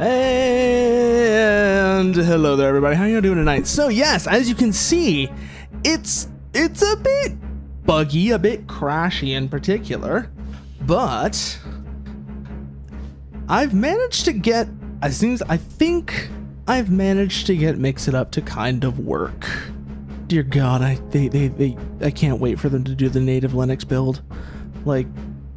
And hello there, everybody. How you doing tonight? So yes, as you can see, it's a bit buggy, a bit crashy in particular, but I've managed to get, I think I've managed to get MixItUp to kind of work. Dear God, I can't wait for them to do the native Linux build. Like,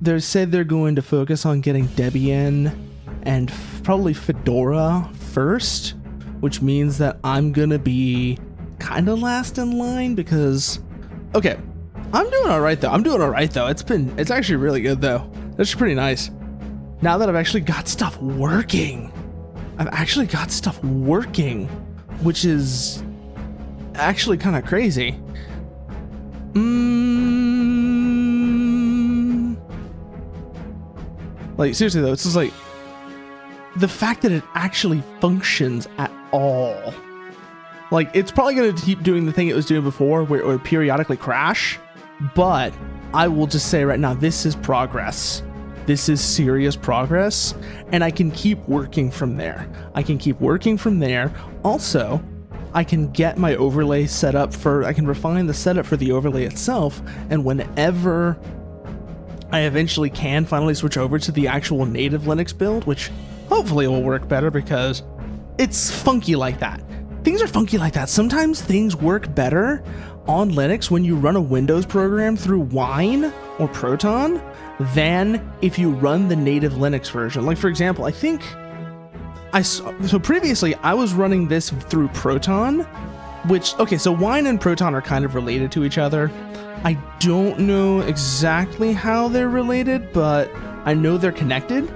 they said they're going to focus on getting Debian and probably Fedora first, which means that I'm gonna be kind of last in line because, okay, I'm doing all right though. It's actually really good though. That's pretty nice. Now that I've actually got stuff working, which is actually kind of crazy. Like, seriously though, it's just like the fact that it actually functions at all. Like, it's probably going to keep doing the thing it was doing before where it would periodically crash, but I will just say right now, this is progress. This is serious progress, and I can keep working from there. Also, I can get my overlay set up I can refine the setup for the overlay itself, and whenever I eventually can finally switch over to the actual native Linux build, which hopefully will work better because it's funky like that. Things are funky like that. Sometimes things work better on Linux when you run a Windows program through Wine or Proton than if you run the native Linux version. Like, for example, I think so previously I was running this through Proton, which, okay, so Wine and Proton are kind of related to each other. I don't know exactly how they're related, but I know they're connected.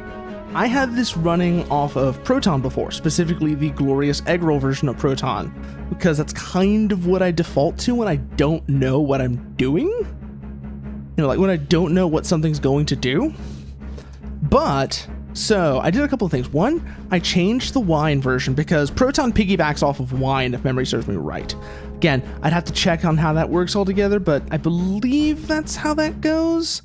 I had this running off of Proton before, specifically the glorious eggroll version of Proton, because that's kind of what I default to when I don't know what I'm doing. You know, like when I don't know what something's going to do. But, so I did a couple of things. One, I changed the Wine version because Proton piggybacks off of Wine, if memory serves me right. Again, I'd have to check on how that works altogether, but I believe that's how that goes.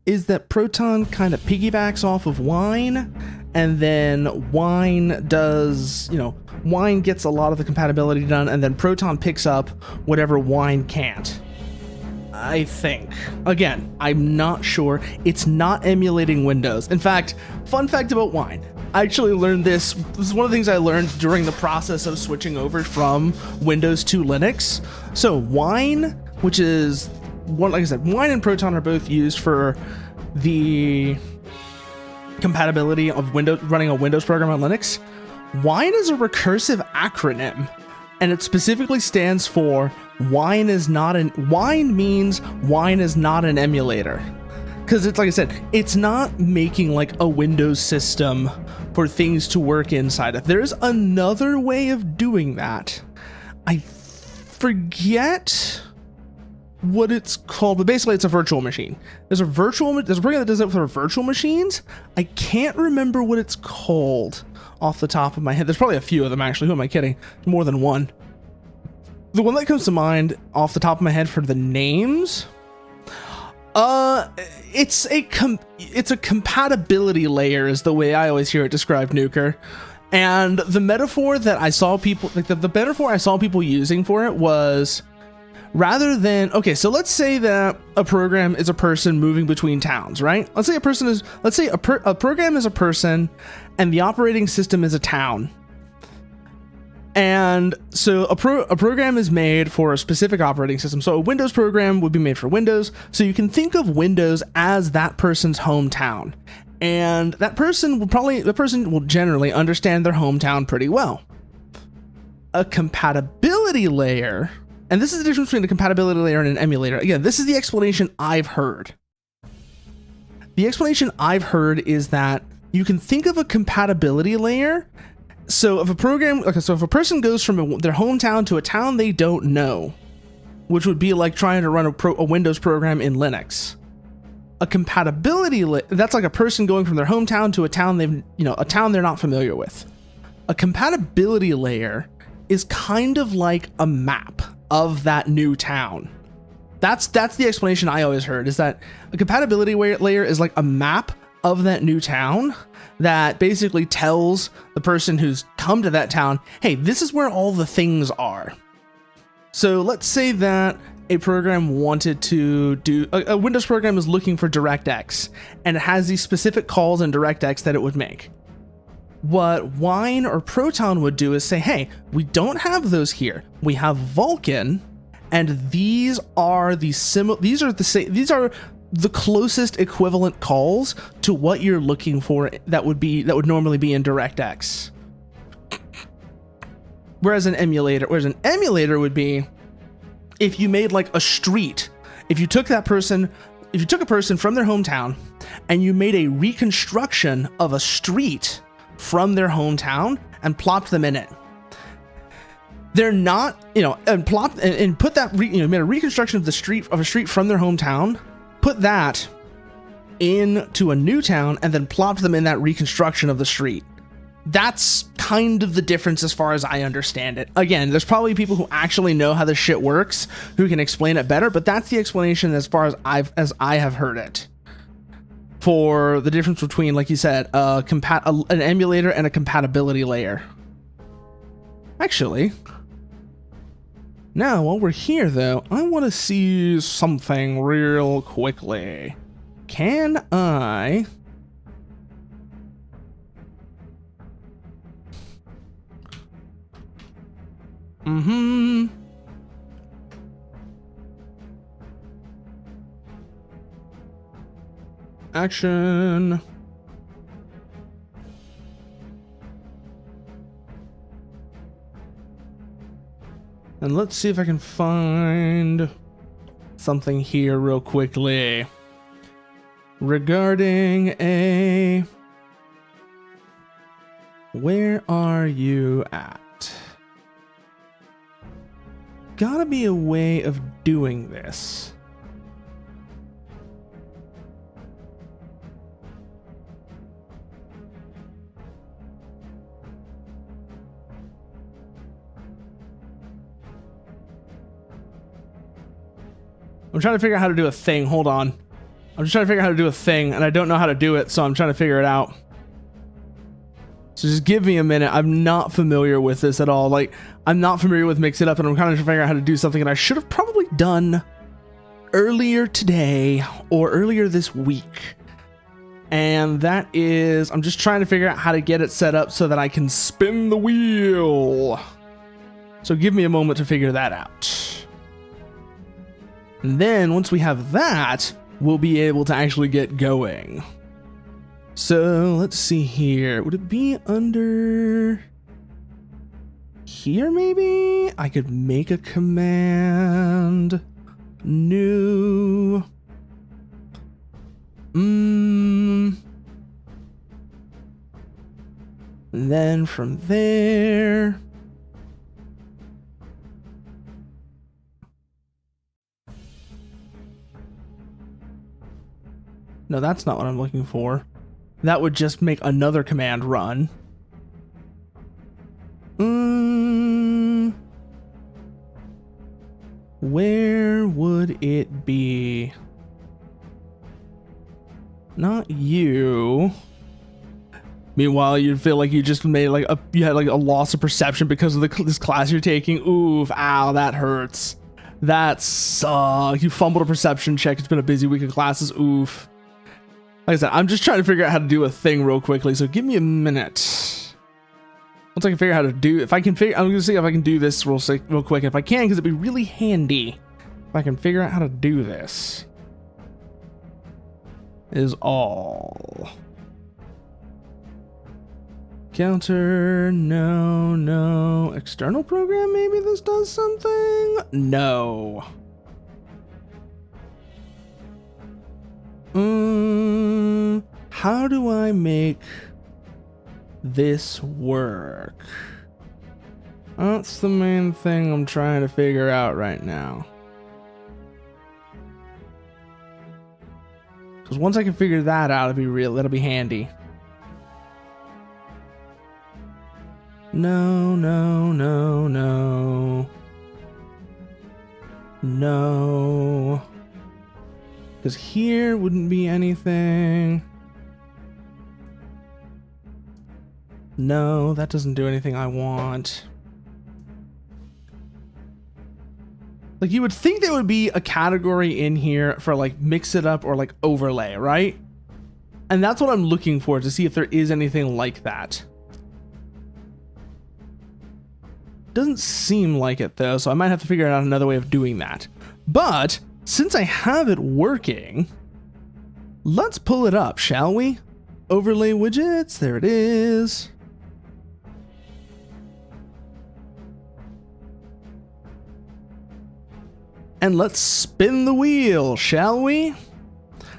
Is that Proton kind of piggybacks off of Wine, and then Wine does, you know, Wine gets a lot of the compatibility done, and then Proton picks up whatever Wine can't. I think. Again, I'm not sure. It's not emulating Windows. In fact, fun fact about Wine. I actually learned this. This is one of the things I learned during the process of switching over from Windows to Linux. So Wine, which is one, like I said, Wine and Proton are both used for the compatibility of Windows, running a Windows program on Linux. Wine is a recursive acronym, and it specifically stands for Wine means Wine is not an emulator. Because it's like I said, it's not making like a Windows system for things to work inside of. There's another way of doing that. I forget what it's called, but basically it's a virtual machine. There's a program that does it for virtual machines. I can't remember what it's called off the top of my head. There's probably a few of them actually. Who am I kidding? More than one. The one that comes to mind off the top of my head for the names, it's a compatibility layer is the way I always hear it described, Nuker. And the metaphor that I saw people, like the metaphor I saw people using for it was, rather than, okay, so let's say that a program is a person moving between towns, right? Let's say a program is a person and the operating system is a town. And so a program is made for a specific operating system. So a Windows program would be made for Windows. So you can think of Windows as that person's hometown. And the person will generally understand their hometown pretty well. A compatibility layer, and this is the difference between a compatibility layer and an emulator. Again, this is the explanation I've heard. The explanation I've heard is that you can think of a compatibility layer. So if a person goes from their hometown to a town they don't know, which would be like trying to run a Windows program in Linux. A compatibility that's like a person going from their hometown to a town they're not familiar with. A compatibility layer is kind of like a map of that new town. That's the explanation I always heard, is that a compatibility layer is like a map of that new town that basically tells the person who's come to that town, hey, this is where all the things are. So let's say that a program wanted to do, a Windows program is looking for DirectX, and it has these specific calls in DirectX that it would make. What Wine or Proton would do is say, hey, we don't have those here. We have Vulkan, and these are the closest equivalent calls to what you're looking for that would normally be in DirectX. Whereas an emulator would be if you made like a street. If you took a person from their hometown and you made a reconstruction of a street from their hometown and plopped them in it. They're not, and plopped and put that, made a reconstruction of a street from their hometown, put that into a new town, and then plopped them in that reconstruction of the street. That's kind of the difference as far as I understand it. Again, there's probably people who actually know how this shit works who can explain it better, but that's the explanation as far as I have heard it. For the difference between, like you said, an emulator and a compatibility layer. Actually, now while we're here though, I want to see something real quickly. Can I... Action. And let's see if I can find something here real quickly regarding a... Where are you at? Gotta be a way of doing this. I'm trying to figure out how to do a thing. Hold on. I'm just trying to figure out how to do a thing, and I don't know how to do it, so I'm trying to figure it out. So just give me a minute. I'm not familiar with this at all. Like, I'm not familiar with MixItUp, and I'm kind of trying to figure out how to do something that I should have probably done earlier today or earlier this week. And that is, I'm just trying to figure out how to get it set up so that I can spin the wheel. So give me a moment to figure that out. And then once we have that, we'll be able to actually get going. So let's see here. Would it be under here maybe? I could make a command. New. And then from there. No, that's not what I'm looking for. That would just make another command run. Where would it be? Not you. Meanwhile, you'd feel like you just made like you had like a loss of perception because of this class you're taking. Oof, ow, that hurts. That sucks. You fumbled a perception check. It's been a busy week of classes. Oof. Like I said, I'm just trying to figure out how to do a thing real quickly, so give me a minute. Once I can figure out how to do, I'm gonna see if I can do this real quick. If I can, because it'd be really handy if I can figure out how to do this. Is all. Counter, no. External program, maybe this does something? No. How do I make this work? That's the main thing I'm trying to figure out right now. Because once I can figure that out, that'll be handy. No. Because here wouldn't be anything. No, that doesn't do anything I want. Like, you would think there would be a category in here for like mix it up or like overlay, right? And that's what I'm looking for, to see if there is anything like that. Doesn't seem like it though, so I might have to figure out another way of doing that. But since I have it working, let's pull it up, shall we? Overlay widgets, there it is. And let's spin the wheel, shall we?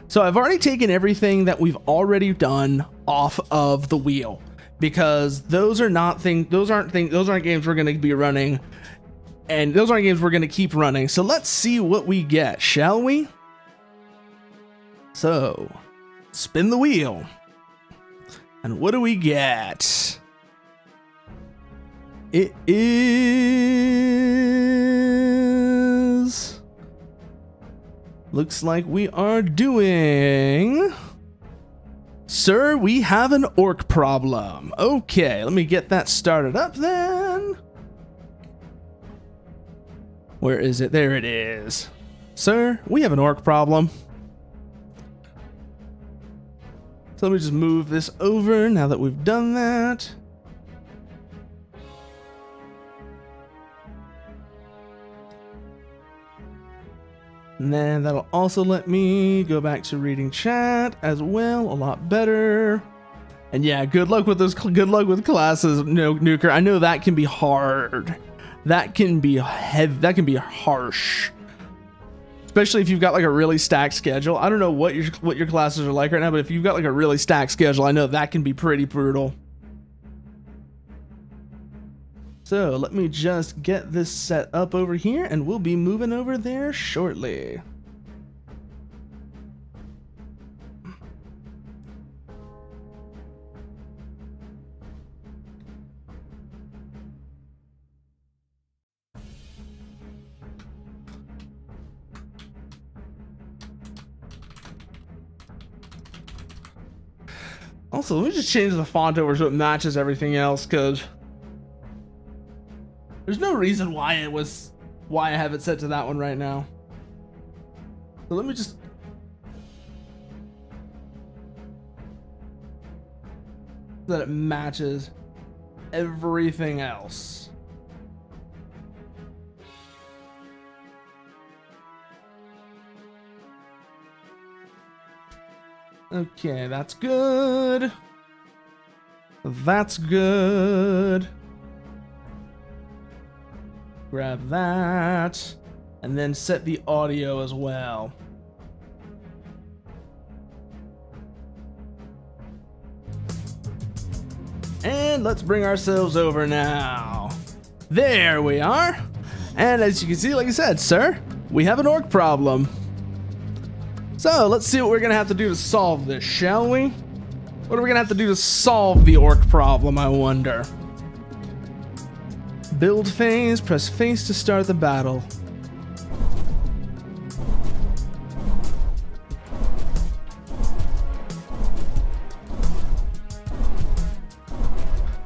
So I've already taken everything that we've already done off of the wheel, because those aren't games we're going to be running, and those aren't games we're going to keep running. So let's see what we get, shall we? So, spin the wheel. And what do we get? It is... Looks like we are doing... Sir, we have an orc problem. Okay, let me get that started up then. Where is it? There it is. Sir, we have an orc problem. So let me just move this over now that we've done that. And then that'll also let me go back to reading chat as well, a lot better. And yeah, good luck with this. Good luck with classes, no Nuker. I know that can be hard. That can be heavy. That can be harsh, especially if you've got like a really stacked schedule. I don't know what your classes are like right now, but if you've got like a really stacked schedule, I know that can be pretty brutal. So let me just get this set up over here, and we'll be moving over there shortly. Also, let me just change the font over so it matches everything else, because there's no reason why I have it set to that one right now. So let me just... so that it matches everything else. Okay, that's good. That's good. Grab that, and then set the audio as well. And let's bring ourselves over now. There we are. And as you can see, like I said, sir, we have an orc problem. So let's see what we're gonna have to do to solve this, shall we? What are we gonna have to do to solve the orc problem, I wonder? Build phase, press face to start the battle.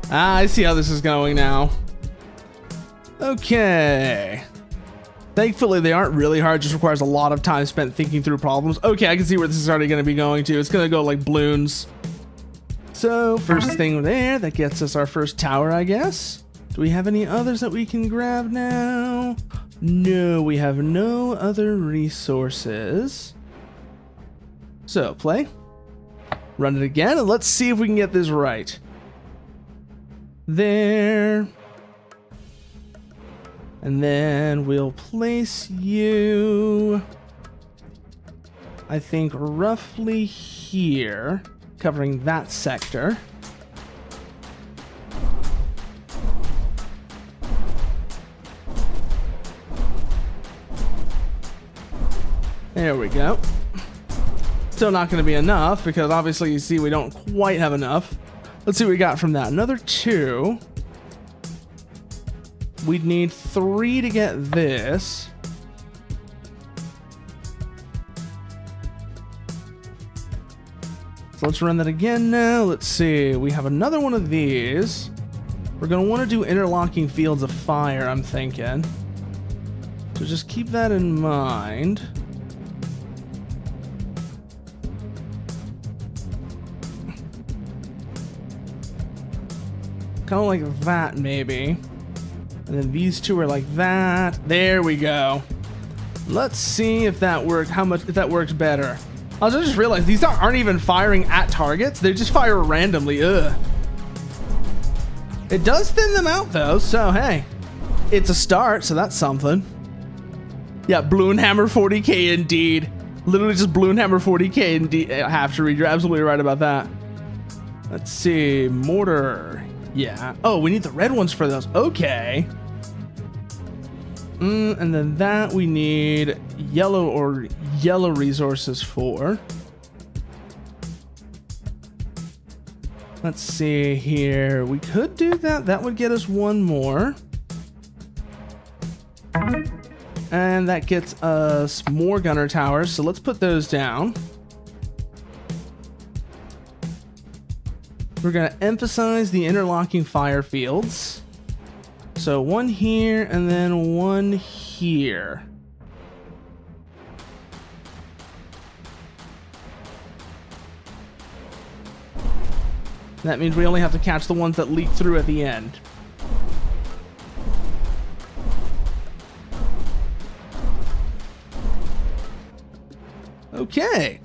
Ah, I see how this is going now. Okay. Thankfully, they aren't really hard, just requires a lot of time spent thinking through problems. Okay, I can see where this is already going to be going to. It's going to go like balloons. So, first thing there, that gets us our first tower, I guess. Do we have any others that we can grab now? No, we have no other resources. So, play. Run it again, and let's see if we can get this right. There. And then we'll place you, I think, roughly here, covering that sector. There we go. Still not going to be enough, because obviously you see we don't quite have enough. Let's see what we got from that. Another 2. We'd need 3 to get this. So So let's run that again now. Let's see. We have another one of these. We're going to want to do interlocking fields of fire, I'm thinking. So just keep that in mind. Kind of like that, maybe. And then these two are like that. There we go. Let's see if that works. If that works better. I just realized these aren't even firing at targets. They just fire randomly. Ugh. It does thin them out though, so hey, it's a start. So that's something. Yeah, Bloonhammer 40k indeed. Literally just Bloonhammer 40k indeed. I have to read. You're absolutely right about that. Let's see, mortar. Yeah. Oh, we need the red ones for those. Okay. And then that we need yellow resources for. Let's see here. We could do that. That would get us one more. And that gets us more gunner towers. So let's put those down. We're going to emphasize the interlocking fire fields. So one here and then one here. That means we only have to catch the ones that leak through at the end. Okay.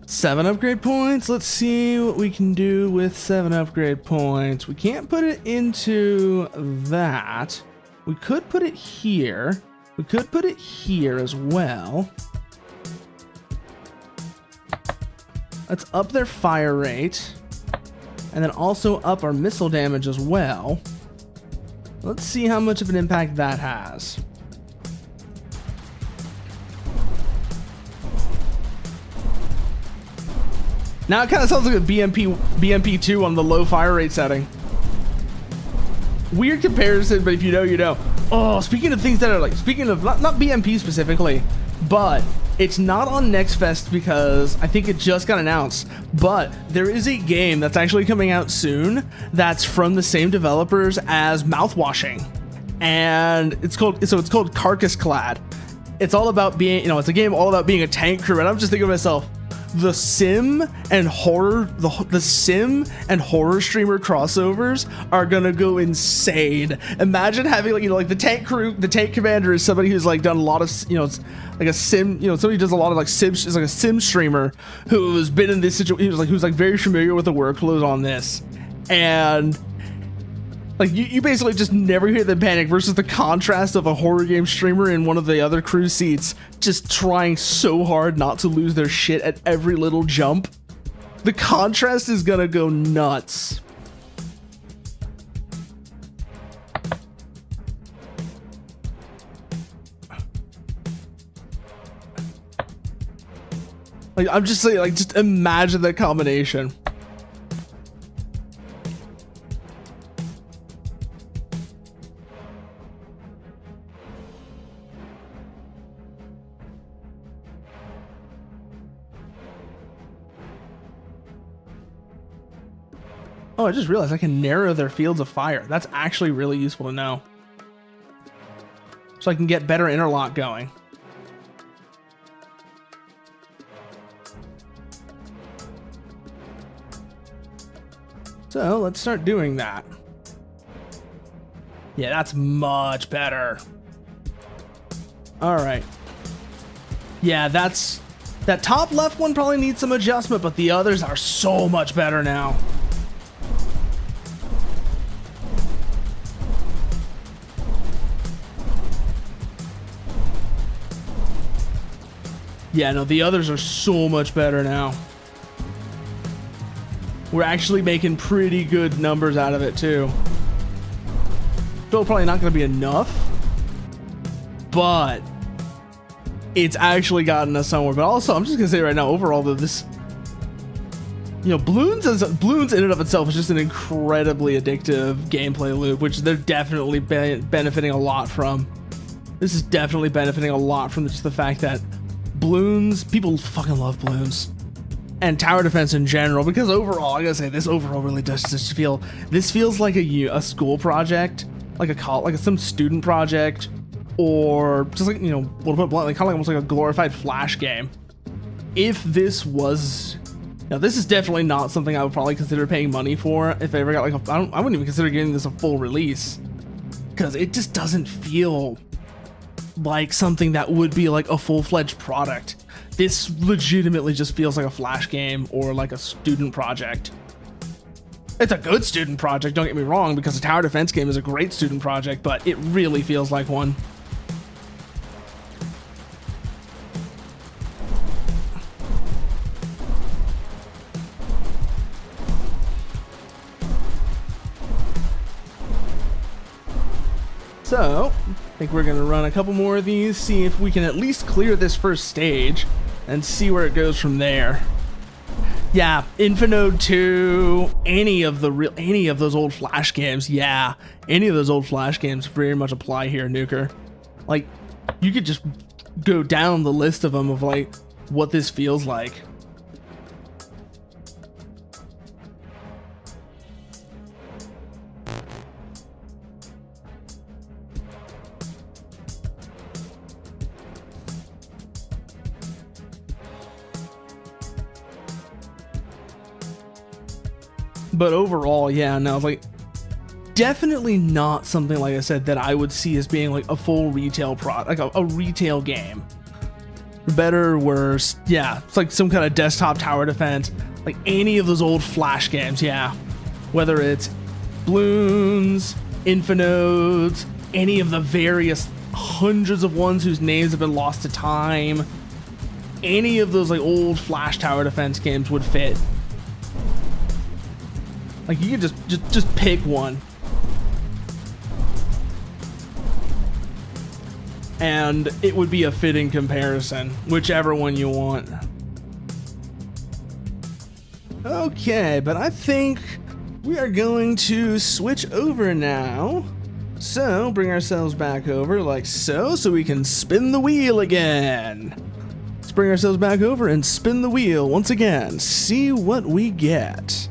7 upgrade points. Let's see what we can do with 7 upgrade points. We can't put it into that. We could put it here. We could put it here as well. Let's up their fire rate. And then also up our missile damage as well. Let's see how much of an impact that has. Now it kind of sounds like a BMP2 on the low fire rate setting. Weird comparison, but if you know, you know. Oh, speaking of things that are like, speaking of not BMP specifically, but it's not on Nextfest because I think it just got announced, but there is a game that's actually coming out soon that's from the same developers as Mouthwashing, and it's called Carcass Clad. It's all about being, you know, it's a game all about being a tank crew, and I'm just thinking to myself, the sim and horror streamer crossovers are gonna go insane. Imagine having, like, you know, like the tank crew, the tank commander is somebody who's like done a lot of, you know, it's like a sim, you know, somebody who does a lot of like sim, is like a sim streamer who's been in this situation, who's like very familiar with the workload on this, and like you basically just never hear the panic versus the contrast of a horror game streamer in one of the other crew seats just trying so hard not to lose their shit at every little jump. The contrast is gonna go nuts. Like, I'm just saying, like, just imagine that combination. Oh, I just realized I can narrow their fields of fire. That's actually really useful to know. So I can get better interlock going. So let's start doing that. Yeah, that's much better. All right. Yeah, that top left one probably needs some adjustment, but the others are so much better now. Yeah, no, the others are so much better now. We're actually making pretty good numbers out of it, too. Still probably not going to be enough, but it's actually gotten us somewhere. But also, I'm just going to say right now, overall, that this, you know, Bloons in and of itself is just an incredibly addictive gameplay loop, which they're definitely benefiting a lot from. This is definitely benefiting a lot from just the fact that Bloons, people fucking love Bloons. and tower defense in general, because overall, I gotta say, this overall really does just feel, this feels like a school project, like some student project, or just like, you know, a little bit bluntly, kind of like almost like a glorified Flash game. If this was, now this is definitely not something I would probably consider paying money for if I ever got like I wouldn't even consider getting this a full release, because it just doesn't feel like something that would be like a full-fledged product. This legitimately just feels like a Flash game or like a student project. It's a good student project, don't get me wrong, because a tower defense game is a great student project, but it really feels like one. So, I think we're going to run a couple more of these, see if we can at least clear this first stage, and see where it goes from there. Yeah, Infinode 2, any of those old Flash games, yeah. Any of those old Flash games very much apply here, Nuker. Like, you could just go down the list of them of, like, what this feels like. But overall, yeah, no, like, definitely not something, like I said, that I would see as being like a full retail product, like a retail game. Better or worse, yeah, it's like some kind of desktop tower defense, like any of those old Flash games, yeah. Whether it's Bloons, Infinodes, any of the various hundreds of ones whose names have been lost to time, any of those like old Flash tower defense games would fit. Like, you could just pick one. And it would be a fitting comparison, whichever one you want. Okay, but I think we are going to switch over now. So, bring ourselves back over like so we can spin the wheel again. Let's bring ourselves back over and spin the wheel once again. See what we get.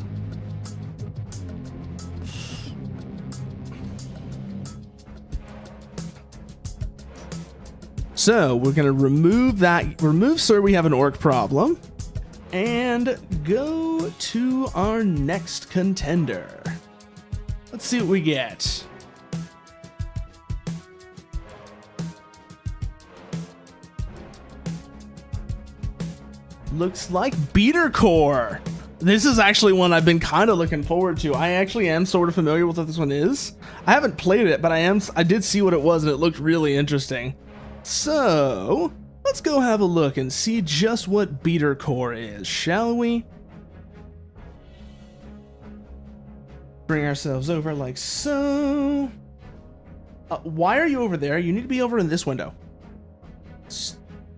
So we're going to remove Sir, we have an orc problem, and go to our next contender. Let's see what we get. Looks like Beater Core. This is actually one I've been kind of looking forward to. I actually am sort of familiar with what this one is. I haven't played it, but I did see what it was, and it looked really interesting. So, let's go have a look and see just what Beater Core is, shall we? Bring ourselves over like so. Why are you over there? You need to be over in this window.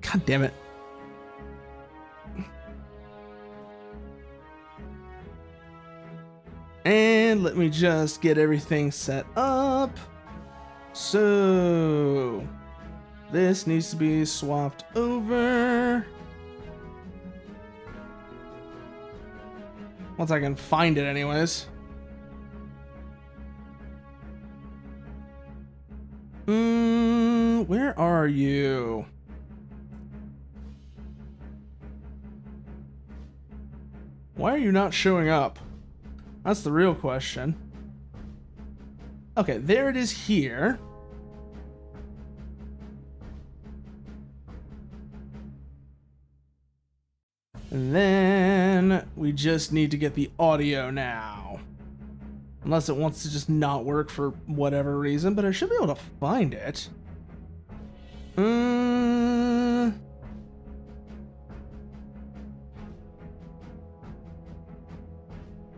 God damn it. And let me just get everything set up. So, this needs to be swapped over. Once I can find it anyways. Where are you? Why are you not showing up? That's the real question. Okay, there it is here. And then we just need to get the audio now. Unless it wants to just not work for whatever reason, but I should be able to find it.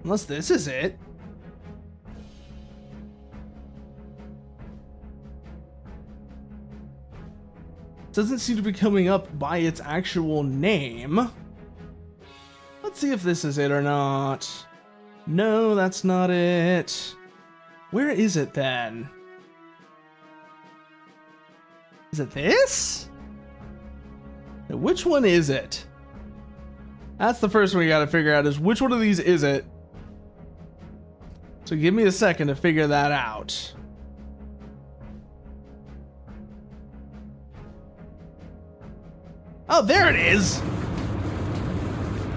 Unless this is it. Doesn't seem to be coming up by its actual name. Let's see if this is it or not. No, that's not it. Where is it then? Is it this? Which one is it? That's the first one we gotta figure out is which one of these is it? So give me a second to figure that out. Oh, there it is.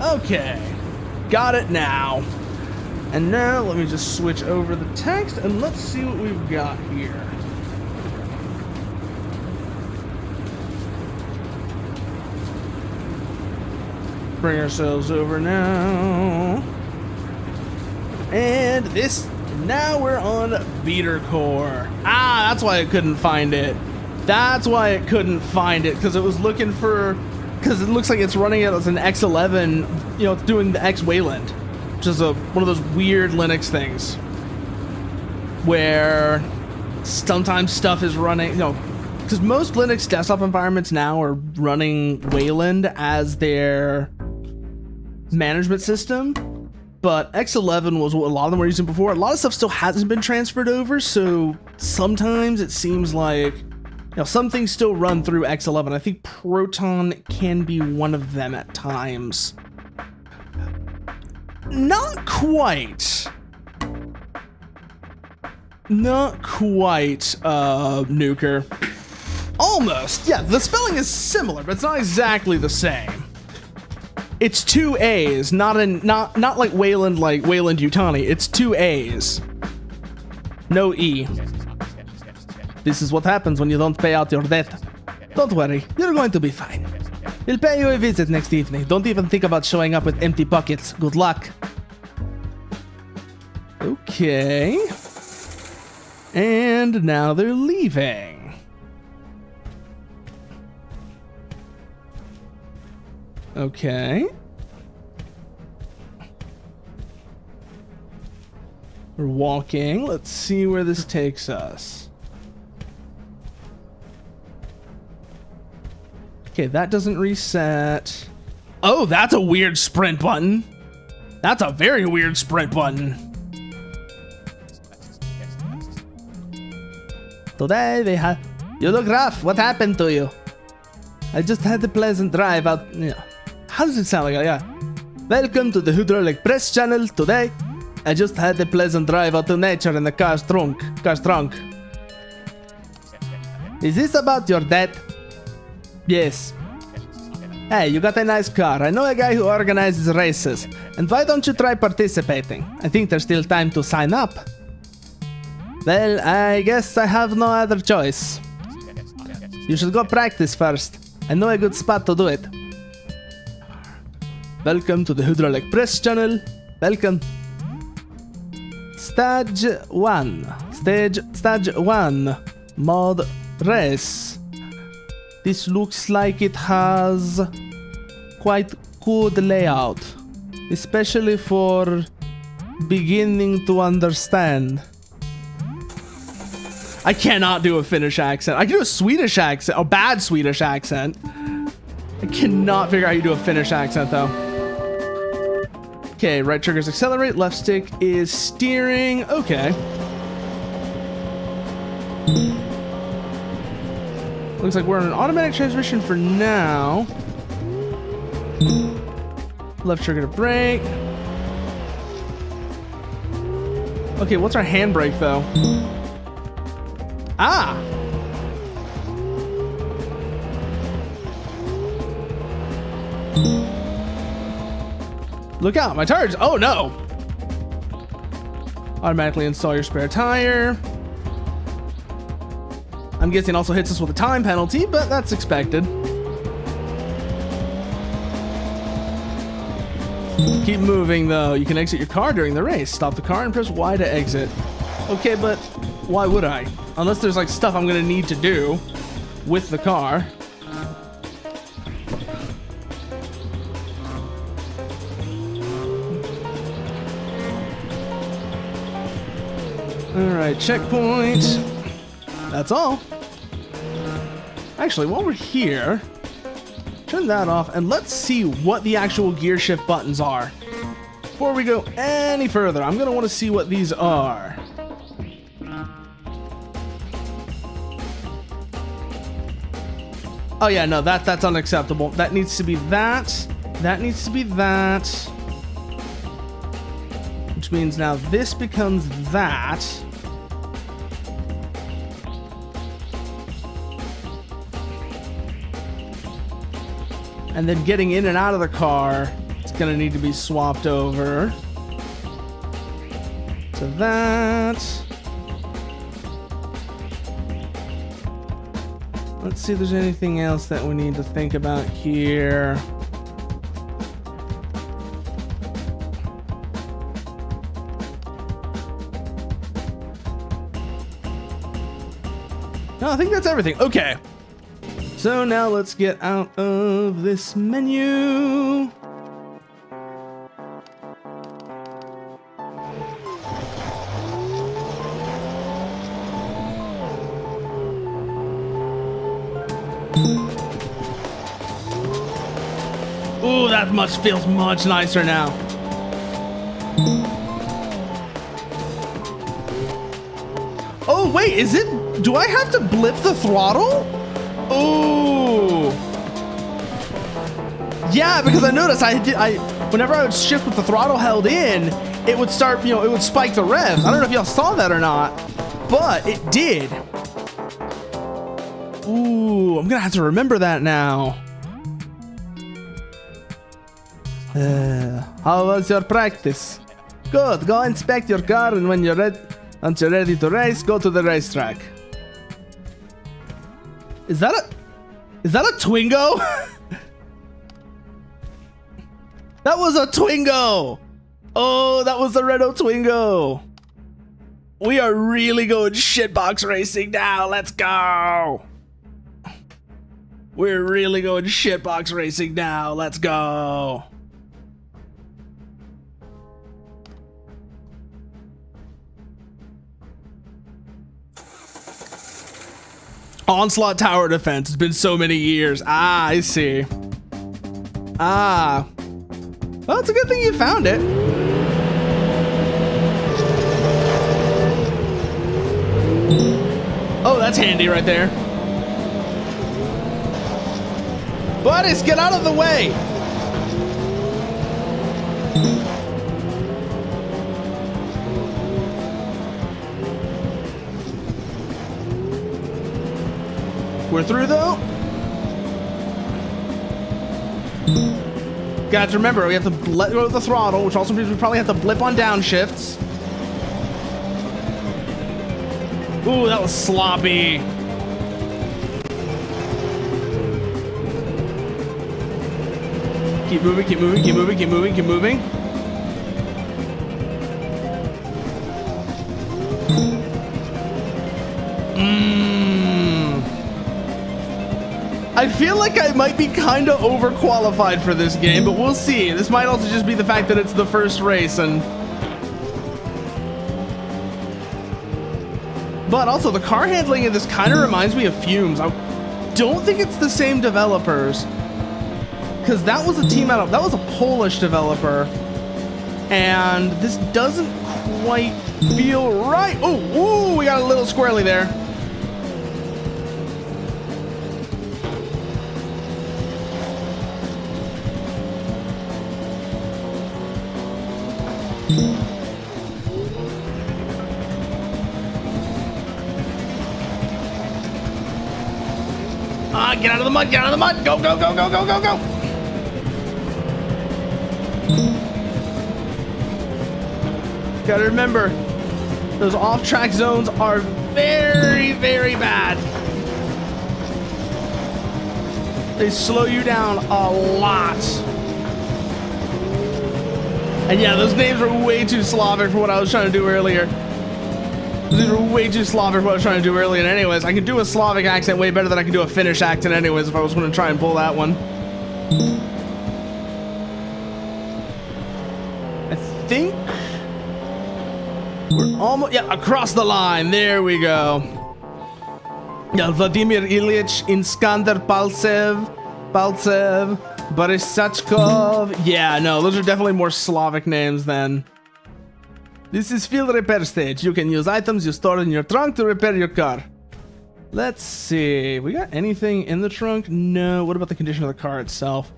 Okay. Got it now. And now let me just switch over the text and let's see what we've got here. Bring ourselves over now. And this, now we're on Beater Core. Ah, that's why I couldn't find it. That's why it couldn't find it, because it was looking for, because it looks like it's running it as an X11, you know, it's doing the X Wayland, which is one of those weird Linux things where sometimes stuff is running, you know, because most Linux desktop environments now are running Wayland as their management system, but X11 was what a lot of them were using before. A lot of stuff still hasn't been transferred over, so sometimes it seems like, you know, some things still run through X11. I think Proton can be one of them at times. Not quite. Not quite, Nuker. Almost. Yeah, the spelling is similar, but it's not exactly the same. It's two A's, not like Wayland Yutani. It's two A's. No E. This is what happens when you don't pay out your debt. Don't worry, you're going to be fine. We'll pay you a visit next evening. Don't even think about showing up with empty pockets. Good luck. Okay. And now they're leaving. Okay. We're walking. Let's see where this takes us. Okay, that doesn't reset. Oh, that's a weird sprint button. That's a very weird sprint button. Today we have... You look rough. What happened to you? I just had a pleasant drive out... Yeah. How does it sound like? Yeah. Welcome to the Hydraulic Press channel. Today, I just had a pleasant drive out to nature in the car's trunk. Is this about your debt? Yes. Hey, you got a nice car. I know a guy who organizes races. And why don't you try participating? I think there's still time to sign up. Well, I guess I have no other choice. You should go practice first. I know a good spot to do it. Welcome to the Hydraulic Press channel. Welcome. Stage 1. Stage 1. Mod race. This looks like it has quite good layout, especially for beginning to understand. I cannot do a Finnish accent. I can do a Swedish accent, a bad Swedish accent. I cannot figure out how you do a Finnish accent though. Okay, right trigger is accelerate, left stick is steering. Okay. Looks like we're in an automatic transmission for now. Left trigger to brake. Okay, what's our handbrake though? Ah! Look out, my tires! Oh no! Automatically install your spare tire. I'm guessing also hits us with a time penalty, but that's expected. Keep moving though. You can exit your car during the race. Stop the car and press Y to exit. Okay, but why would I? Unless there's like stuff I'm gonna need to do with the car. Alright, checkpoint. That's all. Actually, while we're here, turn that off and let's see what the actual gear shift buttons are. Before we go any further, I'm gonna want to see what these are. Oh yeah, no, that's unacceptable. That needs to be that. That needs to be that. Which means now this becomes that. And then getting in and out of the car, it's gonna need to be swapped over to that. Let's see if there's anything else that we need to think about here. No, I think that's everything. Okay. So now let's get out of this menu. Ooh, that feels much nicer now. Oh, wait, is it? Do I have to blip the throttle? Ooh. Yeah, because I noticed whenever I would shift with the throttle held in, it would start, it would spike the revs. I don't know if y'all saw that or not, but it did. Ooh, I'm gonna have to remember that now. How was your practice? Good, go inspect your car, and once you're ready to race, go to the racetrack. Is that a Twingo? That was a Twingo. Oh, that was the Renault Twingo. We are really going shitbox racing now. Let's go. We're really going shitbox racing now. Let's go. Onslaught Tower Defense. It's been so many years. Ah, I see. Ah. Well, it's a good thing you found it. Oh, that's handy right there. Buddies, get out of the way. We're through though. Got to remember, we have to let go of the throttle, which also means we probably have to blip on downshifts. Ooh, that was sloppy. Keep moving, keep moving, keep moving, keep moving, keep moving. I feel like I might be kind of overqualified for this game, but we'll see. This might also just be the fact that it's the first race, but also the car handling in this kind of reminds me of Fumes. I don't think it's the same developers, because that was a Polish developer, and this doesn't quite feel right. Oh, we got a little squirrely there. Get out of the mud, get out of the mud. Go, go, go, go, go, go, go. Gotta remember, those off-track zones are very, very bad. They slow you down a lot. And yeah, those names were way too Slavic for what I was trying to do earlier. These were way too Slavic for what I was trying to do earlier. And anyways, I can do a Slavic accent way better than I can do a Finnish accent anyways if I was going to try and pull that one. I think we're almost, yeah, across the line. There we go. Yeah, Vladimir Ilyich, Iskander Paltsev, Borisachkov. Yeah, no, those are definitely more Slavic names than... This is field repair stage. You can use items you store in your trunk to repair your car. Let's see. We got anything in the trunk? No. What about the condition of the car itself?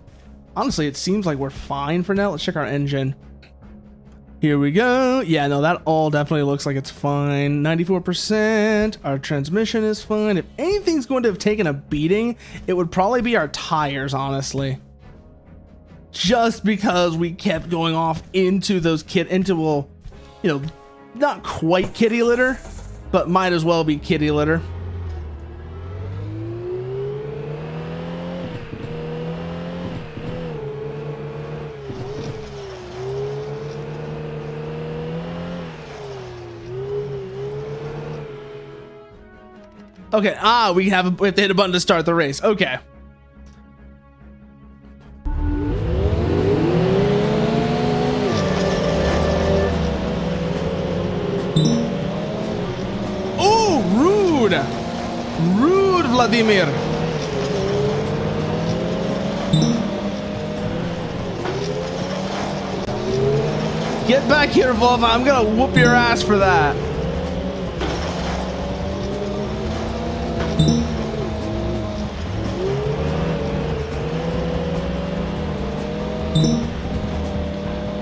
honestly, it seems like we're fine for now. Let's check our engine. Here we go. Yeah, no, that all definitely looks like it's fine. 94%. Our transmission is fine. If anything's going to have taken a beating, it would probably be our tires, honestly. Just because we kept going off into those well, you know, not quite kitty litter, but might as well be kitty litter. Okay, we have to hit a button to start the race. Okay. Oh, rude. Rude, Vladimir. Get back here, Volva. I'm gonna whoop your ass for that.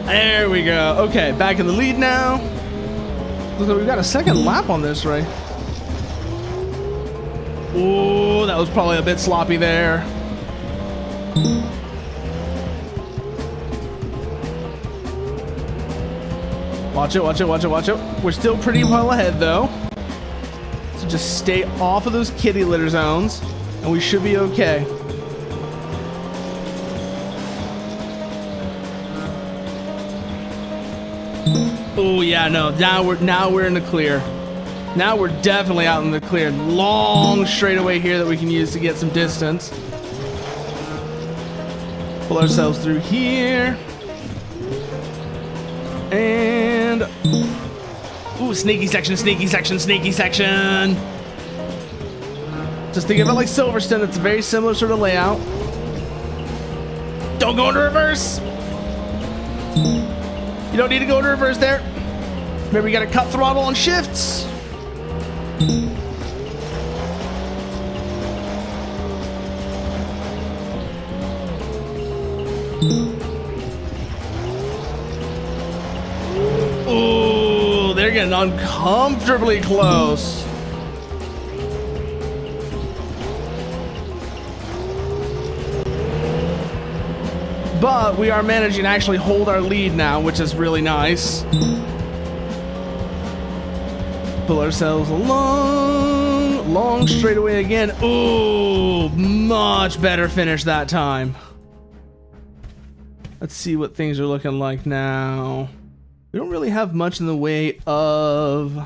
There we go. Okay, back in the lead now. Looks like we've got a second lap on this, right? Ooh, that was probably a bit sloppy there. Watch it, watch it, watch it, watch it. We're still pretty well ahead, though. So just stay off of those kitty litter zones, and we should be okay. Oh yeah, no. Now we're in the clear. Now we're definitely out in the clear. Long straightaway here that we can use to get some distance. Pull ourselves through here. And ooh, sneaky section, sneaky section, sneaky section. Just think of it like Silverstone. It's a very similar sort of layout. Don't go into reverse. You don't need to go into reverse there. Remember, you gotta cut throttle on shifts. Ooh, they're getting uncomfortably close. But we are managing to actually hold our lead now, which is really nice. Pull ourselves along. Long straightaway again. Ooh, much better finish that time. Let's see what things are looking like now. We don't really have much in the way of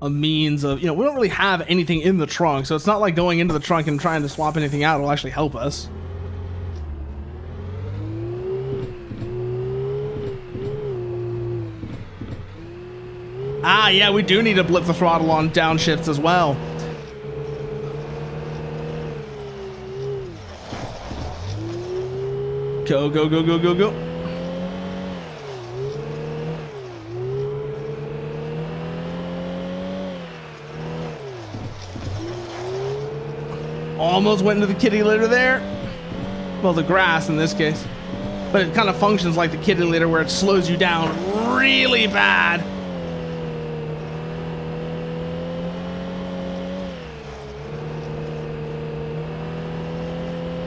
a means of, you know, we don't really have anything in the trunk, so it's not like going into the trunk and trying to swap anything out will actually help us. Ah, yeah, we do need to blip the throttle on downshifts as well. Go, go, go, go, go, go. Almost went into the kitty litter there. Well, the grass in this case. But it kind of functions like the kitty litter where it slows you down really bad.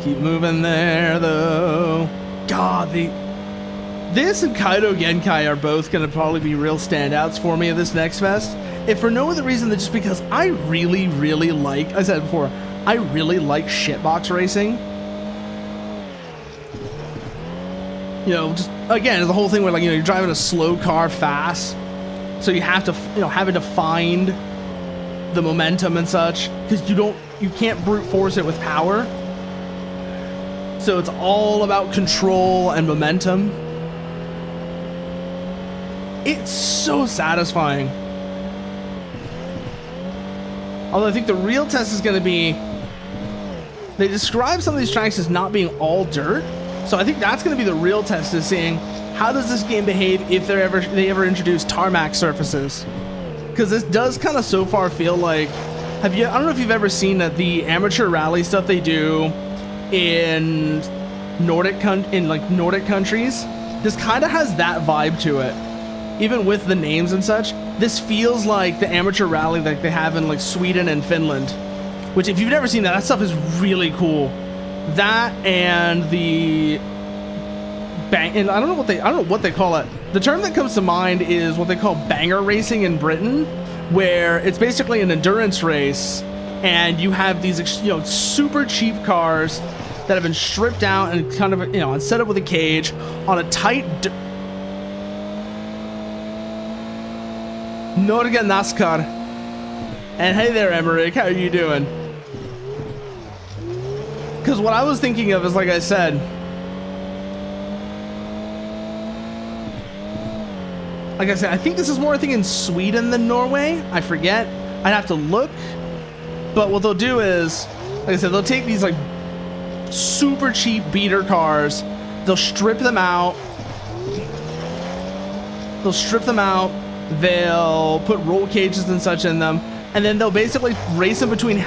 Keep moving there, though. God, this and Kaido Genkai are both going to probably be real standouts for me at this Nextfest. If for no other reason than just because I really, really like, I said before, I really like shitbox racing. You know, just, again, the whole thing where, like, you know, you're driving a slow car fast. So you have to, you know, having to find the momentum and such. Because you can't brute force it with power. So it's all about control and momentum. It's so satisfying. Although I think the real test is going to be, they describe some of these tracks as not being all dirt. So I think that's going to be the real test, is seeing how does this game behave if they ever introduce tarmac surfaces. Because this does kind of so far feel like I don't know if you've ever seen the amateur rally stuff they do in Nordic countries. This kind of has that vibe to it, even with the names and such. This feels like the amateur rally that they have in like Sweden and Finland, which if you've never seen that stuff is really cool. That and the bang, and I don't know what they call it. The term that comes to mind is what they call banger racing in Britain, where it's basically an endurance race, and you have these super cheap cars that have been stripped out and kind of and set up with a cage on a tight Norge NASCAR. And hey there, Emmerich, how are you doing? Because what I was thinking of is, like I said, I think this is more a thing in Sweden than Norway. I forget. I'd have to look. But what they'll do is, like I said, they'll take these like super cheap beater cars. They'll strip them out. They'll put roll cages and such in them, and then they'll basically race them between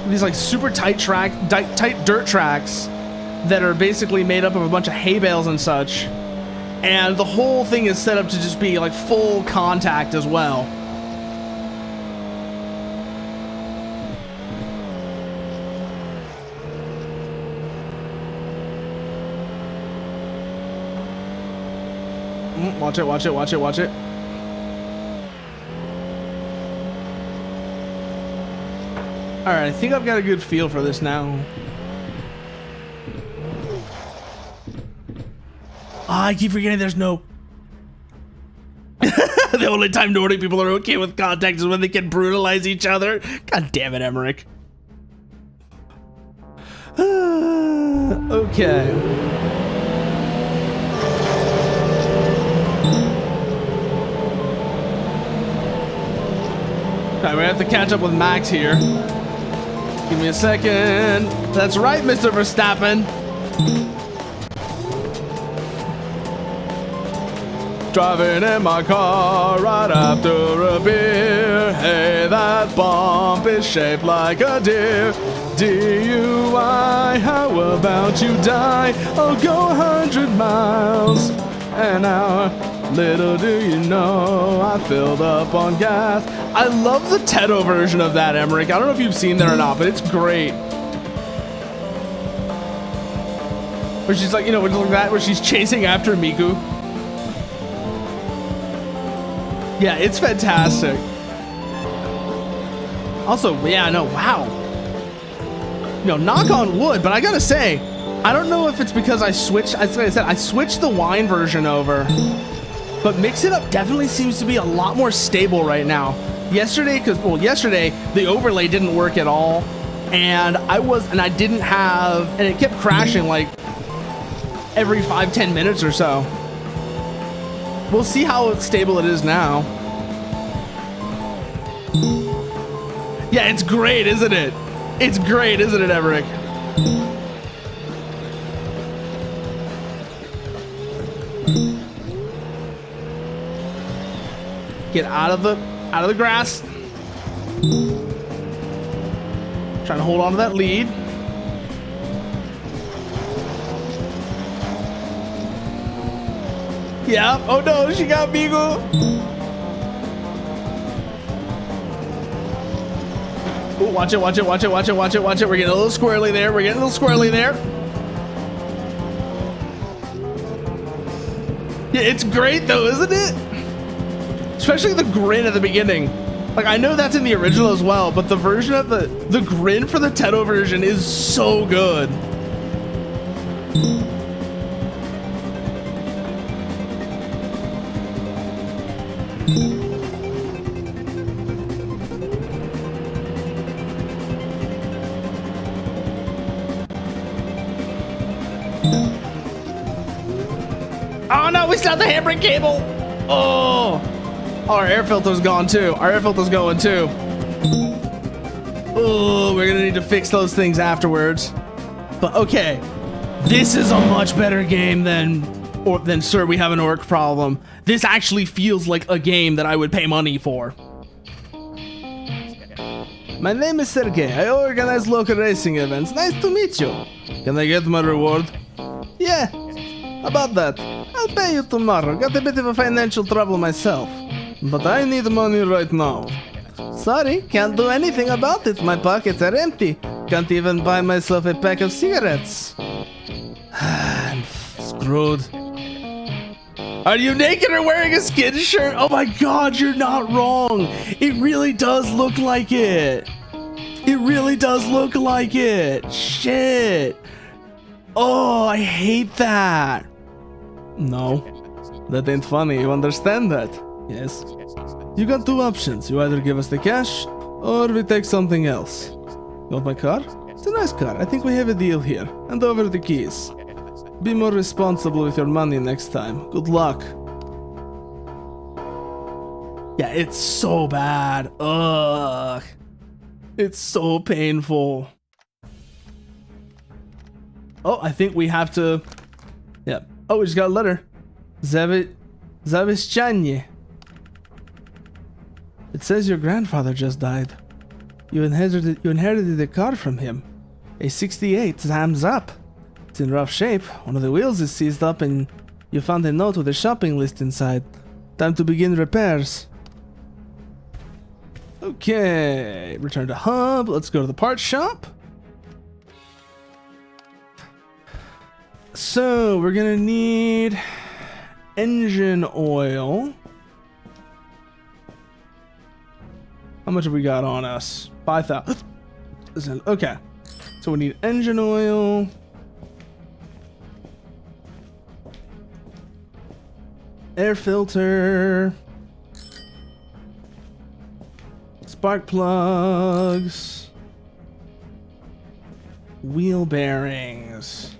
these like super tight dirt tracks that are basically made up of a bunch of hay bales and such. And the whole thing is set up to just be like full contact as well. Watch it, watch it, watch it, watch it. Alright, I think I've got a good feel for this now. I keep forgetting there's no... The only time Nordic people are okay with contact is when they can brutalize each other. God damn it, Emmerich. Okay. Alright, we have to catch up with Max here. Give me a second. That's right, Mr. Verstappen. Driving in my car right after a beer. Hey, that bump is shaped like a deer. DUI, how about you die? I'll go 100 miles an hour. Little do you know, I filled up on gas. I love the Teto version of that, Emmerich. I don't know if you've seen that or not, but it's great. Where she's like, like that, where she's chasing after Miku. Yeah, it's fantastic. Also, yeah, no, wow. Knock on wood, but I gotta say, I don't know if it's because I switched, like I said, I switched the wine version over. But MixItUp definitely seems to be a lot more stable right now. Yesterday, yesterday the overlay didn't work at all, and I didn't have, and it kept crashing like every 5-10 minutes or so. We'll see how stable it is now. Yeah, it's great, isn't it? It's great, isn't it, Emmerich? Get out of the grass. Trying to hold on to that lead. Yeah. Oh no, she got Migo. Ooh, watch it, watch it, watch it, watch it, watch it, watch it. We're getting a little squirrely there. We're getting a little squirrely there. Yeah, it's great though, isn't it? Especially the grin at the beginning. Like, I know that's in the original as well, but the version of the grin for the Teto version is so good. Oh no, we stopped the handbrake cable. Oh. Our air filter's gone too. Our air filter's going too. Oh, we're gonna need to fix those things afterwards. But okay, this is a much better game than Sir, We Have an Orc Problem. This actually feels like a game that I would pay money for. My name is Sergey. I organize local racing events. Nice to meet you. Can I get my reward? Yeah, about that. I'll pay you tomorrow. Got a bit of a financial trouble myself. But I need money right now. Sorry, can't do anything about it. My pockets are empty. Can't even buy myself a pack of cigarettes. I'm screwed. Are you naked or wearing a skin shirt? Oh my god, you're not wrong. It really does look like it. It really does look like it. Shit. Oh, I hate that. No, that ain't funny. You understand that? Yes. You got two options. You either give us the cash or we take something else. You want my car? It's a nice car. I think we have a deal here. Hand over the keys. Be more responsible with your money next time. Good luck. Yeah, it's so bad. Ugh. It's so painful. Oh, I think we have to... Yeah. Oh, we just got a letter. Zavischanye. It says your grandfather just died. You inherited a car from him. A 68 Sam's Up. It's in rough shape. One of the wheels is seized up and you found a note with a shopping list inside. Time to begin repairs. Okay, return to hub. Let's go to the parts shop. So we're gonna need engine oil. How much have we got on us? 5,000. Okay, so we need engine oil. Air filter. Spark plugs. Wheel bearings.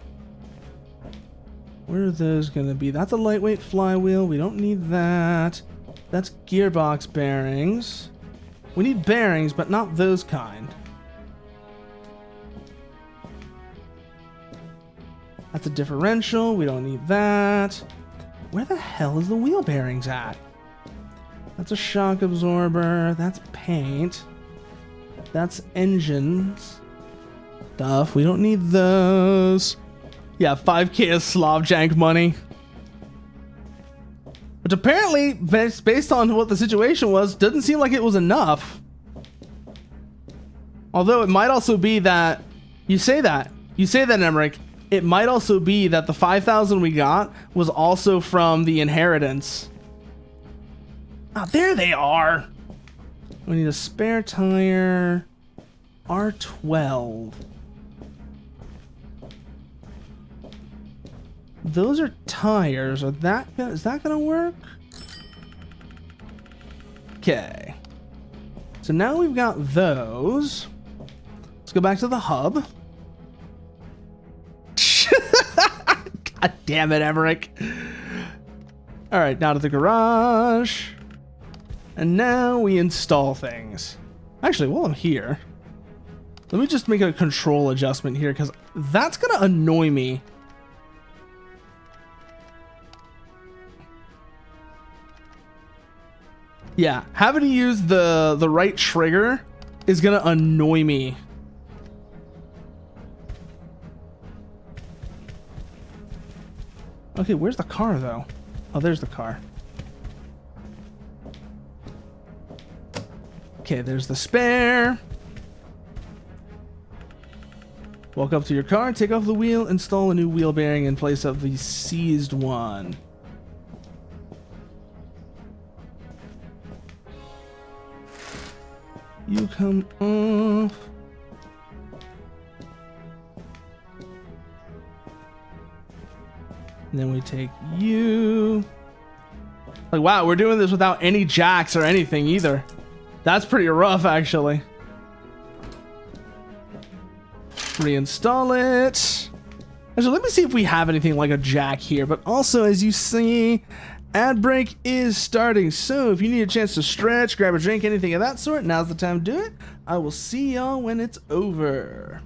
Where are those gonna be? That's a lightweight flywheel. We don't need that. That's gearbox bearings. We need bearings, but not those kind. That's a differential. We don't need that. Where the hell is the wheel bearings at? That's a shock absorber. That's paint. That's engines stuff. We don't need those. Yeah, 5K of Slavjank money. Which apparently, based on what the situation was, doesn't seem like it was enough. Although it might also be that... You say that, Emmerich. It might also be that the 5,000 we got was also from the inheritance. Ah, there they are. We need a spare tire. R12. Those are tires. Is that gonna work? Okay. So now we've got those. Let's go back to the hub. God damn it, Emmerich. All right, now to the garage. And now we install things. Actually, while I'm here, let me just make a control adjustment here because that's gonna annoy me. Yeah, having to use the right trigger is gonna annoy me. Okay, where's the car though? Oh, there's the car. Okay, there's the spare. Walk up to your car, take off the wheel, install a new wheel bearing in place of the seized one. You come off. And then we take you. Like, wow, we're doing this without any jacks or anything either. That's pretty rough, actually. Reinstall it. Actually, let me see if we have anything like a jack here. But also, as you see, ad break is starting. So if you need a chance to stretch, grab a drink, anything of that sort, now's the time to do it. I will see y'all when it's over.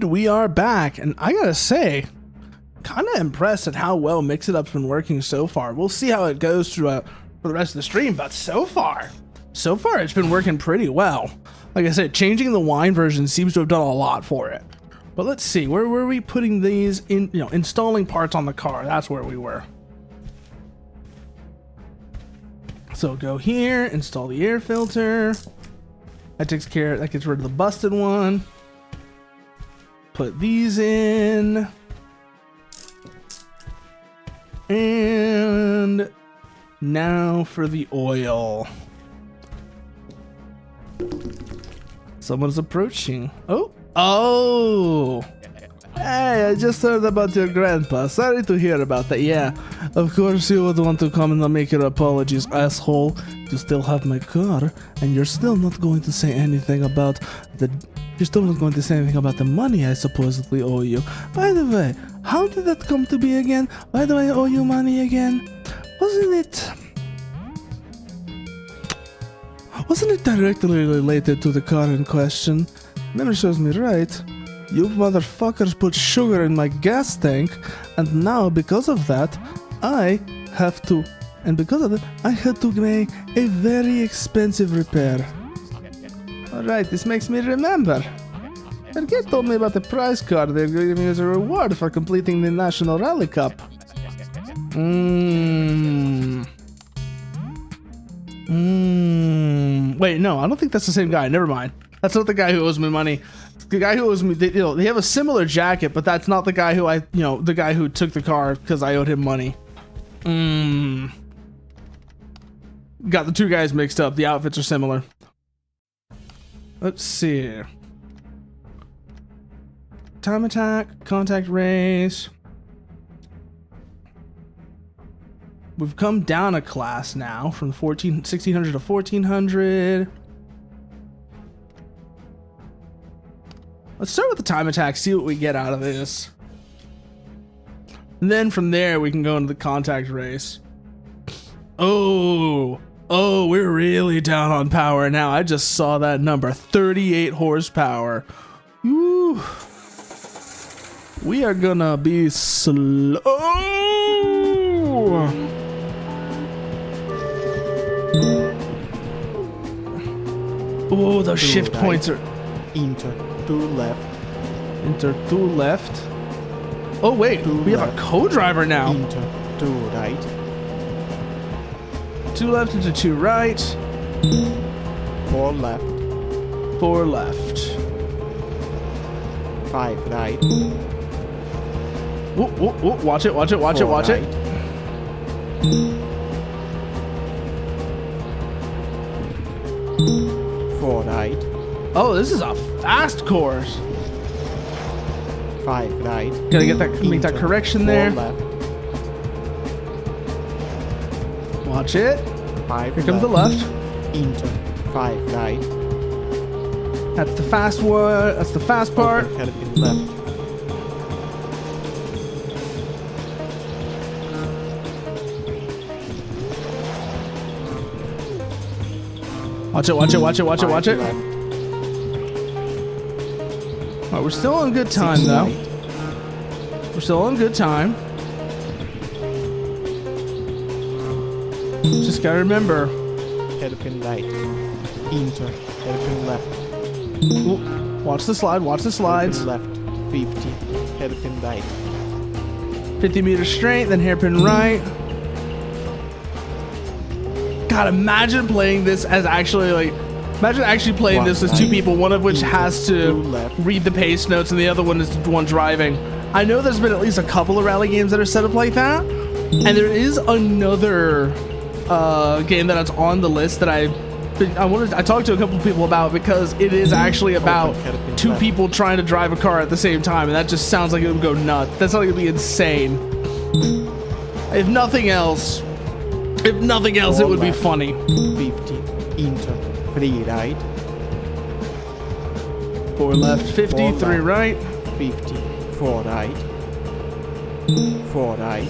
And we are back, and I gotta say, kind of impressed at how well MixItUp's been working so far. We'll see how it goes throughout for the rest of the stream, but so far it's been working pretty well. Like I said, changing the wine version seems to have done a lot for it. But let's see, where were we putting these in? You know, installing parts on the car. That's where we were. So go here, install the air filter. That takes care. That gets rid of the busted one. Put these in. And now for the oil. Someone's approaching. Oh! Hey, I just heard about your grandpa. Sorry to hear about that. Yeah, of course you would want to come and make your apologies, asshole. You still have my car, and you're still not going to say anything about the... You're still not going to say anything about the money I supposedly owe you. By the way, how did that come to be again? Why do I owe you money again? Wasn't it directly related to the car in question? Memory serves me right. You motherfuckers put sugar in my gas tank, and now because of that, I had to make a very expensive repair. Alright, this makes me remember. Sergey told me about the prize card they're giving me as a reward for completing the National Rally Cup. Wait, no, I don't think that's the same guy. Never mind. That's not the guy who owes me money. The guy who owes me, they have a similar jacket, but that's not the guy who the guy who took the car because I owed him money. Got the two guys mixed up. The outfits are similar. Let's see. Time attack, contact race. We've come down a class now from 1600 to 1400. Let's start with the time attack, see what we get out of this. And then from there, we can go into the contact race. Oh, we're really down on power now. I just saw that number, 38 horsepower. Woo. We are gonna be slow. Oh, those shift points are... Enter to left. Enter to left. Oh wait, we have a co-driver now. Enter to right. 2 left into 2 right. 4 left. 4 left. 5 right. Ooh, watch it, watch it, watch it, watch it. 4 right. Oh, this is a fast course. 5 right. Gotta get that, make that correction there. 4 left. Watch it. 5 Here comes the left. Enter 5 right. That's the fast one. That's the fast part. Hairpin left. Watch it, watch it, watch it, watch it, watch it. Left. Alright, we're still on good time 6 though. right. We're still on good time. Just gotta remember. Hairpin right. Enter. Hairpin left. Ooh, watch the slide, watch the slides. Hairpin left. 50. Hairpin right. 50 meters straight, then hairpin right. God, imagine playing this as imagine playing this as 2 people, one of which has to read the pace notes and the other one is the one driving. I know there's been at least a couple of rally games that are set up like that, and there is another game that's on the list that I talked to a couple of people about because it is actually about 2 people trying to drive a car at the same time, and that just sounds like it would go nuts. That sounds like it would be insane. If nothing else, it would be funny. 50. Enter. 3 right. 4 left. 50. 3 right. 50. 4 right. 4 right.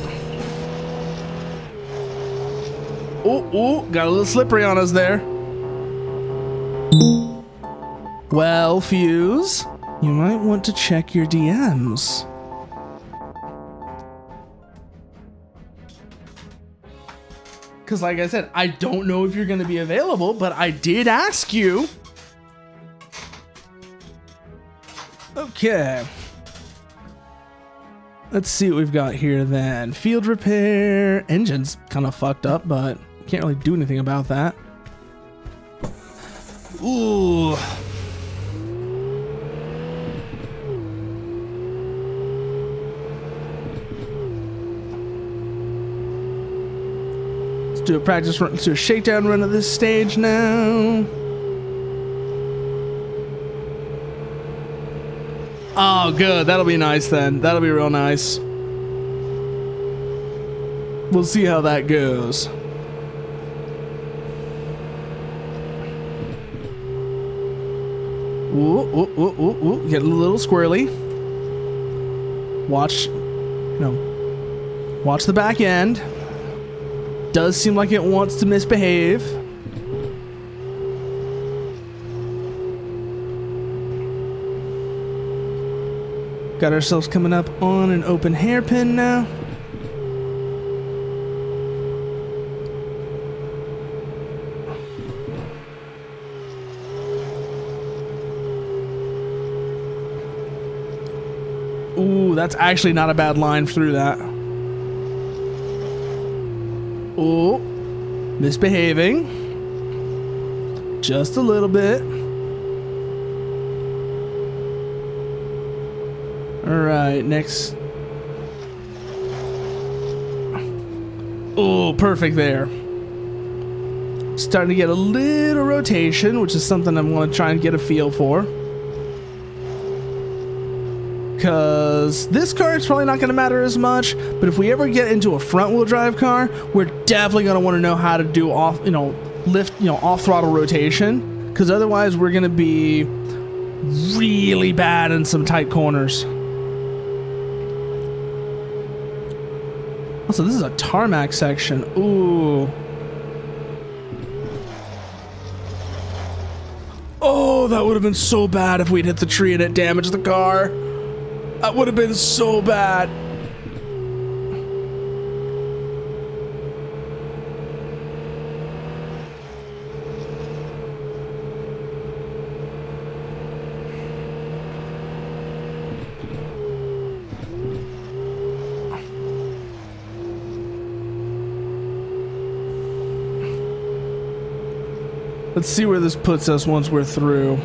Oh, got a little slippery on us there. Well, Fuse, You might want to check your DMs. Because like I said, I don't know if you're going to be available, but I did ask you. Okay. Let's see what we've got here then. Field repair. Engine's kind of fucked up, but can't really do anything about that. Ooh. Let's do a practice run. Let's do a shakedown run of this stage now. Oh, good. That'll be nice then. That'll be real nice. We'll see how that goes. Ooh, ooh, ooh, ooh, ooh. Getting a little squirrely. Watch, watch the back end. Does seem like it wants to misbehave. Got ourselves coming up on an open hairpin now. Ooh, that's actually not a bad line through that. Ooh, misbehaving. Just a little bit. Alright, next. Oh, perfect there. Starting to get a little rotation, which is something I'm going to try and get a feel for. Because this car is probably not going to matter as much, but if we ever get into a front-wheel drive car, we're definitely going to want to know how to do off, lift, off-throttle rotation. Because otherwise, we're going to be really bad in some tight corners. Also, this is a tarmac section. Ooh. Oh, that would have been so bad if we'd hit the tree and it damaged the car. That would have been so bad. Let's see where this puts us once we're through.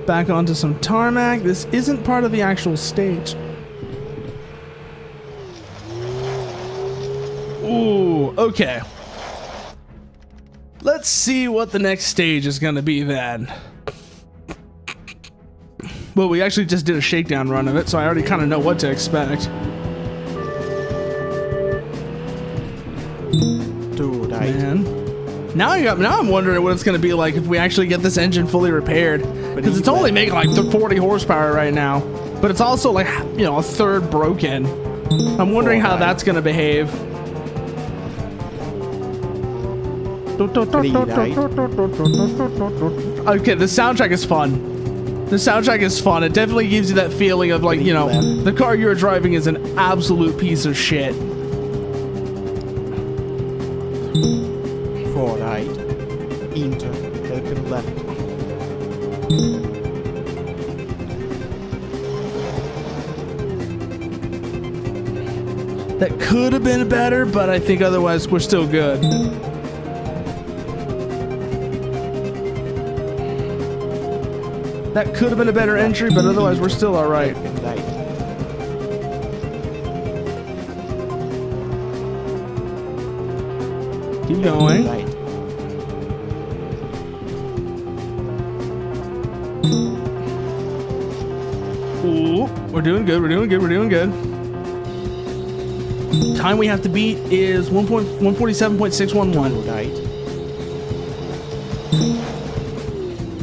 Back onto some tarmac. This isn't part of the actual stage. Ooh, okay. Let's see what the next stage is going to be then. Well, we actually just did a shakedown run of it, so I already kind of know what to expect. Dude, Man. Now I'm wondering what it's going to be like if we actually get this engine fully repaired. Because it's only making like 40 horsepower right now. But it's also like, a third broken. I'm wondering how that's going to behave. Okay, the soundtrack is fun. The soundtrack is fun. It definitely gives you that feeling of like, the car you're driving is an absolute piece of shit. 4 right, enter, hairpin left. That could have been better, but I think otherwise we're still good. That could have been a better entry, but otherwise we're still all right. Keep going. Ooh, we're doing good. We're doing good. We're doing good. Time we have to beat is 147.611. Right.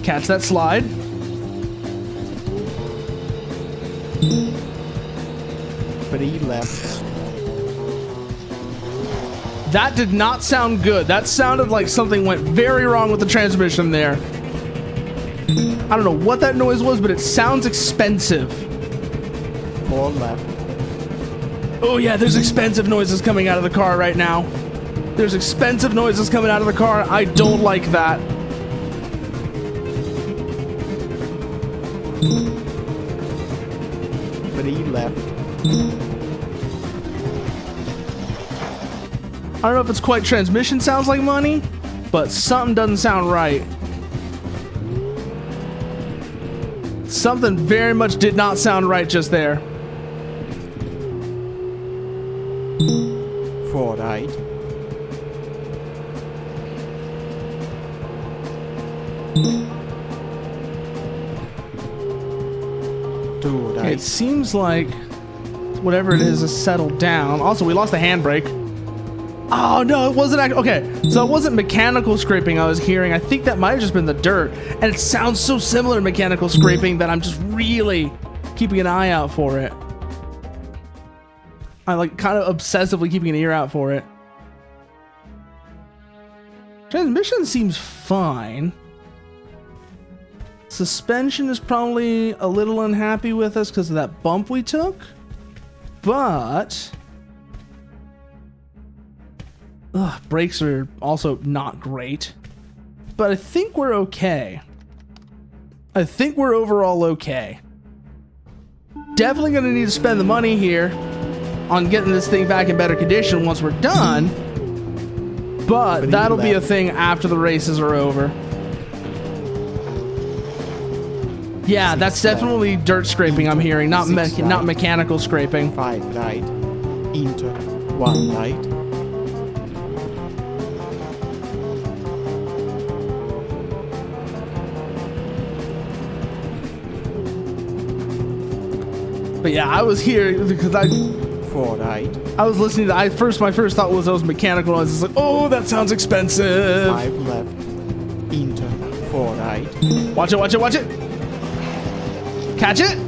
Catch that slide. Three left. That did not sound good. That sounded like something went very wrong with the transmission there. I don't know what that noise was, but it sounds expensive. 4 left. Oh yeah, there's expensive noises coming out of the car right now. There's expensive noises coming out of the car. I don't like that. Three left. I don't know if it's quite transmission sounds like money, but something doesn't sound right. Something very much did not sound right just there. 4 right. Two Okay, right. it seems like whatever it is has settled down. Also, we lost the handbrake. Oh no, it wasn't actually, okay, so it wasn't mechanical scraping I was hearing. I think that might have just been the dirt. And it sounds so similar to mechanical scraping that I'm just really keeping an eye out for it. I like kind of obsessively keeping an ear out for it. Transmission seems fine. Suspension is probably a little unhappy with us because of that bump we took. But brakes are also not great. But I think we're okay. I think we're overall okay. Definitely going to need to spend the money here on getting this thing back in better condition once we're done. But that'll be a thing after the races are over. Yeah, that's definitely dirt scraping I'm hearing, not mechanical scraping. 5 right. Into 1 right. But yeah, I was here because 4 right. I was listening to my first thought was those mechanical noises. Like, oh, that sounds expensive. 5 left. Into 4 right. Watch it, watch it, watch it. Catch it.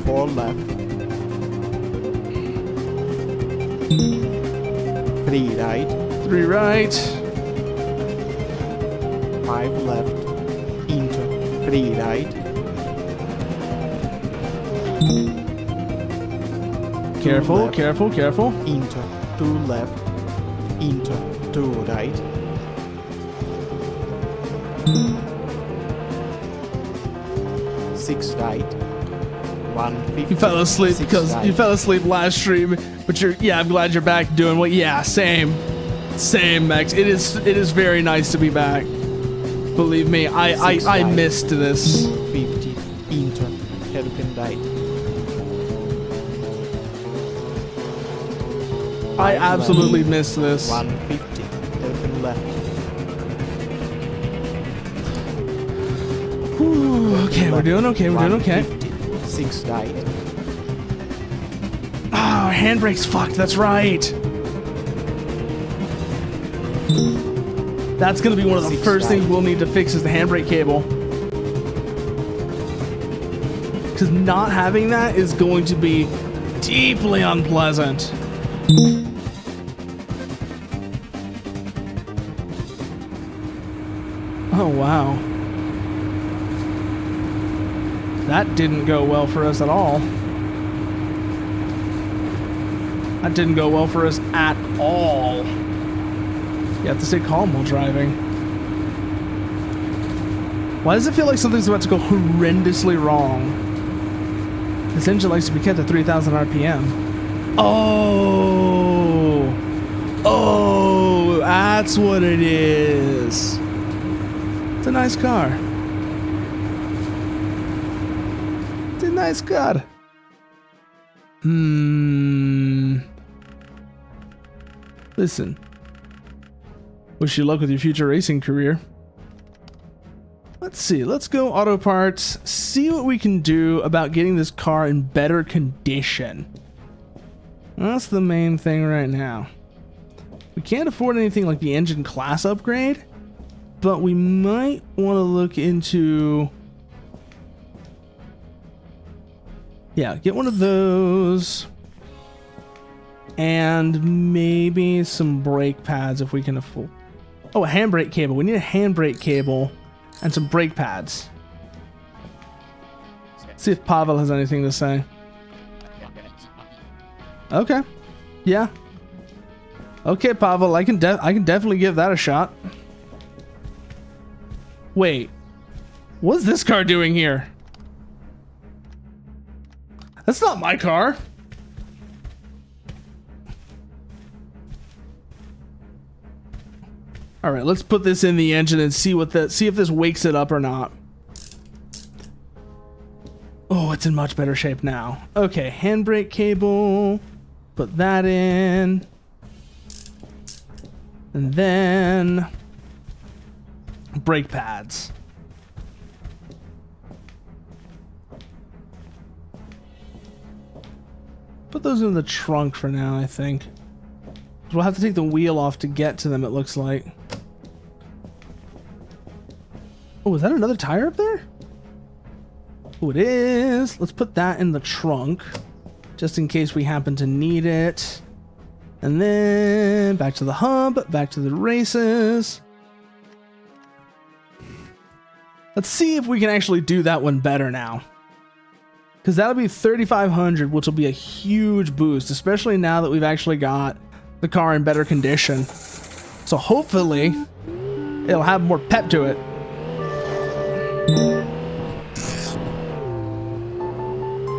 4 left. 3 right. 3 right. 5 left. Into 3 right. Careful, left. careful, careful. Into 2 left. Into 2 right. 6 right. 150. You fell asleep 6 because right. you fell asleep last stream, but I'm glad you're back doing what. Yeah, same, Max. It is very nice to be back. Believe me, I missed this. 50 into hairpin right. I absolutely missed this. 150 hairpin left. Whew, okay, we're doing okay. We're doing okay. 150, 6 right. Oh, handbrake's fucked. That's right. That's gonna be one of the 6 first right. things we'll need to fix is the handbrake cable. Because not having that is going to be deeply unpleasant. Oh, wow. That didn't go well for us at all. That didn't go well for us at all. You have to stay calm while driving. Why does it feel like something's about to go horrendously wrong? This engine likes to be kept at 3,000 RPM. Oh! Oh, that's what it is. It's a nice car. It's a nice car. Listen. Wish you luck with your future racing career. Let's see. Let's go auto parts. See what we can do about getting this car in better condition. That's the main thing right now. We can't afford anything like the engine class upgrade, but we might want to look into... Yeah, get one of those. And maybe some brake pads if we can afford. Oh, a handbrake cable. We need a handbrake cable and some brake pads. See if Pavel has anything to say. Okay. Yeah. Okay, Pavel, I can definitely give that a shot. Wait. What's this car doing here? That's not my car. All right, let's put this in the engine and see if this wakes it up or not. Oh, it's in much better shape now. Okay, handbrake cable. Put that in. And then brake pads. Put those in the trunk for now, I think. We'll have to take the wheel off to get to them, it looks like. Oh, is that another tire up there? Oh, it is. Let's put that in the trunk, just in case we happen to need it. And then back to the hub, back to the races. Let's see if we can actually do that one better now. Because that'll be 3,500, which will be a huge boost, especially now that we've actually got the car in better condition. So hopefully, it'll have more pep to it.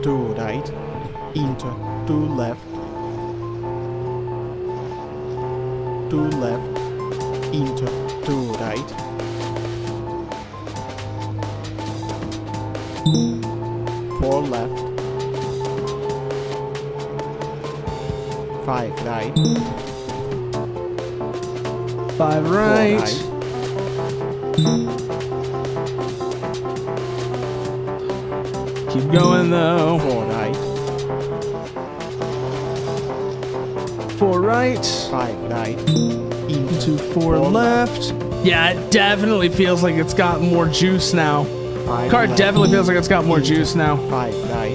To right, enter, to left, enter, to right, 4 left, 5 right, 5 right. 4 right, Keep going though. 4 right, 4 right. 5 right, Into 4 left. Yeah, it definitely feels like it's got more juice now. 5 Car left, definitely feels like it's got more juice now. 5 right,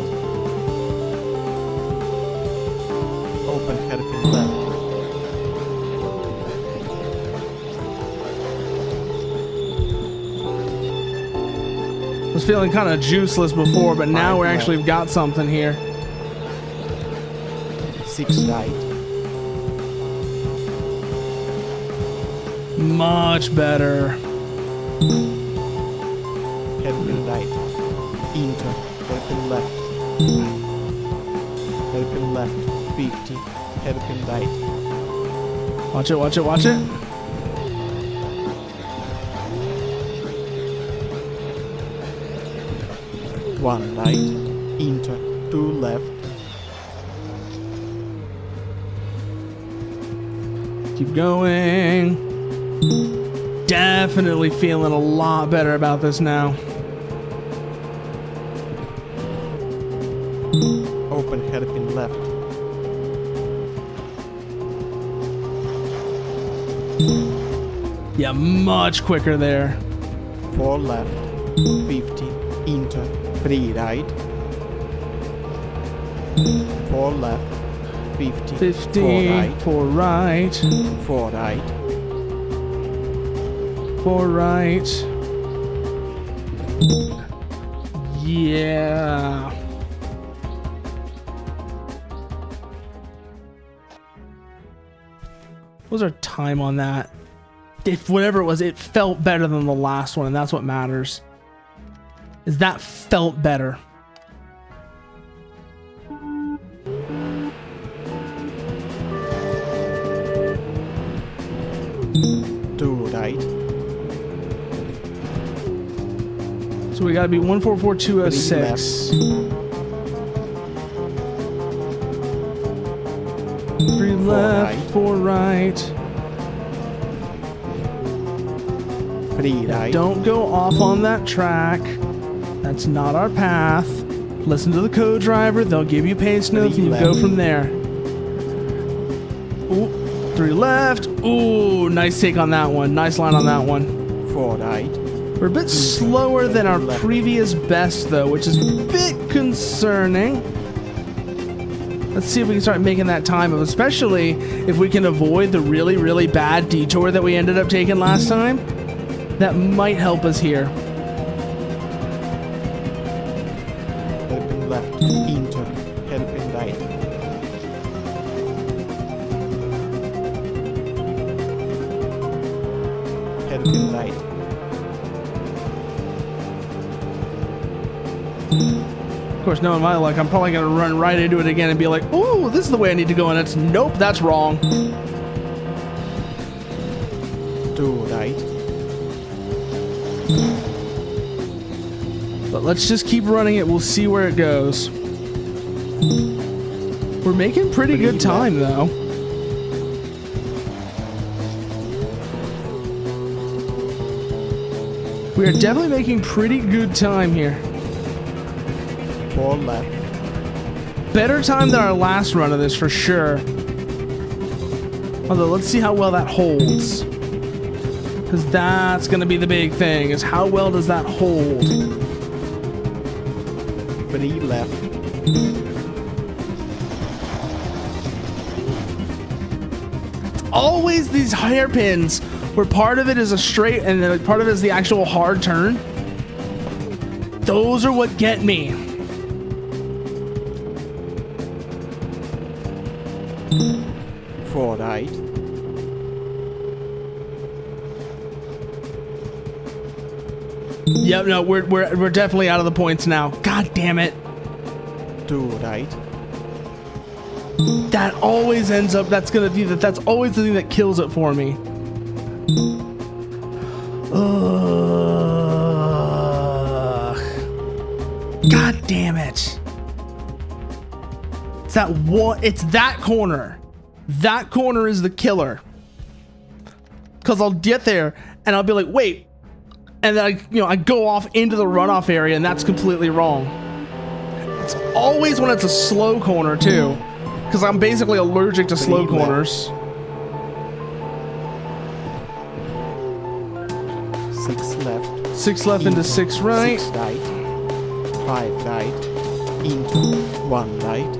open hairpin left, I was feeling kind of juiceless before, but now 5 we're left. actually got something here. 6 right, Much better. hairpin right, enter, hairpin left, hairpin left, 50, hairpin right, Watch it, watch it, watch it. 1 right, enter, 2 left, Keep going. Definitely feeling a lot better about this now. open hairpin left, Yeah, much quicker there. 4 left, 50, enter, 3 right, 4 left, 50, 50, 4 right, 4 right, 4 right, 4 right. Yeah. What was our time on that? If whatever it was, it felt better than the last one, and that's what matters. Is that felt better. Two right, So we gotta be 144206. 3 left, right. 4 right. 3 right, Don't go off on that track. That's not our path. Listen to the co-driver. They'll give you pace notes and you go from there. Ooh, 3 left. Ooh, nice take on that one. Nice line on that one. 4 right, We're a bit slower than our previous best, though, which is a bit concerning. Let's see if we can start making that time, especially if we can avoid the really, really bad detour that we ended up taking last time. That might help us here. Hairpin left, into, hairpin right. Hairpin right. Of course, knowing my luck, I'm probably going to run right into it again and be like, ooh, this is the way I need to go, and it's, nope, that's wrong. 2 right. But let's just keep running it. We'll see where it goes. We're making pretty good time, though. We are definitely making pretty good time here. 4 left. Better time than our last run of this, for sure. Although, let's see how well that holds. Because that's going to be the big thing, is how well does that hold? 3 left. Always these hairpins where part of it is a straight and then part of it is the actual hard turn. Those are what get me. Four right. Yep, no, we're definitely out of the points now. God damn it. 2 right. That always ends up, that's always the thing that kills it for me. Ugh. God damn it. It's that corner. That corner is the killer. Cause I'll get there and I'll be like, wait. And then I go off into the runoff area and that's completely wrong. It's always when it's a slow corner too. Because I'm basically allergic to slow corners. 6 left. 6 left into 6 right. 6 right. 5 right. Into 1 right.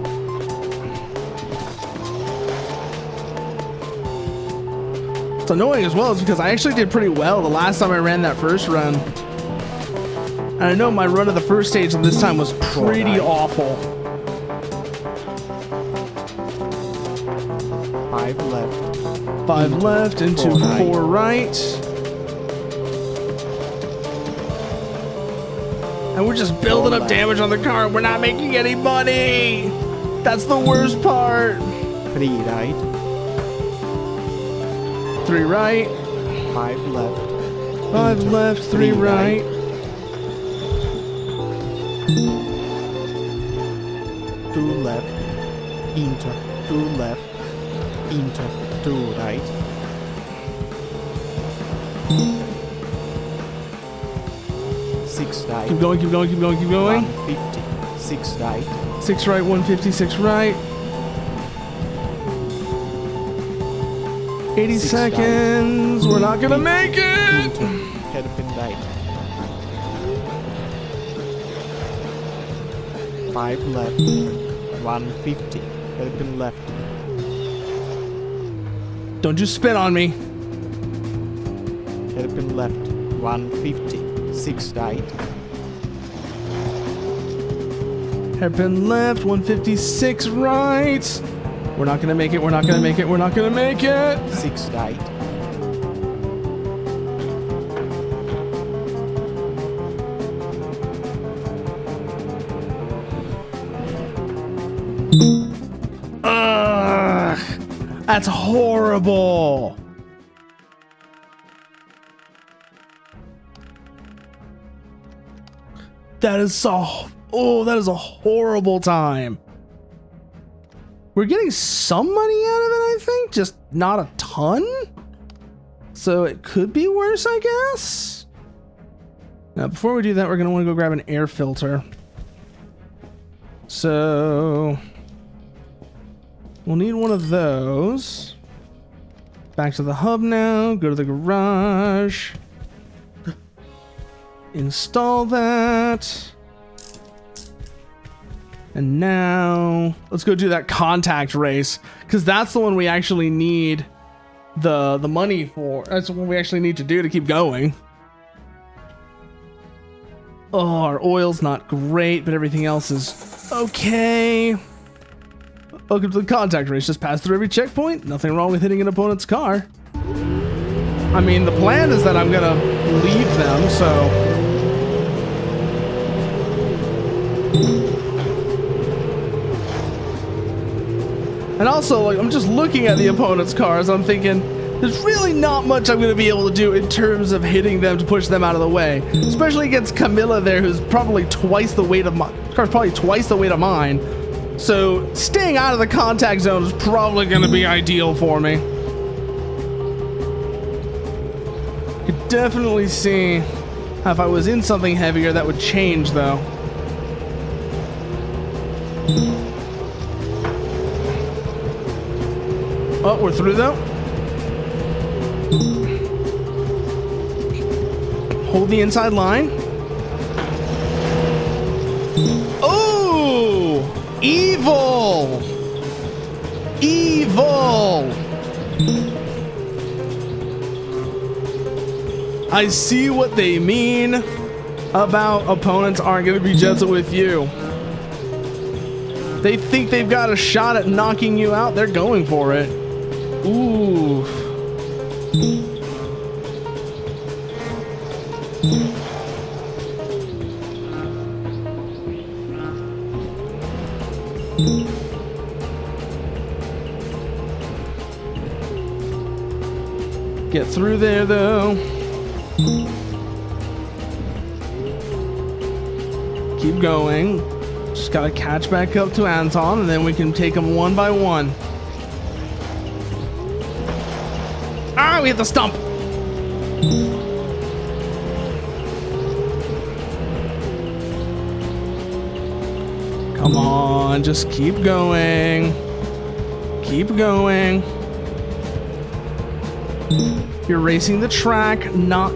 It's annoying as well, is because I actually did pretty well the last time I ran that first run. And I know my run of the first stage of this time was pretty awful. 5 left. 5 left into 4 right. And we're just building up damage on the car. We're not making any money. That's the worst part. 3 right. 3 right. 5 left. 5 left, 3 right. 2 left. Into 2 left. Into 2 right. 6 right. Keep going, keep going, keep going, keep going. 150. 6 right. 6 right, 156 right. 80 seconds. We're not gonna make it. Hairpin right. 5 left. 150. Hairpin left. Don't you spit on me. Hairpin left. 150. 6 right. Hairpin left, 156 right. We're not gonna make it, we're not gonna make it, we're not gonna make it. 6 right. Ugh, that's horrible. That is that is a horrible time. We're getting some money out of it, I think, just not a ton. So it could be worse, I guess. Now, before we do that, we're gonna want to go grab an air filter. So we'll need one of those. Back to the hub now, go to the garage. Install that. And now let's go do that contact race, because that's the one we actually need the money for. That's what we actually need to do to keep going. Oh, our oil's not great, but everything else is okay. Welcome to the contact race. Just pass through every checkpoint. Nothing wrong with hitting an opponent's car. I mean, the plan is that I'm gonna leave them, so... And also, like, I'm just looking at the opponent's cars, I'm thinking, there's really not much I'm gonna be able to do in terms of hitting them to push them out of the way. Especially against Camilla there, who's probably twice the weight of my... car's probably twice the weight of mine. So, staying out of the contact zone is probably gonna be ideal for me. Could definitely see how if I was in something heavier that would change though. Oh, we're through though. Hold the inside line. Oh! Evil! Evil! I see what they mean about opponents aren't going to be gentle with you. They think they've got a shot at knocking you out. They're going for it. Ooh. Get through there though. Keep going. Just gotta catch back up to Anton and then we can take them one by one. Ah, we hit the stump. Come on, just keep going. Keep going. You're racing the track,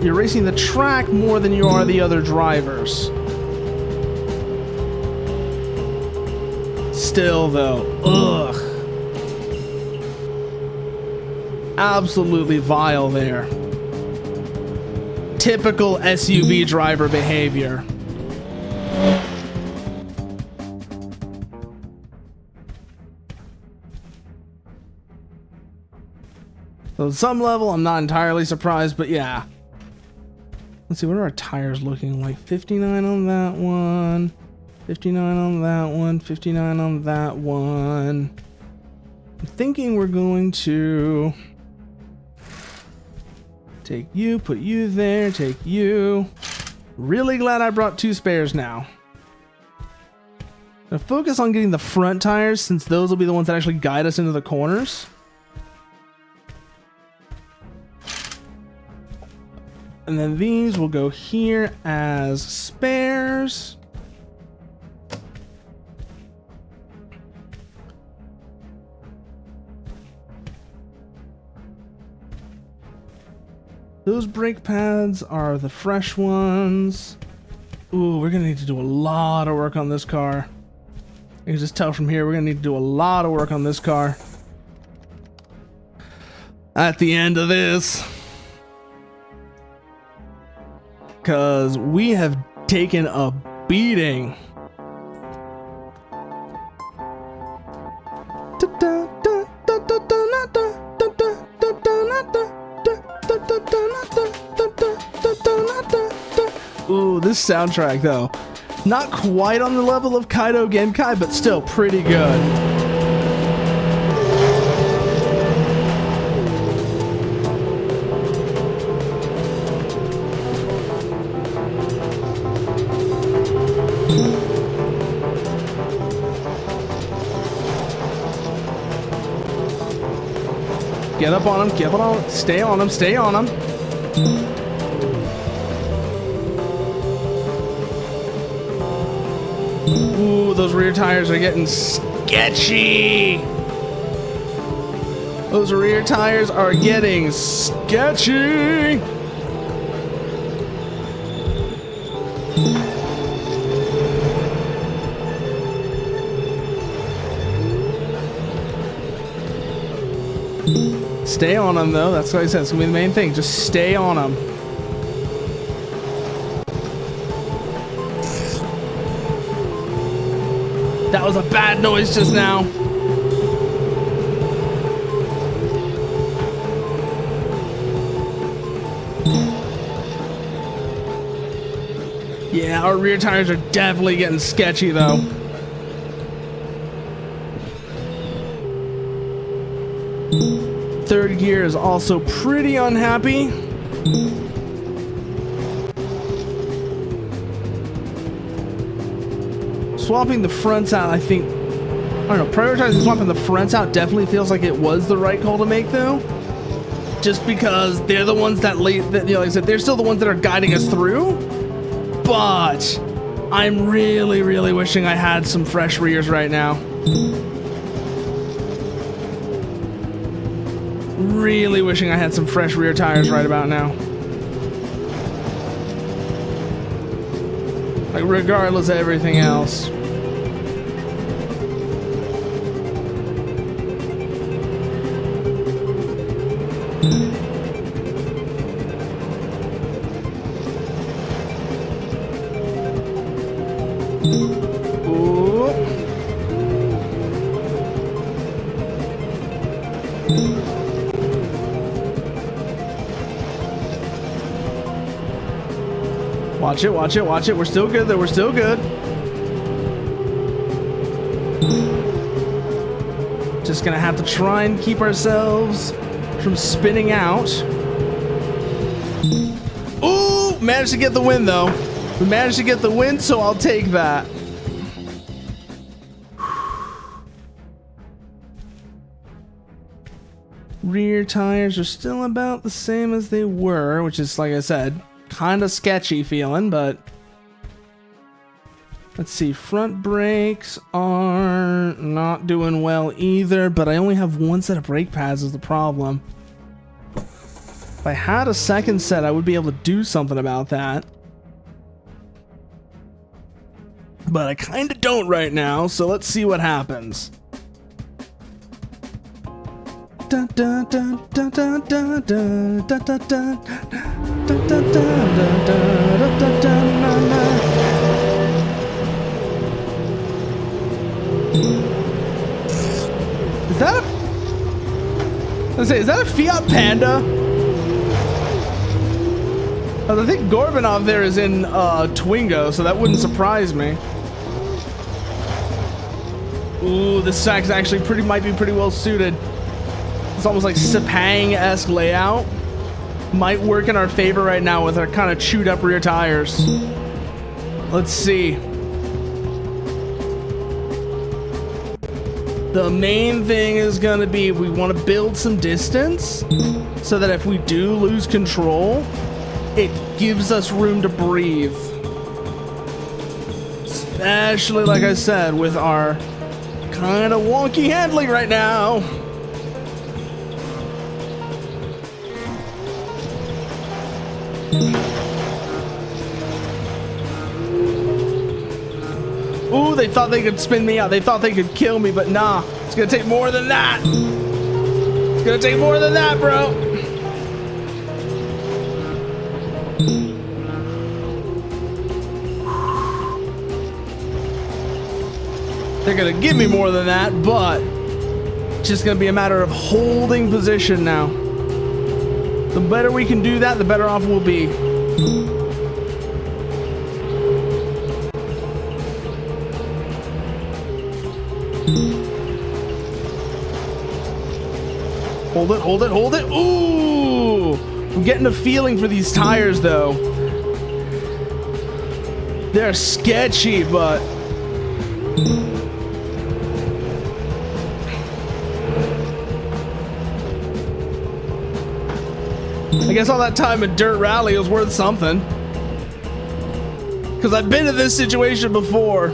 you're racing the track more than you are the other drivers. Still though, ugh. Absolutely vile there. Typical SUV driver behavior. So at some level, I'm not entirely surprised, but yeah. Let's see, what are our tires looking like? 59 on that one. 59 on that one. 59 on that one. I'm thinking we're going to take you, put you there, take you. Really glad I brought 2 spares now. Now focus on getting the front tires, since those will be the ones that actually guide us into the corners. And then these will go here as spares. Those brake pads are the fresh ones. Ooh, we're gonna need to do a lot of work on this car. You can just tell from here, we're gonna need to do a lot of work on this car at the end of this. Because we have taken a beating. Ooh, this soundtrack though. Not quite on the level of Kaido Genkai, but still pretty good. Get up on him, get up on him, stay on him, stay on him. Ooh, those rear tires are getting sketchy. Those rear tires are getting sketchy. Stay on them, though. That's what I said. It's going to be the main thing. Just stay on them. That was a bad noise just now. Yeah, our rear tires are definitely getting sketchy, though. Third gear is also pretty unhappy. Swapping the fronts out, I think, I don't know, prioritizing swapping the fronts out definitely feels like it was the right call to make, though. Just because they're the ones that, you know, like I said, they're still the ones that are guiding us through. But I'm really, really wishing I had some fresh rears right now. Really wishing I had some fresh rear tires right about now. Like, regardless of everything else. Ooh. Watch it, watch it, watch it. We're still good though. We're still good. Just gonna have to try and keep ourselves from spinning out. Ooh, managed to get the win though. We managed to get the win, so I'll take that. Rear tires are still about the same as they were, which is, like I said, kind of sketchy feeling, but let's see. Front brakes are not doing well either, but I only have one set of brake pads is the problem. If I had a second set, I would be able to do something about that. But I kind of don't right now, so let's see what happens. Dun, dun, dun, dun, dun, dun, dun, dun, dun, dun, dun, dun, dun, dun. Is that a... Let's say, is that a Fiat Panda? I think Gorbanov there is in Twingo, so that wouldn't surprise me. Ooh, this track's actually might be pretty well suited. It's almost like Sepang-esque layout. Might work in our favor right now with our kind of chewed up rear tires. Let's see. The main thing is going to be if we want to build some distance so that if we do lose control, it gives us room to breathe. Especially, like I said, with our kind of wonky handling right now. Ooh, they thought they could spin me out. They thought they could kill me, but nah. It's gonna take more than that. It's gonna take more than that, bro. They're gonna give me more than that, but it's just gonna be a matter of holding position now. The better we can do that, the better off we'll be. Hold it, hold it, hold it. Ooh! I'm getting a feeling for these tires, though. They're sketchy, but... I guess all that time in Dirt Rally was worth something. Because I've been in this situation before.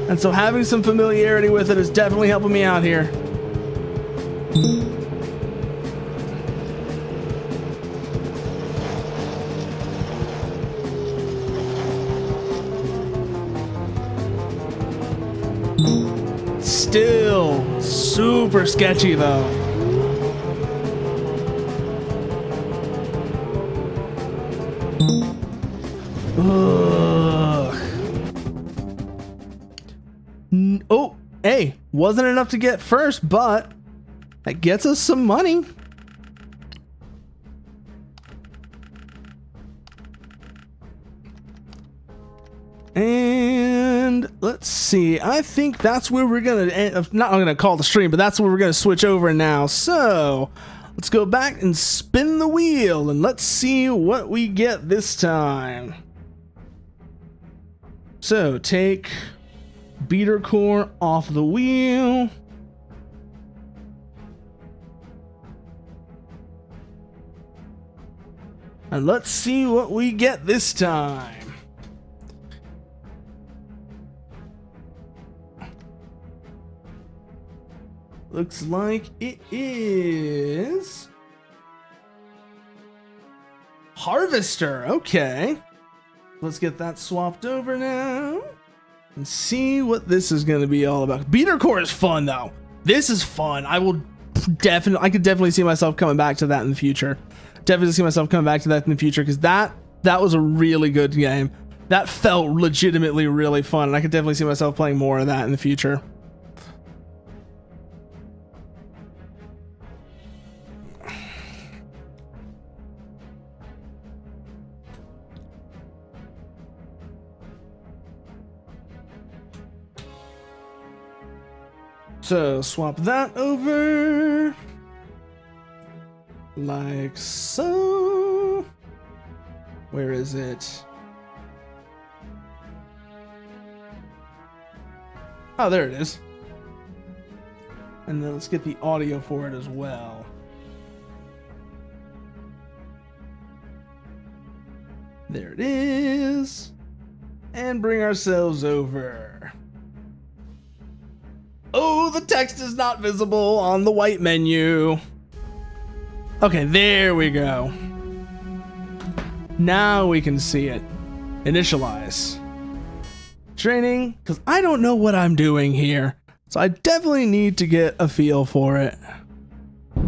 And so having some familiarity with it is definitely helping me out here. still super sketchy though. Ugh. Oh, hey, wasn't enough to get first, but that gets us some money. And let's see, I think that's where we're gonna end. Not I'm gonna call the stream, but that's where we're gonna switch over now. So let's go back and spin the wheel and let's see what we get this time. So take beater core off the wheel. And let's see what we get this time. Looks like it is Harvester. Okay. Let's get that swapped over now and see what this is going to be all about. Beater core is fun though. This is fun. I could definitely see myself coming back to that in the future. Definitely see myself coming back to that in the future because that was a really good game. That felt legitimately really fun, and I could definitely see myself playing more of that in the future. So swap that over like so. Where is it? Oh, there it is. And then let's get the audio for it as well. There it is. And bring ourselves over. Oh, the text is not visible on the white menu. Okay, there we go. Now we can see it. Initialize. Training, because I don't know what I'm doing here. So I definitely need to get a feel for it. I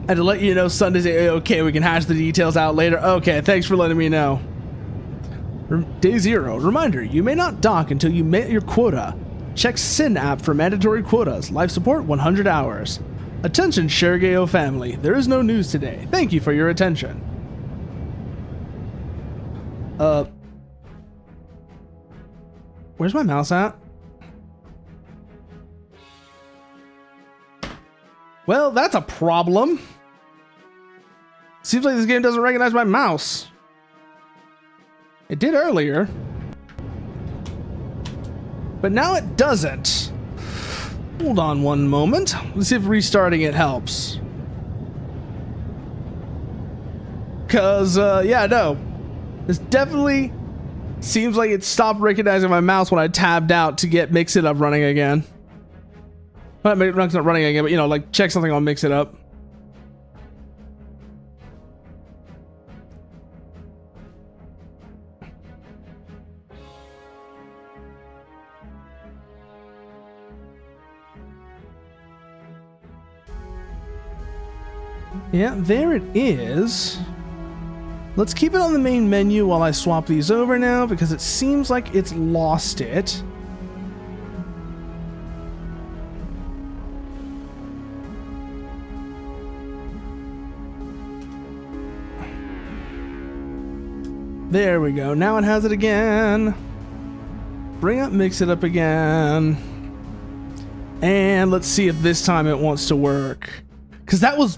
had to let you know Sunday's okay, we can hash the details out later. Okay, thanks for letting me know. Day 0, reminder, you may not dock until you met your quota. Check SYN app for mandatory quotas. Life support 100 hours. Attention Shergeo family, there is no news today. Thank you for your attention. Where's my mouse at? Well, that's a problem. Seems like this game doesn't recognize my mouse. It did earlier. But now it doesn't. Hold on one moment. Let's see if restarting it helps. Cause, yeah, no. This definitely seems like it stopped recognizing my mouse when I tabbed out to get MixItUp running again. Well, not running again, but, you know, like, check something on MixItUp. Yeah, there it is. Let's keep it on the main menu while I swap these over now, because it seems like it's lost it. There we go. Now it has it again. Bring up MixItUp again. And let's see if this time it wants to work. Because that was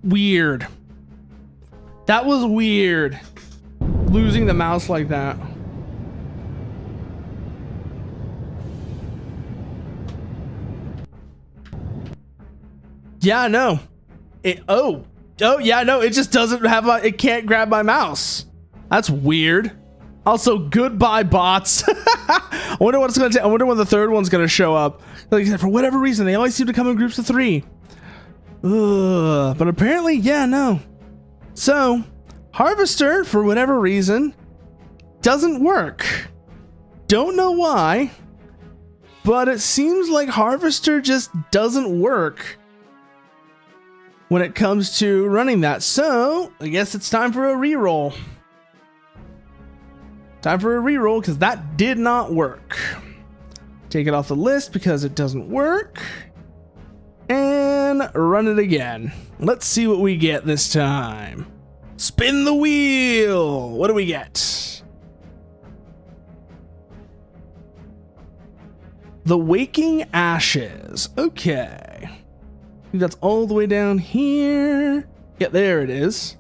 weird. That was weird. Losing the mouse like that. Yeah, no. Oh yeah, no, it just doesn't have it can't grab my mouse. That's weird. Also, goodbye bots. I wonder what it's gonna take. I wonder when the third one's gonna show up. Like I said, for whatever reason, they always seem to come in groups of 3. Ugh, but apparently, yeah, no. So, Harvester, for whatever reason, doesn't work. Don't know why. But it seems like Harvester just doesn't work when it comes to running that. So I guess it's time for a reroll. Time for a reroll because that did not work. Take it off the list because it doesn't work. And run it again. Let's see what we get this time. Spin the wheel. What do we get? The Waking Ashes. Okay. I think that's all the way down here. Yeah, there it is.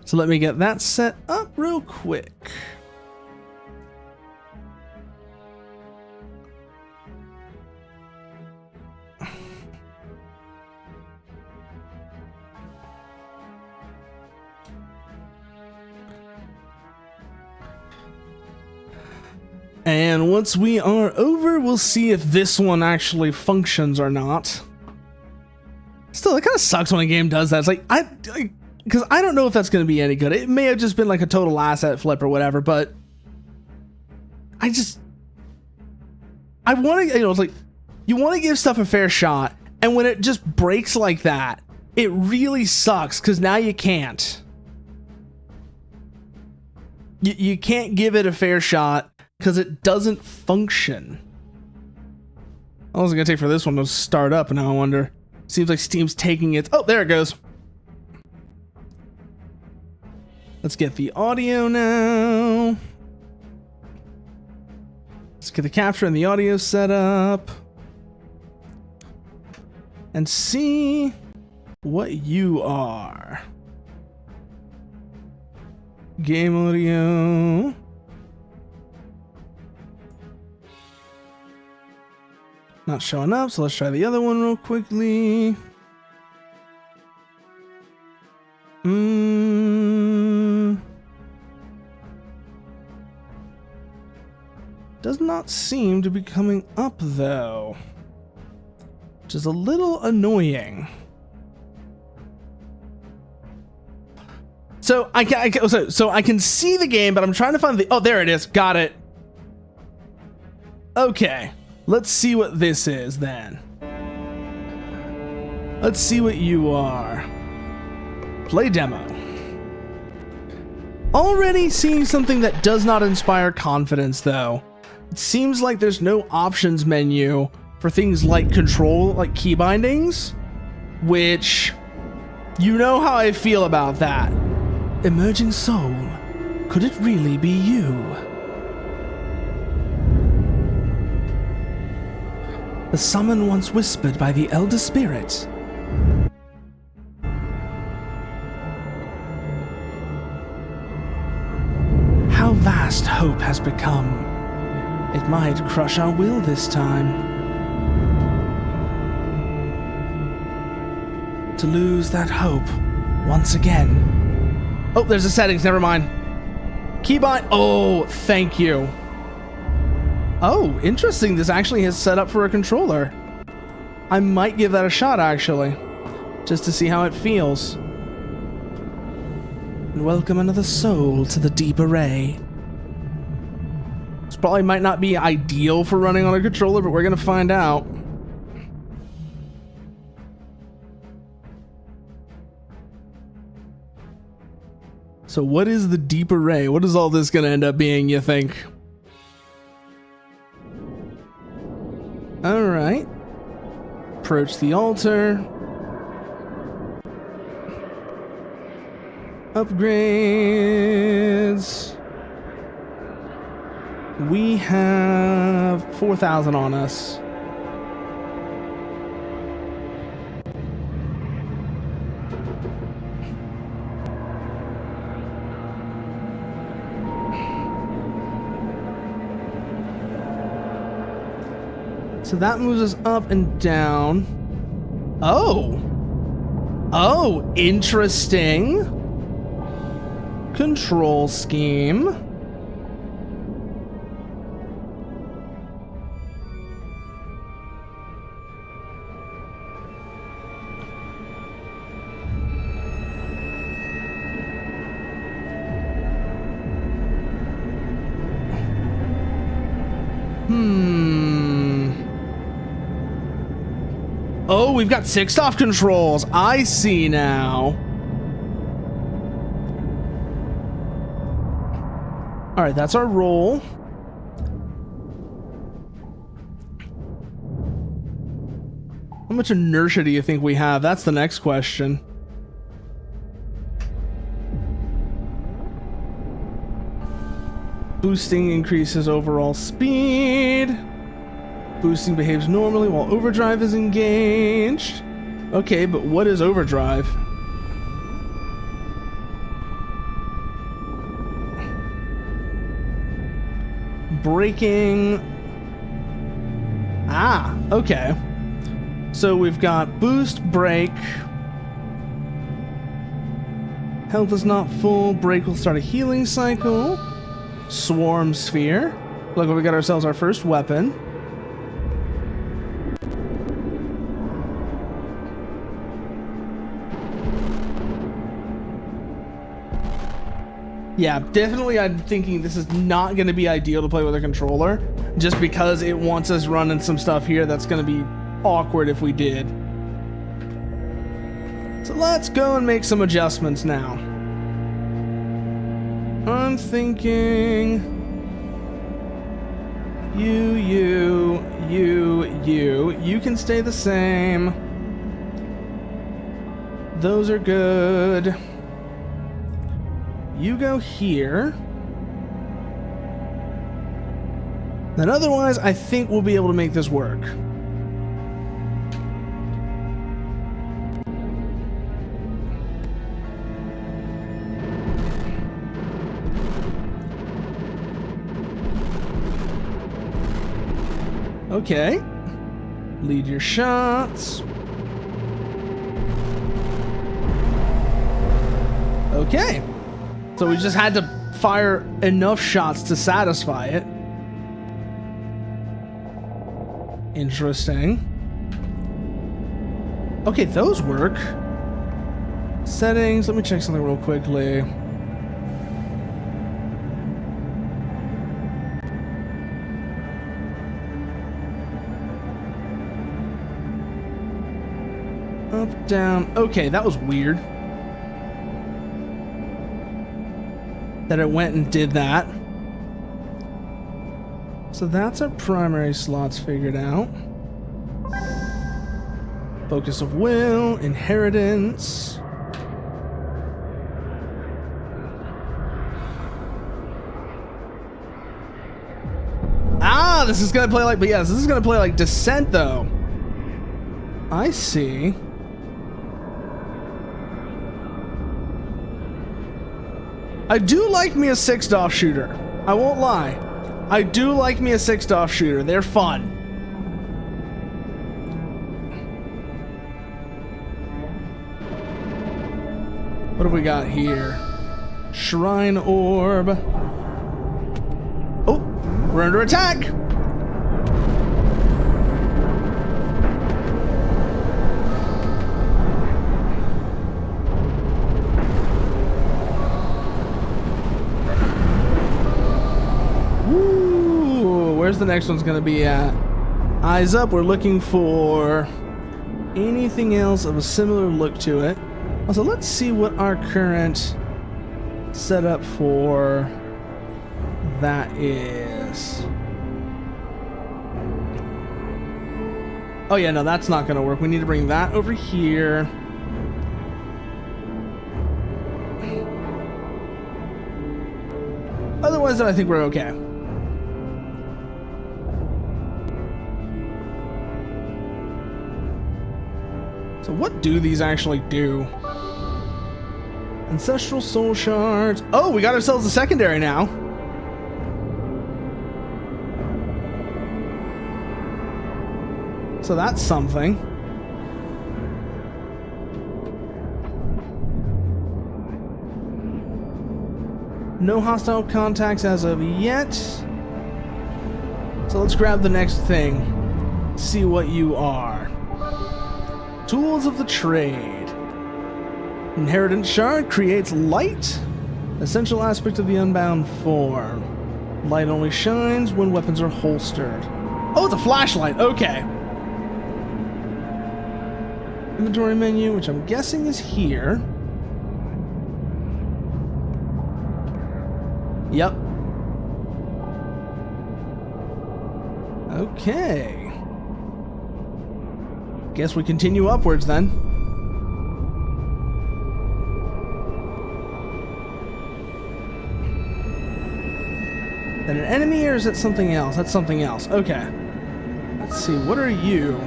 So let me get that set up real quick. And once we are over, we'll see if this one actually functions or not. Still, it kind of sucks when a game does that. It's like, because I don't know if that's going to be any good. It may have just been like a total asset flip or whatever, but I want to, it's like, you want to give stuff a fair shot, and when it just breaks like that, it really sucks, because now you can't. You can't give it a fair shot, because it doesn't function. How long is it going to take for this one to start up? Now I wonder. Seems like Steam's taking it. Oh, there it goes. Let's get the audio now. Let's get the capture and the audio set up. And see what you are. Game audio. Not showing up, so let's try the other one real quickly. Does not seem to be coming up though, which is a little annoying. So I can see the game, but I'm trying to find the. Oh, there it is. Got it. Okay. Let's see what this is then. Let's see what you are. Play demo. Already seeing something that does not inspire confidence though. It seems like there's no options menu for things like control, like key bindings, which you know how I feel about that. Emerging soul, could it really be you? The summon once whispered by the elder spirit. How vast hope has become. It might crush our will this time. To lose that hope once again. Oh, there's the settings, never mind. Keybind, oh, thank you. Oh, interesting. This actually is set up for a controller. I might give that a shot, actually, just to see how it feels. And welcome another soul to the deep array. This probably might not be ideal for running on a controller, but we're going to find out. So what is the deep array? What is all this going to end up being, you think? Alright. Approach the altar. Upgrades. We have 4,000 on us. So that moves us up and down. Oh. Oh, interesting. Control scheme. Oh, we've got 6-off controls. I see now. All right, that's our roll. How much inertia do you think we have? That's the next question. Boosting increases overall speed. Boosting behaves normally while overdrive is engaged. Okay, but what is overdrive? Braking. Ah, okay. So we've got boost, brake. Health is not full. Brake will start a healing cycle. Swarm sphere. Look, we got ourselves our first weapon. Yeah, definitely I'm thinking this is not going to be ideal to play with a controller, just because it wants us running some stuff here that's going to be awkward if we did. So let's go and make some adjustments now. I'm thinking you can stay the same. Those are good. You go here. Then otherwise, I think we'll be able to make this work. Okay. Lead your shots. Okay. So we just had to fire enough shots to satisfy it. Interesting. Okay, those work. Settings. Let me check something real quickly. Up, down. Okay, that was weird. That it went and did that. So that's our primary slots figured out. Focus of will, inheritance. Ah, this is gonna play like, but yes, this is gonna play like Descent though. I see. I do like me a 6-DOF shooter. I won't lie. I do like me a 6-DOF shooter. They're fun. What have we got here? Shrine Orb. Oh, we're under attack. Where's the next one's gonna be at? Eyes up, we're looking for anything else of a similar look to it. Also, let's see what our current setup for that is. Oh yeah, no, that's not gonna work. We need to bring that over here. Otherwise, I think we're okay. So what do these actually do? Ancestral soul shards. Oh, we got ourselves a secondary now. So that's something. No hostile contacts as of yet. So let's grab the next thing. See what you are. Tools of the trade. Inheritance shard creates light. Essential aspect of the unbound form. Light only shines when weapons are holstered. Oh, it's a flashlight. Okay. Inventory menu, which I'm guessing is here. Yep. Okay. Guess we continue upwards then. That an enemy, or is that something else? That's something else. Okay. Let's see, what are you?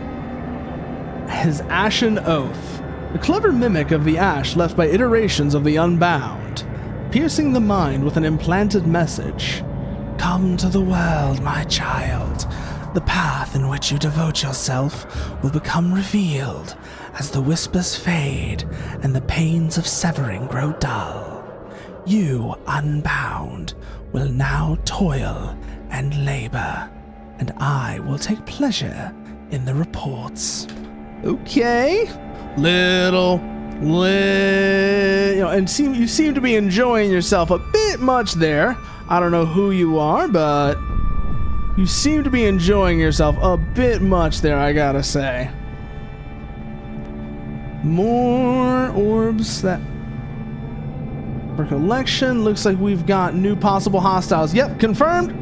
His Ashen Oath. A clever mimic of the ash left by iterations of the Unbound, piercing the mind with an implanted message. Come to the world, my child. The path in which you devote yourself will become revealed as the whispers fade and the pains of severing grow dull. You, Unbound, will now toil and labor, and I will take pleasure in the reports. Okay. And you seem to be enjoying yourself a bit much there. I don't know who you are, but you seem to be enjoying yourself a bit much there, I gotta say. More orbs that... For collection, looks like we've got new possible hostiles. Yep, confirmed.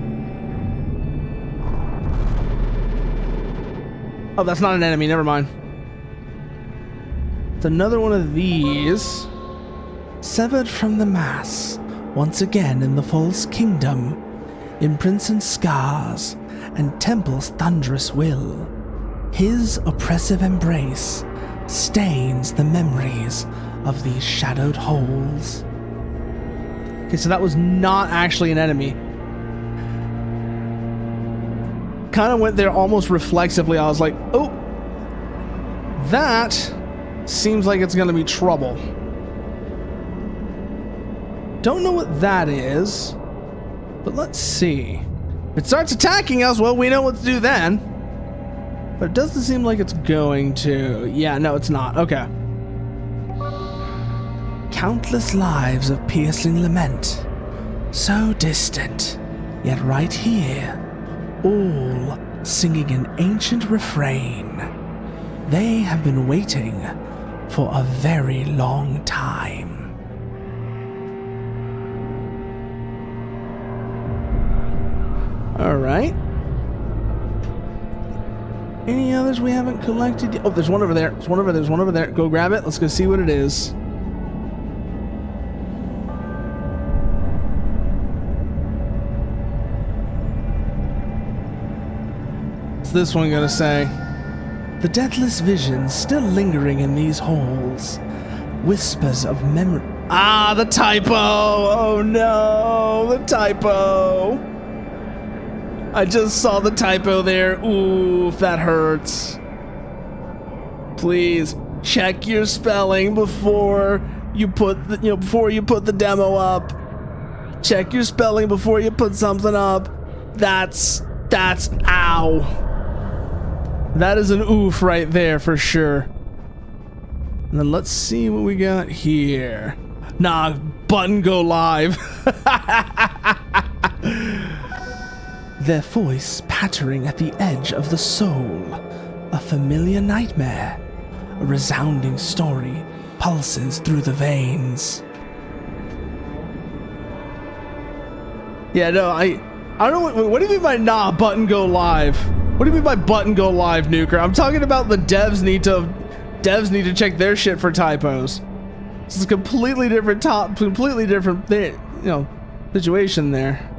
Oh, that's not an enemy, never mind. It's another one of these. Severed from the mass, once again in the false kingdom, imprints and scars, and temple's thunderous will. His oppressive embrace stains the memories of these shadowed holes. Okay, so that was not actually an enemy. Kind of went there almost reflexively. I was like, oh, that seems like it's going to be trouble. Don't know what that is, but let's see. If it starts attacking us, well, we know what to do then. But it doesn't seem like it's going to. Yeah, no, it's not. Okay. Countless lives of piercing lament, so distant, yet right here, all singing an ancient refrain. They have been waiting for a very long time. All right. Any others we haven't collected yet? Oh, there's one over there. There's one over there. There's one over there. Go grab it. Let's go see what it is. What's this one gonna say? The deathless visions still lingering in these halls. Whispers of memory. Ah, the typo! Oh no, the typo! I just saw the typo there. Ooh, that hurts. Please check your spelling before you put the, before you put the demo up. Check your spelling before you put something up. That's ow. That is an oof right there for sure. And then let's see what we got here. Nah, button go live. Their voice pattering at the edge of the soul. A familiar nightmare. A resounding story pulses through the veins. Yeah, no, I don't know. What do you mean by nah, button go live? What do you mean by button go live, Nuker? I'm talking about the devs need to check their shit for typos. This is a completely different situation there.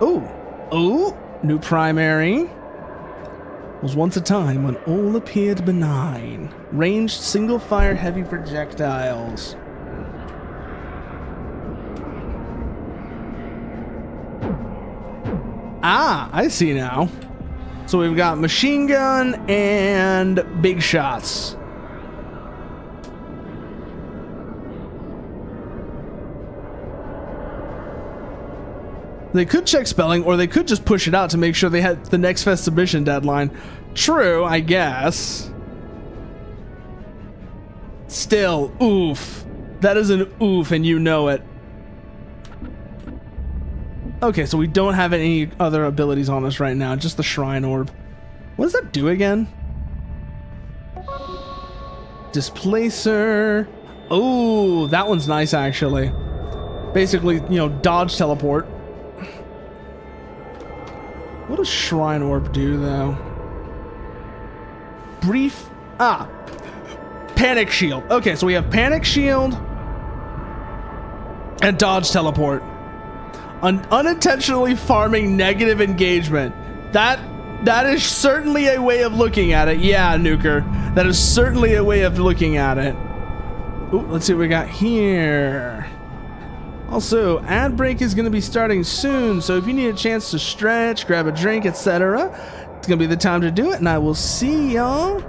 Ooh, new primary. Was once a time when all appeared benign. Ranged single fire heavy projectiles. Ah, I see now. So we've got machine gun and big shots. They could check spelling, or they could just push it out to make sure they had the Nextfest submission deadline. True, I guess. Still, oof. That is an oof, and you know it. Okay, so we don't have any other abilities on us right now, just the Shrine Orb. What does that do again? Displacer. Oh, that one's nice, actually. Basically, you know, dodge teleport. What does Shrine Orb do, though? Brief... Panic Shield. Okay, so we have Panic Shield and dodge teleport. Unintentionally farming negative engagement. That is certainly a way of looking at it. Yeah, Nuker. That is certainly a way of looking at it. Ooh, let's see what we got here. Also, ad break is going to be starting soon, so if you need a chance to stretch, grab a drink, etc., it's going to be the time to do it, and I will see y'all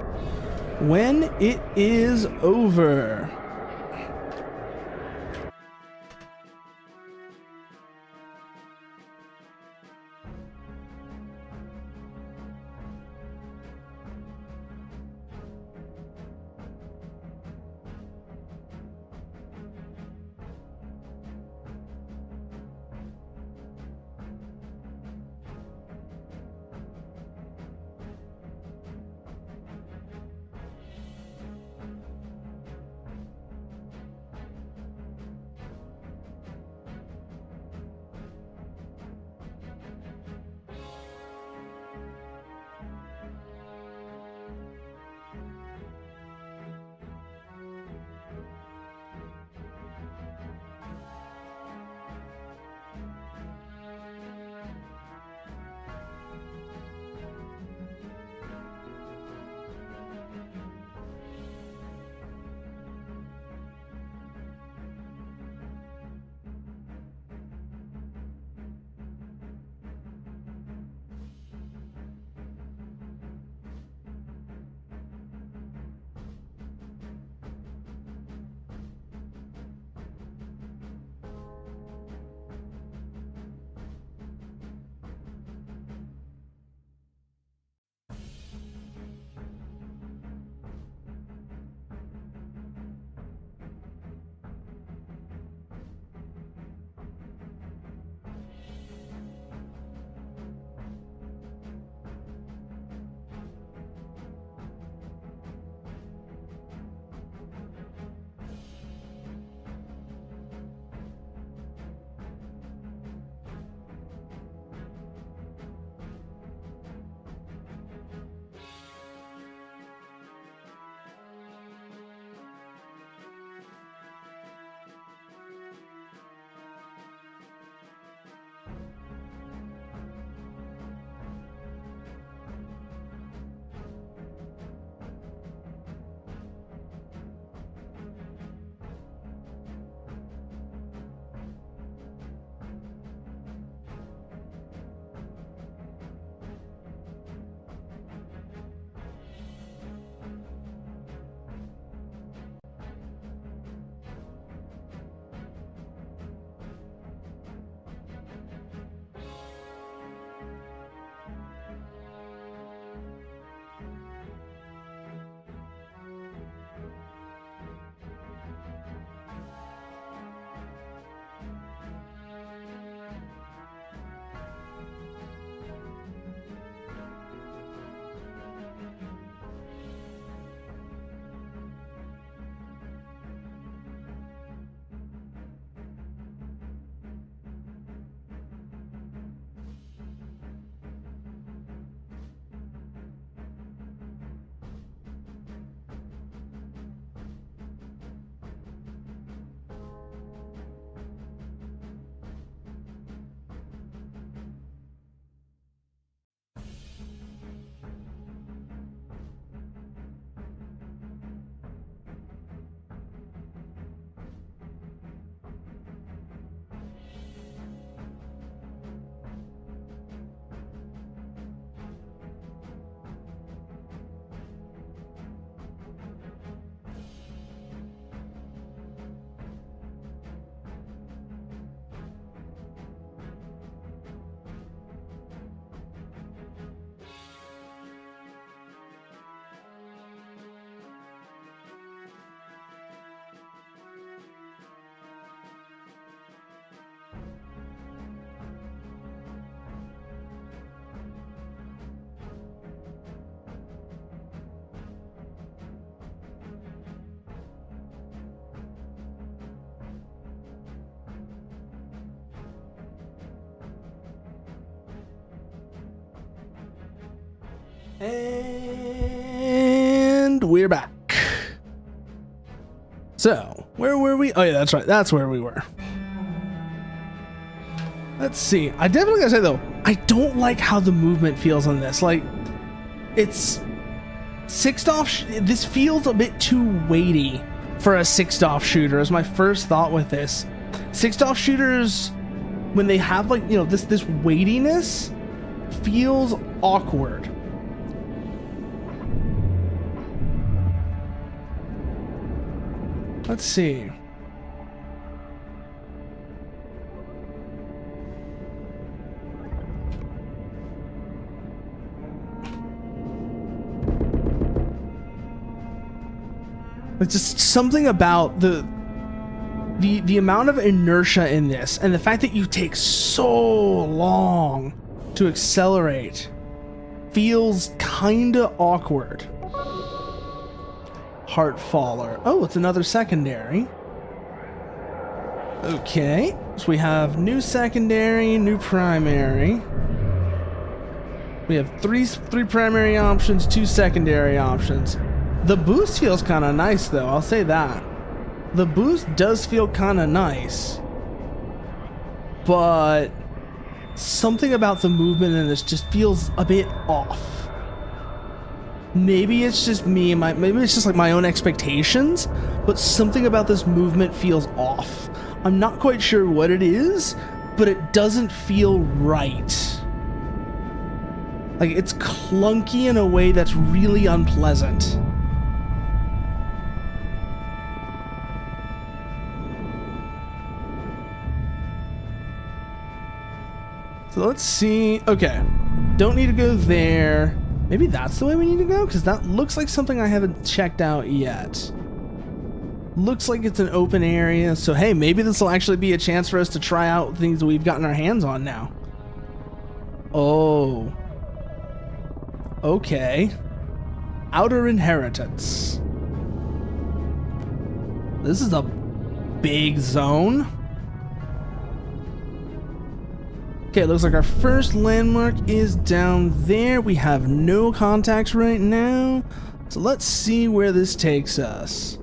when it is over. And we're back. So, where were we? Oh yeah, that's right. That's where we were. Let's see. I definitely gotta say though, I don't like how the movement feels on this. Like, it's 6-off. This feels a bit too weighty for a 6-off shooter. Is my first thought with this. 6-off shooters, when they have like, you know, this weightiness, feels awkward. Let's see. It's just something about the amount of inertia in this, and the fact that you take so long to accelerate feels kinda awkward. Heartfaller. Oh, it's another secondary. Okay, so we have new secondary, new primary. We have three primary options, 2 secondary options. The boost feels kind of nice though, I'll say that. The boost does feel kind of nice. But something about the movement in this just feels a bit off. Maybe it's just me, maybe it's just like my own expectations, but something about this movement feels off. I'm not quite sure what it is, but it doesn't feel right. Like, it's clunky in a way that's really unpleasant. So let's see. Okay, don't need to go there. Maybe that's the way we need to go, because that looks like something I haven't checked out yet. Looks like it's an open area, so hey, maybe this will actually be a chance for us to try out things that we've gotten our hands on now. Oh. Okay. Outer Inheritance. This is a big zone. Okay, it looks like our first landmark is down there. We have no contacts right now. So let's see where this takes us.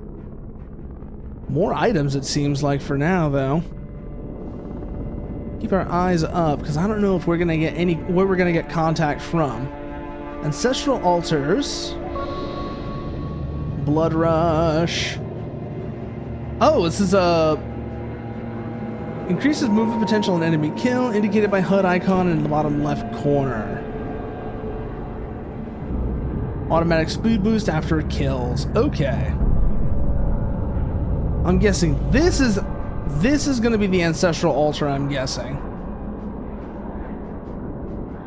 More items, it seems like, for now, though. Keep our eyes up, because I don't know if we're going to get where we're going to get contact from. Ancestral Altars. Blood Rush. Oh, this is a... Increases movement potential and enemy kill, indicated by HUD icon in the bottom left corner. Automatic speed boost after it kills. Okay. I'm guessing this is going to be the Ancestral Altar, I'm guessing.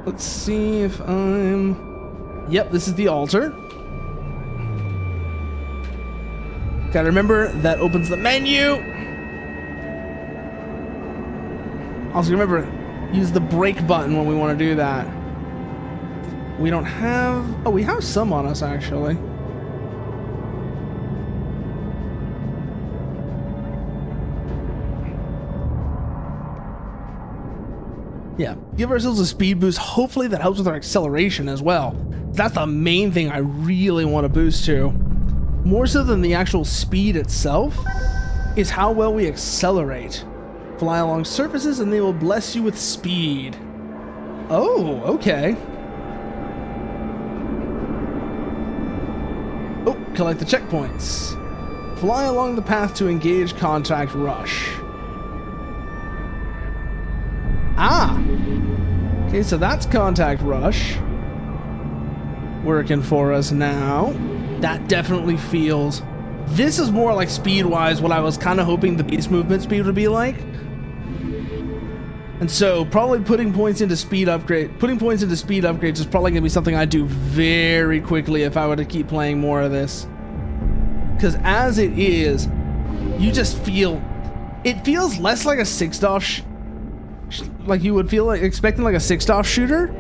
Let's see if I'm... Yep, this is the altar. Gotta remember, that opens the menu. Also remember, use the brake button when we want to do that. We don't have... Oh, we have some on us, actually. Yeah, give ourselves a speed boost. Hopefully that helps with our acceleration as well. That's the main thing I really want to boost to. More so than the actual speed itself, is how well we accelerate. Fly along surfaces and they will bless you with speed. Oh, okay. Oh, collect the checkpoints. Fly along the path to engage contact rush. Ah! Okay, so that's contact rush. Working for us now. That definitely feels... This is more like speed-wise what I was kind of hoping the base movement speed would be like. And so probably putting points into speed upgrades is probably going to be something I do very quickly if I were to keep playing more of this. Because as it is, you just feel... It feels less like a 6-off... like you would feel like expecting like a 6-off shooter.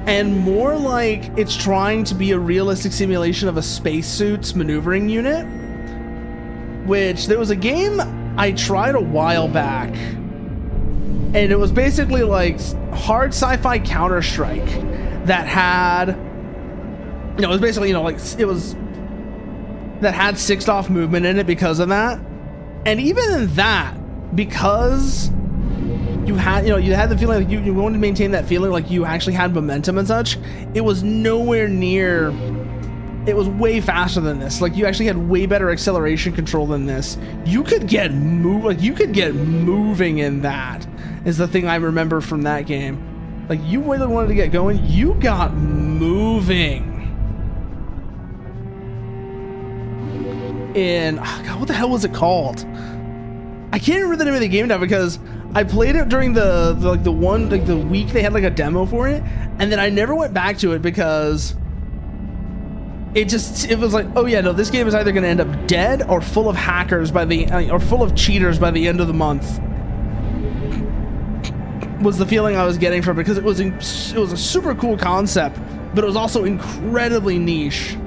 And more like it's trying to be a realistic simulation of a spacesuit's maneuvering unit. Which, there was a game I tried a while back. And it was basically like hard sci-fi Counter-Strike that had it was basically, like it was that had 6-off movement in it because of that. And even in that, because you had the feeling like you wanted to maintain that feeling like you actually had momentum and such, it was nowhere near. It was way faster than this. Like, you actually had way better acceleration control than this. You could get moving in that, is the thing I remember from that game. Like, you really wanted to get going, you got moving. And God, what the hell was it called? I can't remember the name of the game now because I played it during the week they had like a demo for it, and then I never went back to it because it was like, oh yeah, no, this game is either going to end up dead or full of hackers or full of cheaters by the end of the month. Was the feeling I was getting from it, because it was a super cool concept, but it was also incredibly niche.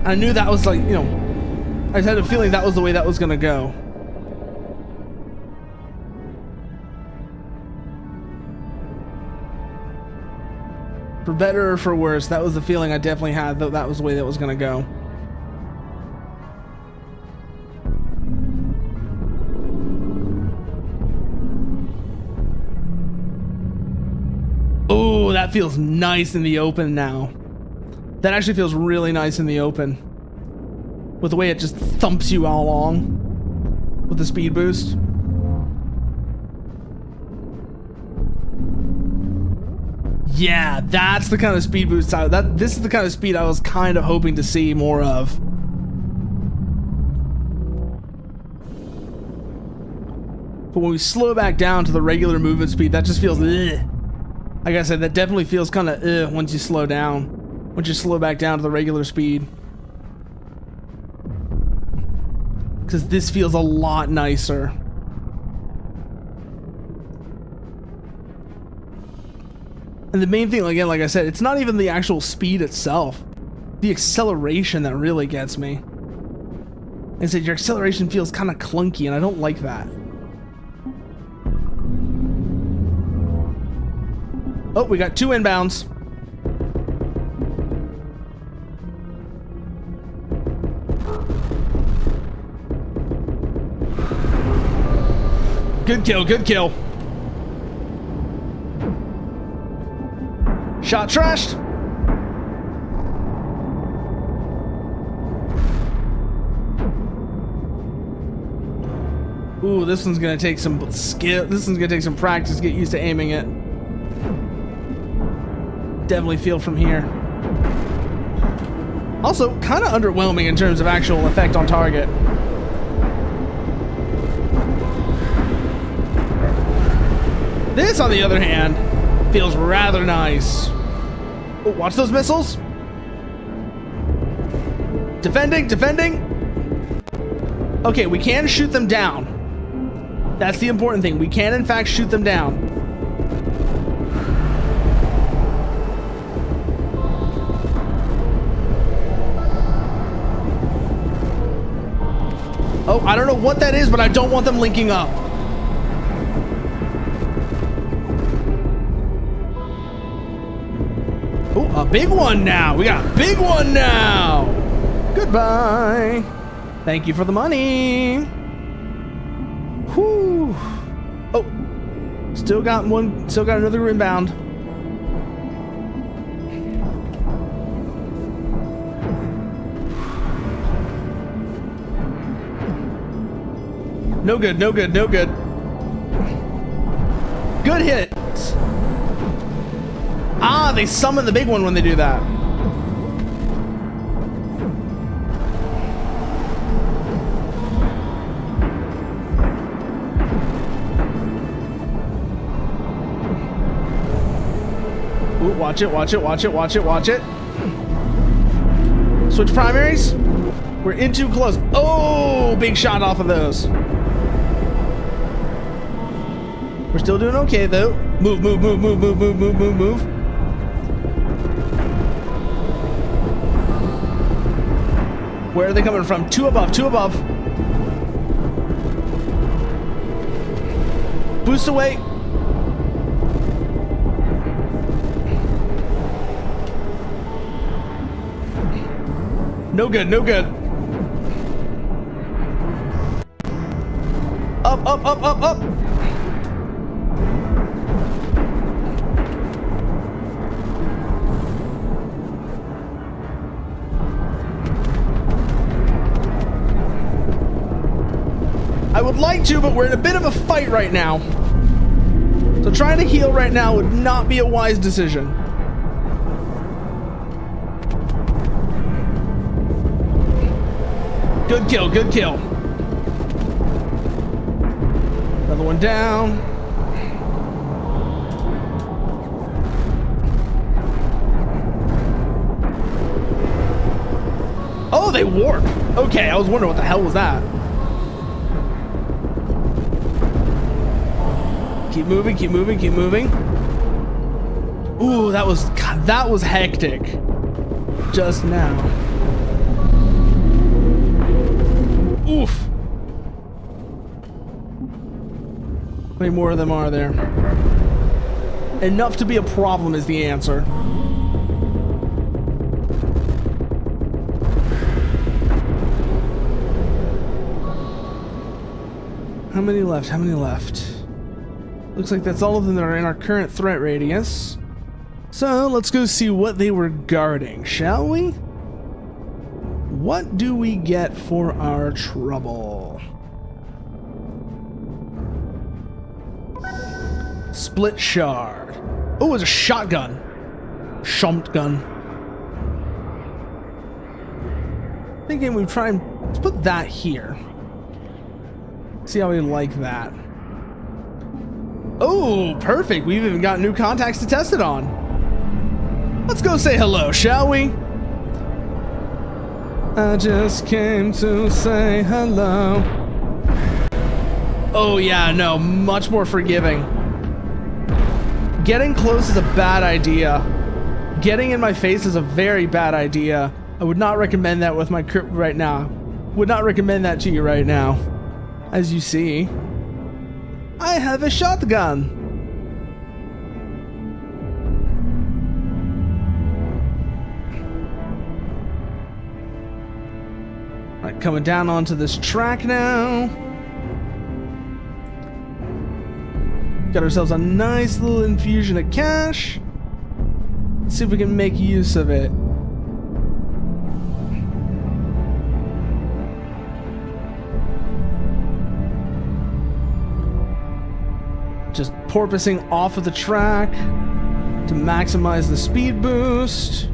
I knew that was like, I just had a feeling that was the way that was going to go. For better or for worse, that was the feeling I definitely had, that was the way that was going to go. Oh, that feels nice in the open now. That actually feels really nice in the open. With the way it just thumps you all along with the speed boost. Yeah, that's the kind of speed boost this is the kind of speed I was kind of hoping to see more of. But when we slow back down to the regular movement speed, that just feels ugh. Like I said, that definitely feels kind of ugh once you slow down. Once you slow back down to the regular speed. Because this feels a lot nicer. And the main thing, again, like I said, it's not even the actual speed itself. The acceleration that really gets me. Like I said, your acceleration feels kind of clunky, and I don't like that. Oh, we got 2 inbounds. Good kill, good kill. Shot trashed. Ooh, this one's gonna take some skill. This one's gonna take some practice to get used to aiming it. Definitely feel from here. Also, kind of underwhelming in terms of actual effect on target. This, on the other hand, feels rather nice. Oh, watch those missiles. Defending, defending. Okay, we can shoot them down. That's the important thing. We can, in fact, shoot them down. Oh, I don't know what that is, but I don't want them linking up. Oh, a big one now. We got a big one now. Goodbye. Thank you for the money. Whew. Oh, still got another inbound. No good, no good, no good. Good hit. Ah, they summon the big one when they do that. Ooh, watch it, watch it, watch it, watch it, watch it. Switch primaries. We're in too close. Oh, big shot off of those. We're still doing okay though. Move, move, move, move, move, move, move, move, move. Where are they coming from? 2 above, 2 above. Boost away. No good, no good. Up, up, up, up, up. I would like to, but we're in a bit of a fight right now. So trying to heal right now would not be a wise decision. Good kill, good kill. Another one down. Oh, they warp. Okay, I was wondering what the hell was that. Keep moving, keep moving, keep moving. Ooh, that was hectic. Just now. Oof. How many more of them are there? Enough to be a problem is the answer. How many left? How many left? Looks like that's all of them that are in our current threat radius. So let's go see what they were guarding, shall we? What do we get for our trouble? Split shard. Oh, it's a shotgun. Shotgun. Thinking we try and let's put that here. See how we like that. Oh, perfect. We've even got new contacts to test it on. Let's go say hello, shall we? I just came to say hello. Oh yeah, no, much more forgiving. Getting close is a bad idea. Getting in my face is a very bad idea. I would not recommend that with my crew right now. Would not recommend that to you right now. As you see, I have a shotgun. Alright, coming down onto this track now. Got ourselves a nice little infusion of cash. Let's see if we can make use of it. Just porpoising off of the track to maximize the speed boost.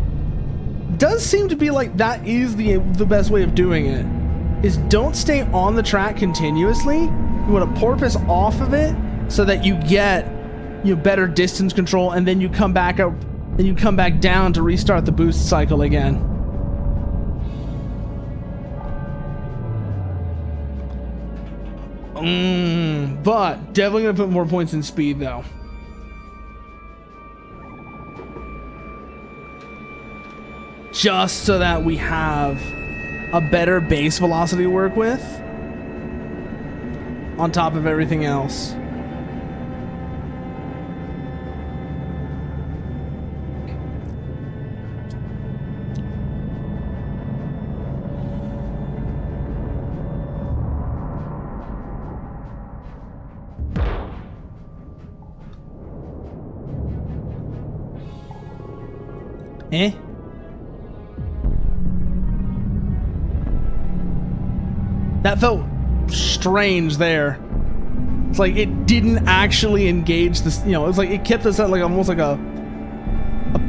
Does seem to be like that is the best way of doing it. Is don't stay on the track continuously. You want to porpoise off of it so that you get better distance control, and then you come back up, then you come back down to restart the boost cycle again. But definitely gonna put more points in speed though. Just so that we have a better base velocity to work with on top of everything else. Eh? That felt strange there. It's like it didn't actually engage this, it's like it kept us at like almost like a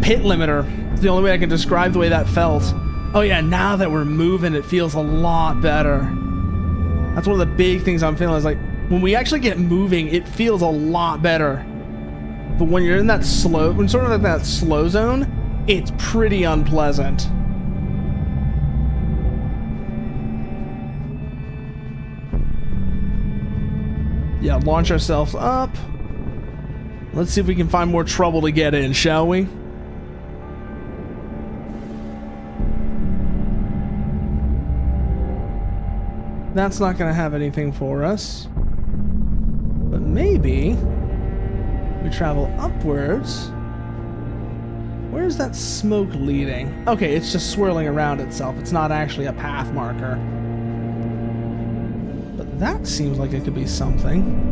pit limiter. It's the only way I can describe the way that felt. Oh yeah, now that we're moving, it feels a lot better. That's one of the big things I'm feeling is like when we actually get moving, it feels a lot better. But when you're in that slow, when sort of in that slow zone, it's pretty unpleasant. Yeah, launch ourselves up. Let's see if we can find more trouble to get in, shall we? That's not going to have anything for us. But maybe we travel upwards. Where's that smoke leading? Okay, it's just swirling around itself. It's not actually a path marker. But that seems like it could be something.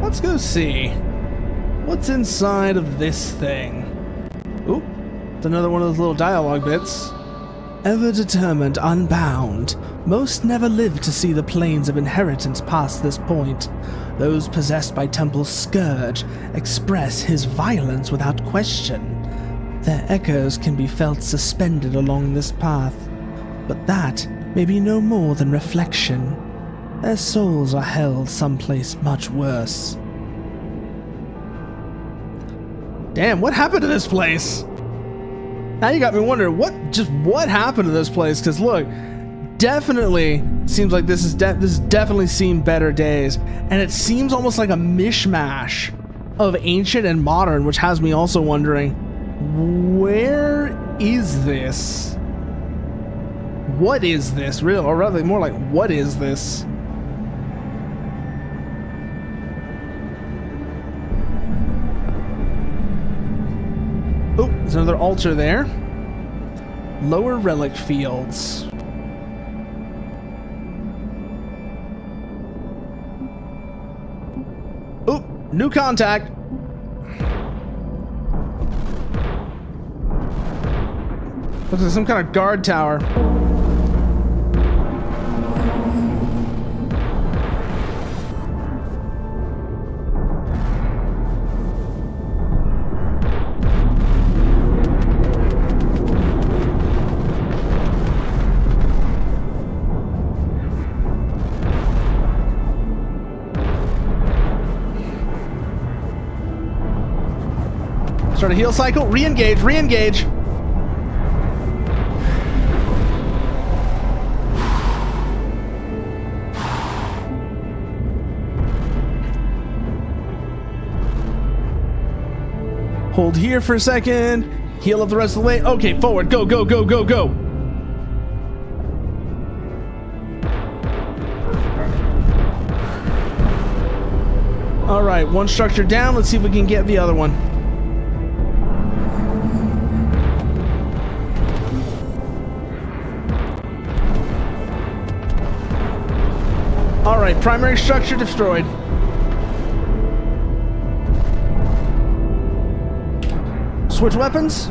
Let's go see. What's inside of this thing? Oop, it's another one of those little dialogue bits. Ever determined, unbound, most never live to see the planes of inheritance past this point. Those possessed by Temple's scourge express his violence without question. Their echoes can be felt suspended along this path, but that may be no more than reflection. Their souls are held someplace much worse. Damn, what happened to this place? Now you got me wondering what happened to this place? Because look, definitely seems like this has definitely seen better days, and it seems almost like a mishmash of ancient and modern, which has me also wondering, where is this? What is this? Real, or rather, more like, what is this? Oh, there's another altar there. Lower relic fields. Oh, new contact. Looks like some kind of guard tower. Start a heal cycle. Re-engage. Re-engage. Hold here for a second. Heal up the rest of the way. Okay, forward. Go, go, go, go, go. All right, one structure down. Let's see if we can get the other one. All right, primary structure destroyed. Switch weapons.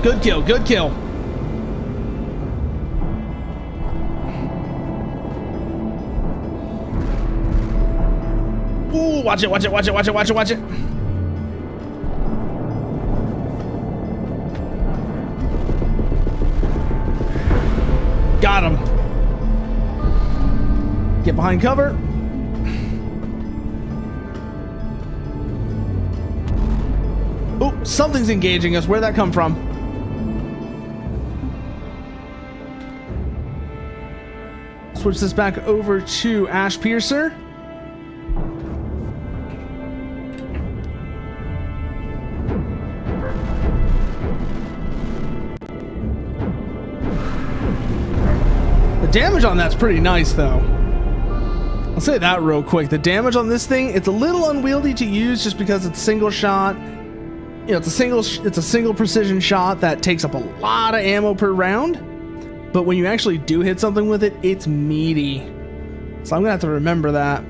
Good kill, good kill. Ooh, watch it, watch it, watch it, watch it, watch it, watch it. Got him. Get behind cover. Oh, something's engaging us. Where'd that come from? Switch this back over to Ash Piercer. The damage on that's pretty nice, though. I'll say that real quick. The damage on this thing, it's a little unwieldy to use just because it's single shot. You know, it's a single precision shot that takes up a lot of ammo per round. But when you actually do hit something with it, it's meaty. So I'm gonna have to remember that.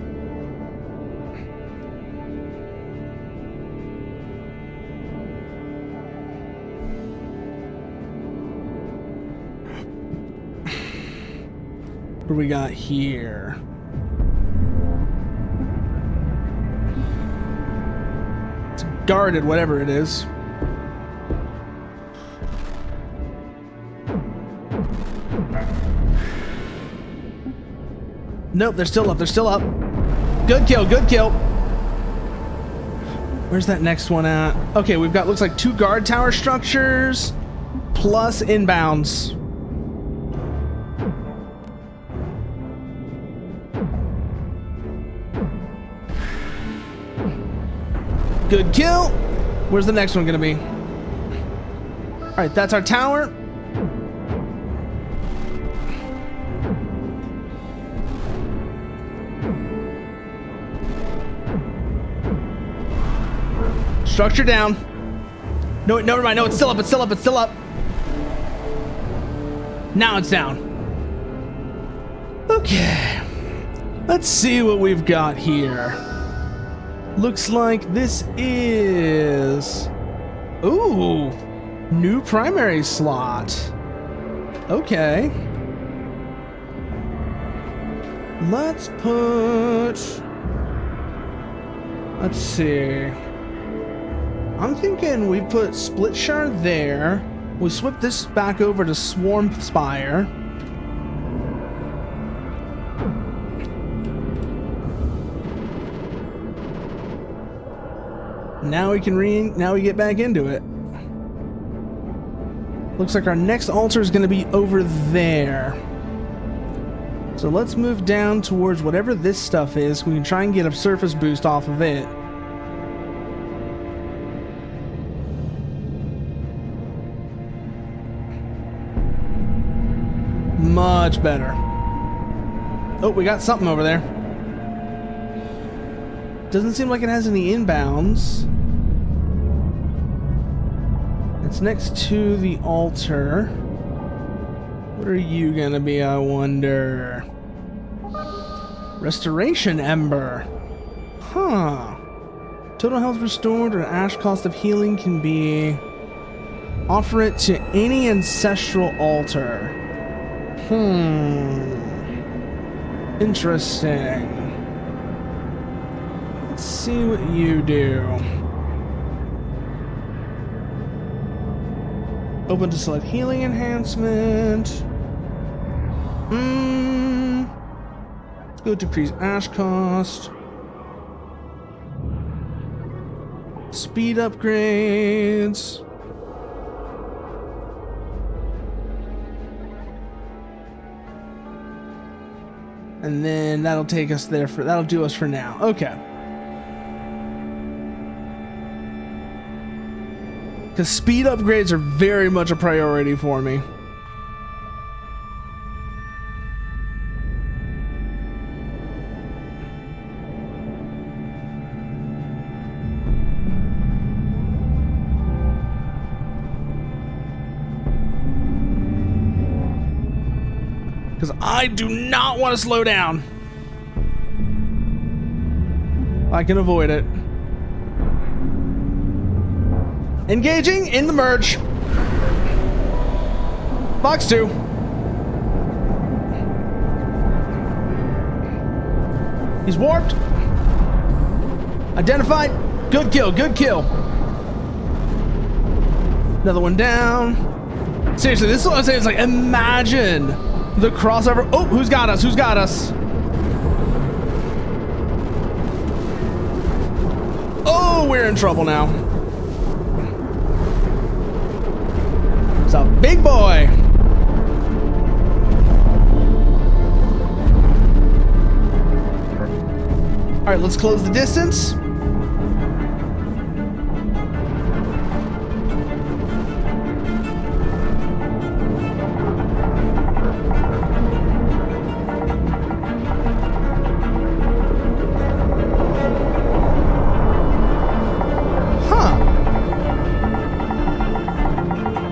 What do we got here? It's guarded, whatever it is. Nope, they're still up, they're still up. Good kill, good kill. Where's that next one at? Okay, we've got, looks like 2 guard tower structures plus inbounds. Good kill. Where's the next one gonna be? All right, that's our tower. Structure down. No, never mind. No, it's still up. It's still up. It's still up. Now it's down. Okay. Let's see what we've got here. Looks like this is... Ooh. New primary slot. Okay. Let's put... Let's see. I'm thinking we put Split Shard there. We swap this back over to Swarm Spire. Now we can now we get back into it. Looks like our next altar is going to be over there. So let's move down towards whatever this stuff is. We can try and get a surface boost off of it. Much better. Oh, we got something over there. Doesn't seem like it has any inbounds. It's next to the altar. What are you gonna be, I wonder? Restoration Ember. Huh. Total health restored or ash cost of healing can be... Offer it to any ancestral altar. Interesting. Let's see what you do. Open to select healing enhancement. Let's go decrease ash cost. Speed upgrades. And then that'll take us there for, that'll do us for now. Okay. Because speed upgrades are very much a priority for me. Because I do not want to slow down. I can avoid it. Engaging in the merge. Box 2. He's warped. Identified. Good kill, good kill. Another one down. Seriously, this is what I'm saying. It's like, imagine the crossover. Oh, who's got us? Who's got us? Oh, we're in trouble now. It's a big boy. All right, let's close the distance.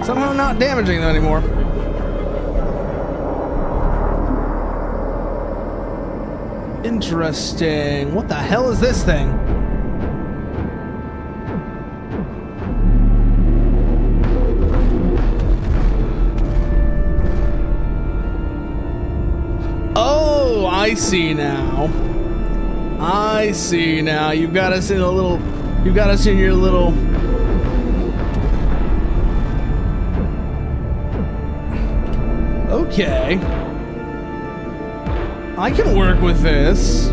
Somehow not damaging them anymore. Interesting. What the hell is this thing? Oh, I see now. I see now. You've got us in a little... You've got us in your little... Okay. I can work with this.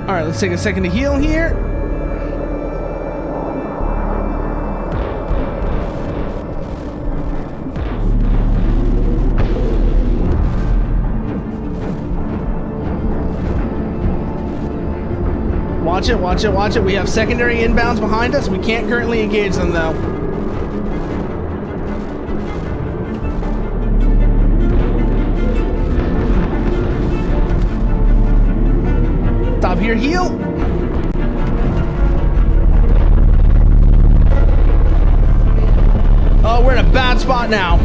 Alright, let's take a second to heal here. Watch it, watch it, watch it. We have secondary inbounds behind us. We can't currently engage them though. Stop here, heal. Oh, we're in a bad spot now.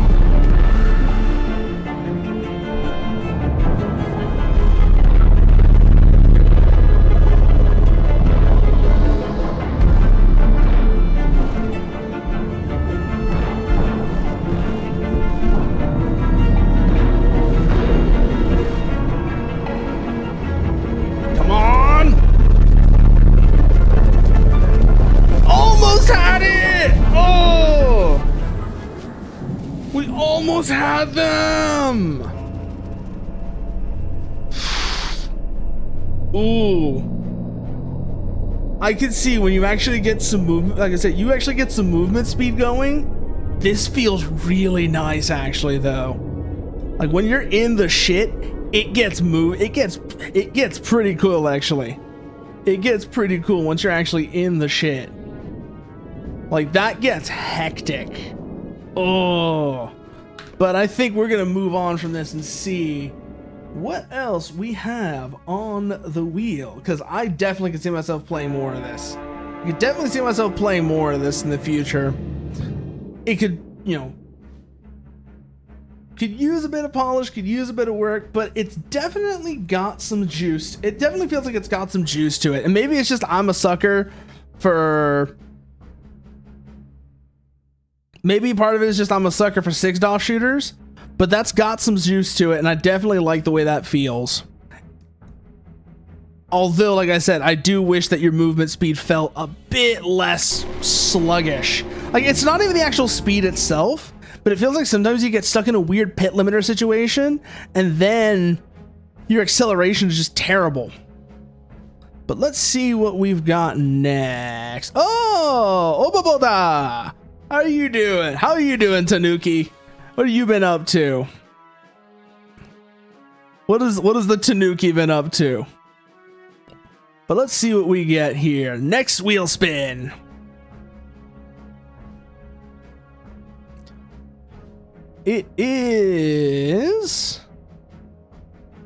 Come on. Almost had it. Oh. We almost had them! Ooh. I can see when you actually get some movement, like I said, you actually get some movement speed going. This feels really nice actually though. Like when you're in the shit, it gets it gets pretty cool actually. It gets pretty cool once you're actually in the shit. Like that gets hectic. Oh, but I think we're gonna move on from this and see what else we have on the wheel, because I definitely can see myself playing more of this. I could definitely see myself playing more of this in the future. It could, you know, could use a bit of polish, could use a bit of work, but it's definitely got some juice. It definitely feels like it's got some juice to it, and maybe it's just I'm a sucker for. Maybe part of it is just I'm a sucker for 6DoS shooters, but that's got some juice to it, and I definitely like the way that feels. Although, like I said, I do wish that your movement speed felt a bit less sluggish. Like, it's not even the actual speed itself, but it feels like sometimes you get stuck in a weird pit limiter situation, and then your acceleration is just terrible. But let's see what we've got next. Oh, Obaboda! How are you doing? How are you doing, Tanuki? What have you been up to? What is the Tanuki been up to? But let's see what we get here. Next wheel spin. It is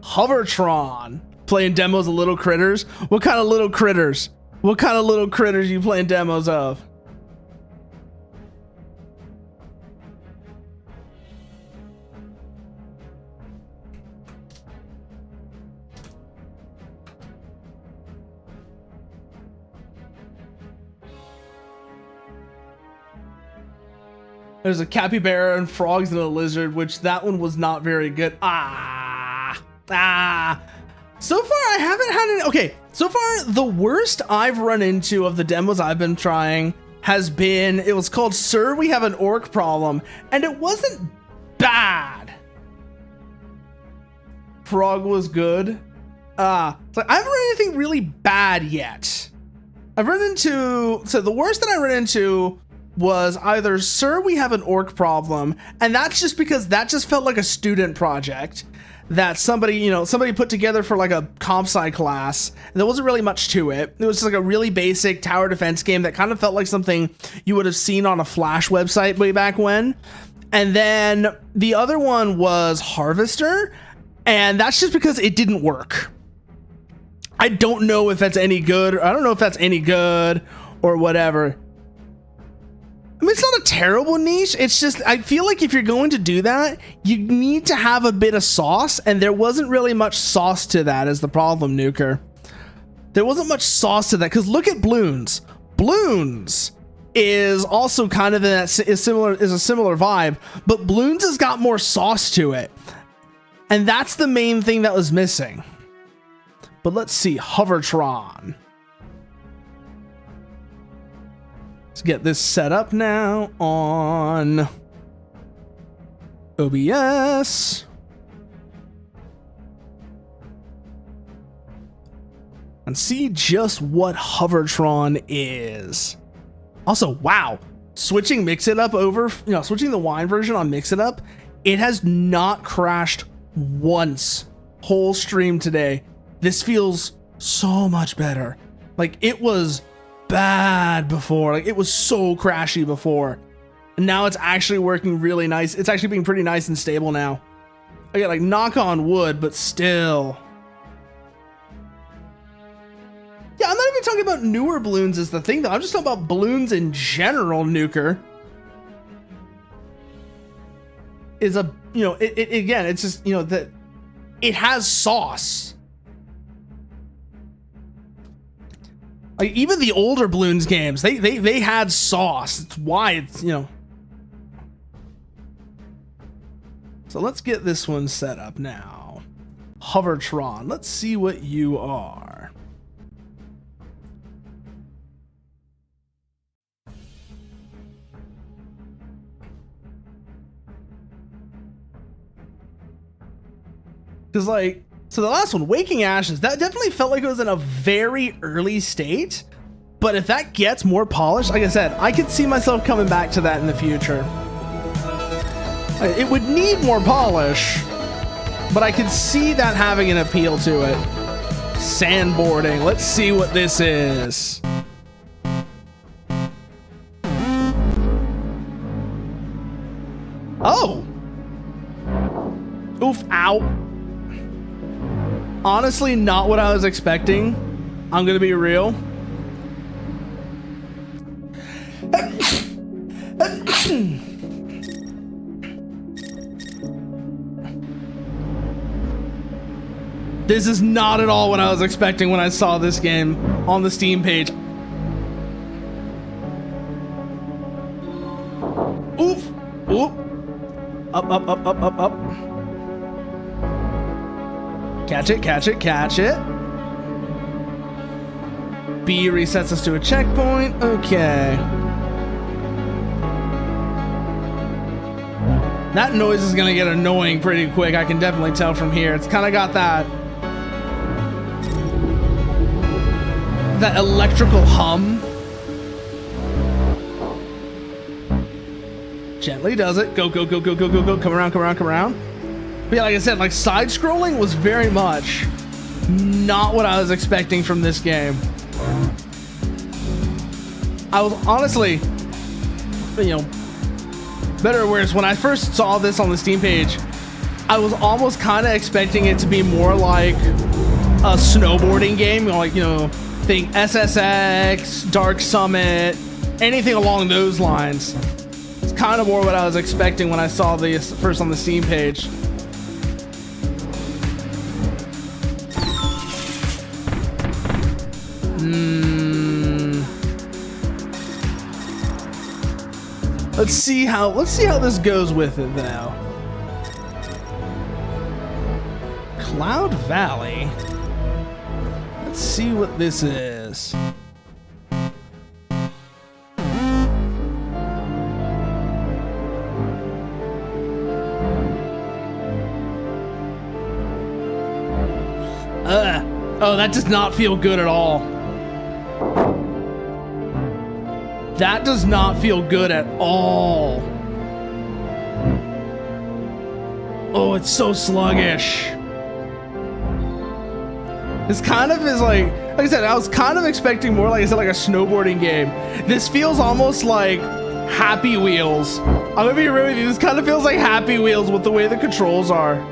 Hovertron. Playing demos of little critters. What kind of little critters? What kind of little critters are you playing demos of? There's a capybara and frogs and a lizard, which that one was not very good. So far I haven't had any. Okay, so far the worst I've run into of the demos I've been trying has been, it was called Sir, We Have an Orc Problem, and it wasn't bad. Frog was good. So I haven't run anything really bad yet. I've run into, so the worst that I ran into was either Sir, We Have an Orc Problem, and that's just because that just felt like a student project that somebody put together for like a comp sci class, and there wasn't really much to it. It was just like a really basic tower defense game that kind of felt like something you would have seen on a Flash website way back when. And then the other one was Harvester, and that's just because it didn't work. I don't know if that's any good. I don't know if that's any good or whatever. I mean, it's not a terrible niche. It's just, I feel like if you're going to do that, you need to have a bit of sauce, and there wasn't really much sauce to that is the problem, Nuker. There wasn't much sauce to that, because look at Bloons. Bloons is also kind of is a similar vibe, but Bloons has got more sauce to it. And that's the main thing that was missing. But let's see, Hovertron. Let's get this set up now on OBS. And see just what Hovertron is. Also, wow, switching MixItUp over, switching the wine version on MixItUp, it has not crashed once whole stream today. This feels so much better. Like, it was bad before. Like, it was so crashy before, and now it's actually working really nice. It's actually being pretty nice and stable now. I get, like, knock on wood, but still. Yeah, even talking about newer balloons is the thing, though. I'm just talking about balloons in general, Nuker. Is a, you know, it again, it's just, you know, that it has sauce. Like, even the older Balloons games, they had sauce. It's why it's, you know. So let's get this one set up now. Hovertron, let's see what you are. Because, like, so the last one, Waking Ashes, that definitely felt like it was in a very early state. But if that gets more polished, like I said, I could see myself coming back to that in the future. It would need more polish, but I could see that having an appeal to it. Sandboarding, let's see what this is. Oh! Oof, ow. Honestly, not what I was expecting. I'm gonna be real. This is not at all what I was expecting when I saw this game on the Steam page. Oof! Oop! Up, up, up, up, up, up. Catch it, catch it, catch it. B resets us to a checkpoint. Okay. That noise is gonna get annoying pretty quick. I can definitely tell from here. It's kind of got that electrical hum. Gently does it. Go, go, go, go, go, go, go. Come around, come around, come around. But yeah, like I said, like, side scrolling was very much not what I was expecting from this game. I was honestly, you know, better or worse, when I first saw this on the Steam page, I was almost kind of expecting it to be more like a snowboarding game, you know, like, you know, think SSX, Dark Summit, anything along those lines. It's kind of more what I was expecting when I saw this first on the Steam page. Let's see how this goes with it now. Cloud Valley. Let's see what this is. Oh, that does not feel good at all. That does not feel good at all. Oh, it's so sluggish. This kind of is like I said, I was kind of expecting more, like I said, like a snowboarding game. This feels almost like Happy Wheels. I'm gonna be real with you, this kind of feels like Happy Wheels with the way the controls are.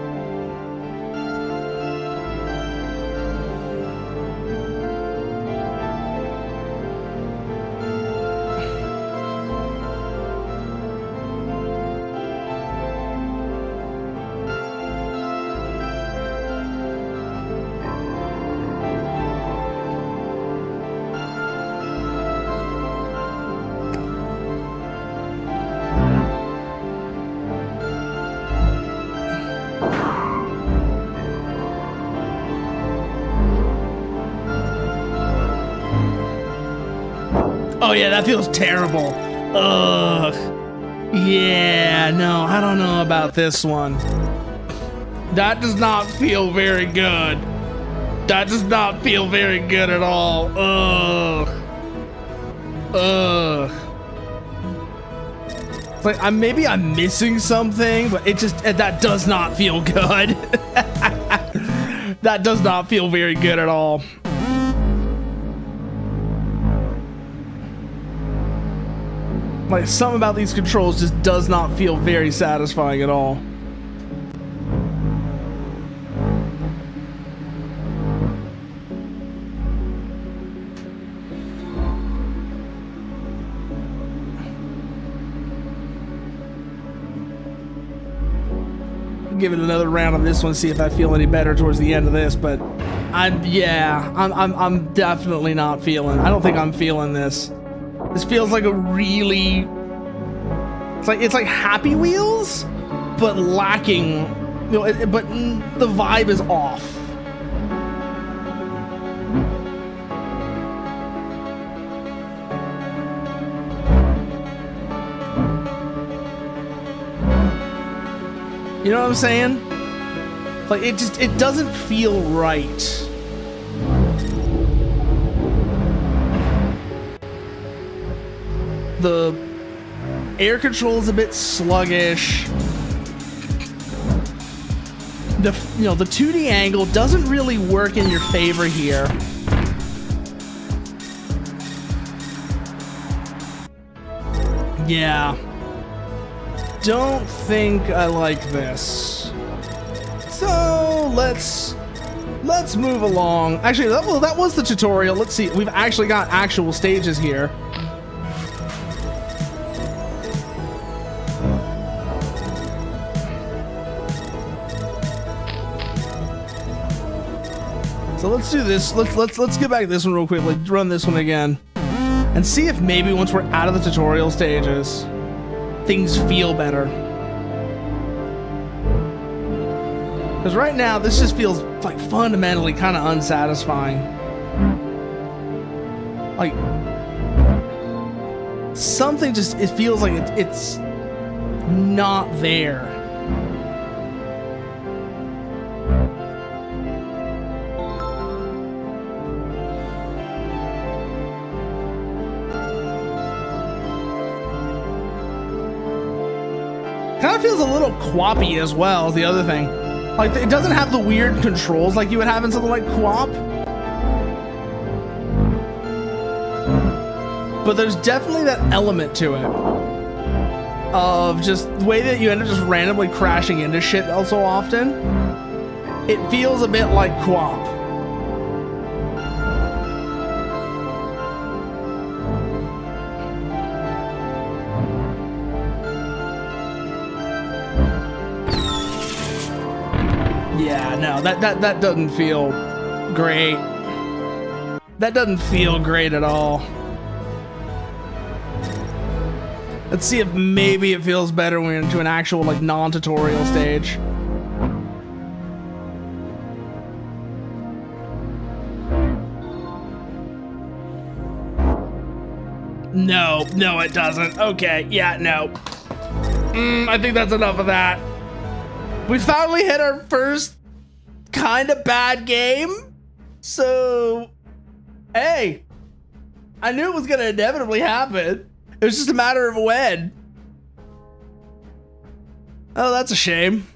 Oh yeah, that feels terrible. Ugh. Yeah, no, I don't know about this one. That does not feel very good. That does not feel very good at all. Ugh. Ugh. It's like maybe I'm missing something, but it just that does not feel good. That does not feel very good at all. Like, something about these controls just does not feel very satisfying at all. give it another round on this one, see if I feel any better towards the end of this. But I'm definitely not feeling. I don't think I'm feeling this. This feels like a really. It's like Happy Wheels, but lacking. You know, but the vibe is off. You know what I'm saying? Like it doesn't feel right. The air control is a bit sluggish. The 2D angle doesn't really work in your favor here. Yeah. Don't think I like this. So let's move along. Actually, that was the tutorial. Let's see. We've actually got actual stages here. So let's do this. Let's get back to this one real quick. Like run this one again, and see if maybe once we're out of the tutorial stages, things feel better. Because right now, this just feels like fundamentally kind of unsatisfying. Like something just, it feels like it's not there. Kind of feels a little quappy as well, is the other thing. Like, it doesn't have the weird controls like you would have in something like Quap. But there's definitely that element to it. Of just the way that you end up just randomly crashing into shit so often. It feels a bit like Quap. Yeah, no, that doesn't feel great. That doesn't feel great at all. Let's see if maybe it feels better when we're into an actual like non-tutorial stage. No, it doesn't. Okay, yeah, no. I think that's enough of that. We finally hit our first kind of bad game. So, hey, I knew it was going to inevitably happen. It was just a matter of when. Oh, that's a shame.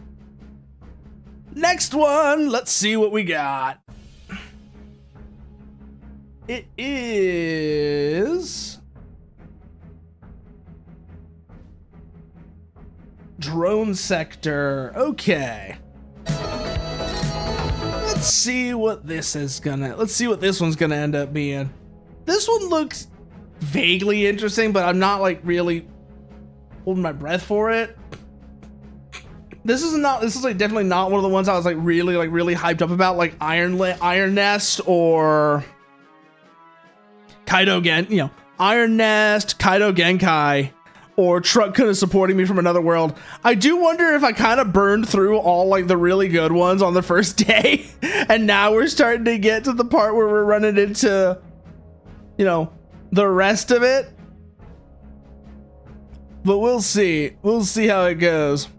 Next one. Let's see what we got. It is Drone Sector. Okay. Let's see what this one's gonna end up being. This one looks vaguely interesting, but I'm not like really holding my breath for it. This is like definitely not one of the ones I was like really hyped up about, like Iron Nest or Iron Nest, Kaido Genkai, or Truck Kun is supporting me from another world. I do wonder if I kind of burned through all like the really good ones on the first day, and now we're starting to get to the part where we're running into, the rest of it. But we'll see. We'll see how it goes.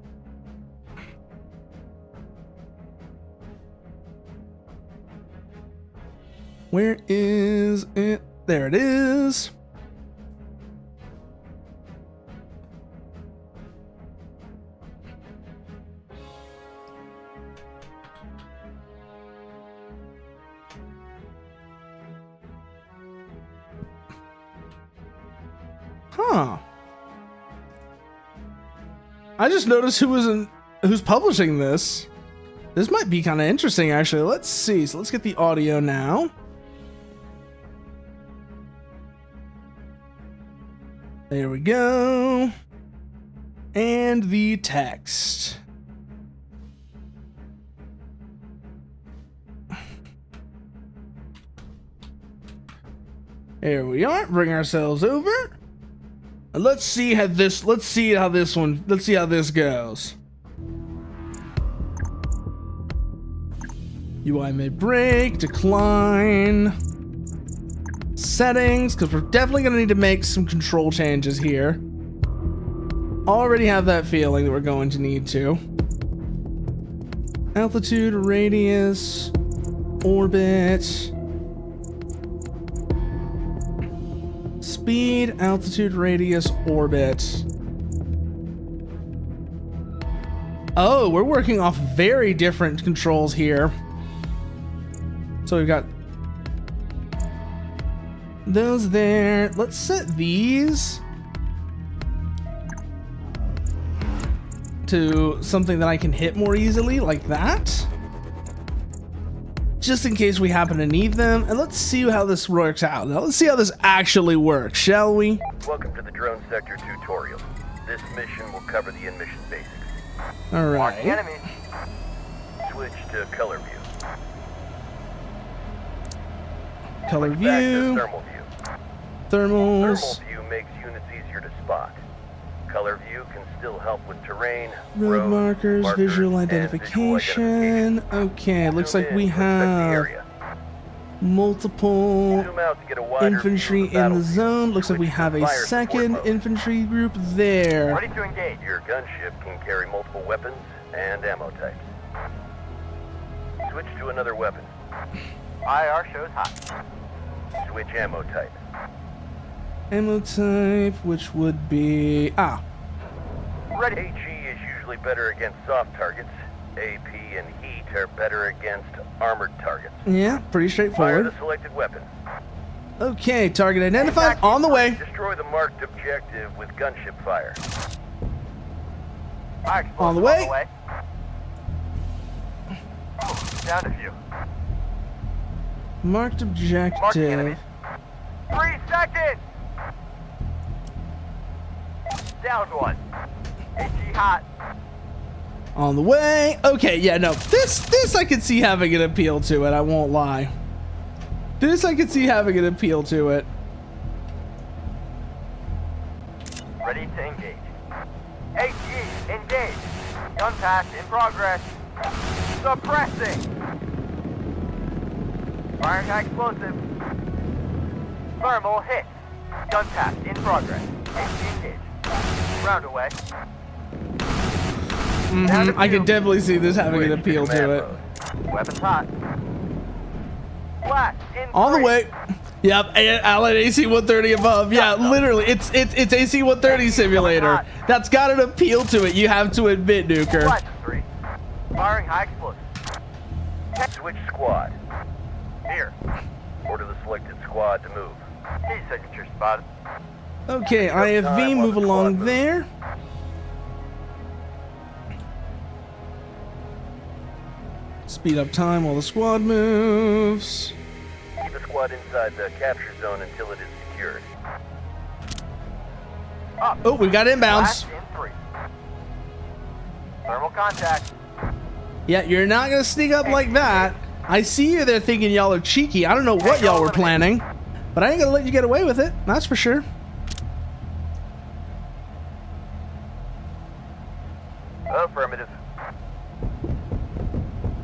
Where is it? There it is. Huh. I just noticed who's publishing this. This might be kind of interesting, actually. Let's see. So let's get the audio now. There we go. And the text. Here we are. Bring ourselves over. And let's see how this goes. UI may break, decline. Settings, because we're definitely going to need to make some control changes here. Already have that feeling that we're going to need to. Altitude, radius, orbit. Speed, altitude, radius, orbit. Oh, we're working off very different controls here. So we've got those there. Let's set these to something that I can hit more easily, like that. Just in case we happen to need them. And let's see how this works out. Now, let's see how this actually works, shall we? Welcome to the drone sector tutorial. This mission will cover the in-mission basics. All Mark the right. enemy. Switch to color view. Color Switch back to view, thermal view. thermals, Thermal view makes units easier to spot. Color view can still help with terrain, road markers, visual and identification. Okay, looks Zoom like in we to inspect the have area. multiple Zoom out to get a wider infantry view of the in the battlefield. zone. Looks like we Switch have to a fire support second mode. infantry group there. Ready to engage. Your gunship can carry multiple weapons and ammo types. Switch to another weapon. IR shows hot. Switch ammo type. Ammo type, which would be Ready. HE is usually better against soft targets. AP and heat are better against armored targets. yeah, pretty Fire straightforward. the selected weapon. Okay, target identified. On the way. Destroy the marked objective with gunship fire. On the way. Down a few. Marked Mark the enemy. objective. 3 seconds! Down one. HE hot. On the way. Okay, yeah, no. This I could see having an appeal to it, I won't lie. This I could see having an appeal to it. Ready to engage. HE, engage. Gun pass in progress. Suppressing. Firing high explosive. Thermal hit. Gun pass in progress. HE engage. Round away. I can definitely see this having an appeal to it. Weapons hot. Blast in On the 3. way. Yep, Allied AC-130 above. Yeah, literally, it's AC-130 simulator. That's got an appeal to it, you have to admit, Nuker. Blast in 3. Firing high explosive. Switch squad. Here. Order the selected squad to move. Key signature spotted. Okay, IFV, move along there. Speed up time while the squad moves. Keep the squad inside the capture zone until it is secured. Up. Oh, we got inbounds. Blast in 3. Thermal contact. Yeah, you're not gonna sneak up like that. I see you there thinking y'all are cheeky. I don't know what y'all were planning, but I ain't gonna let you get away with it. That's for sure. Affirmative.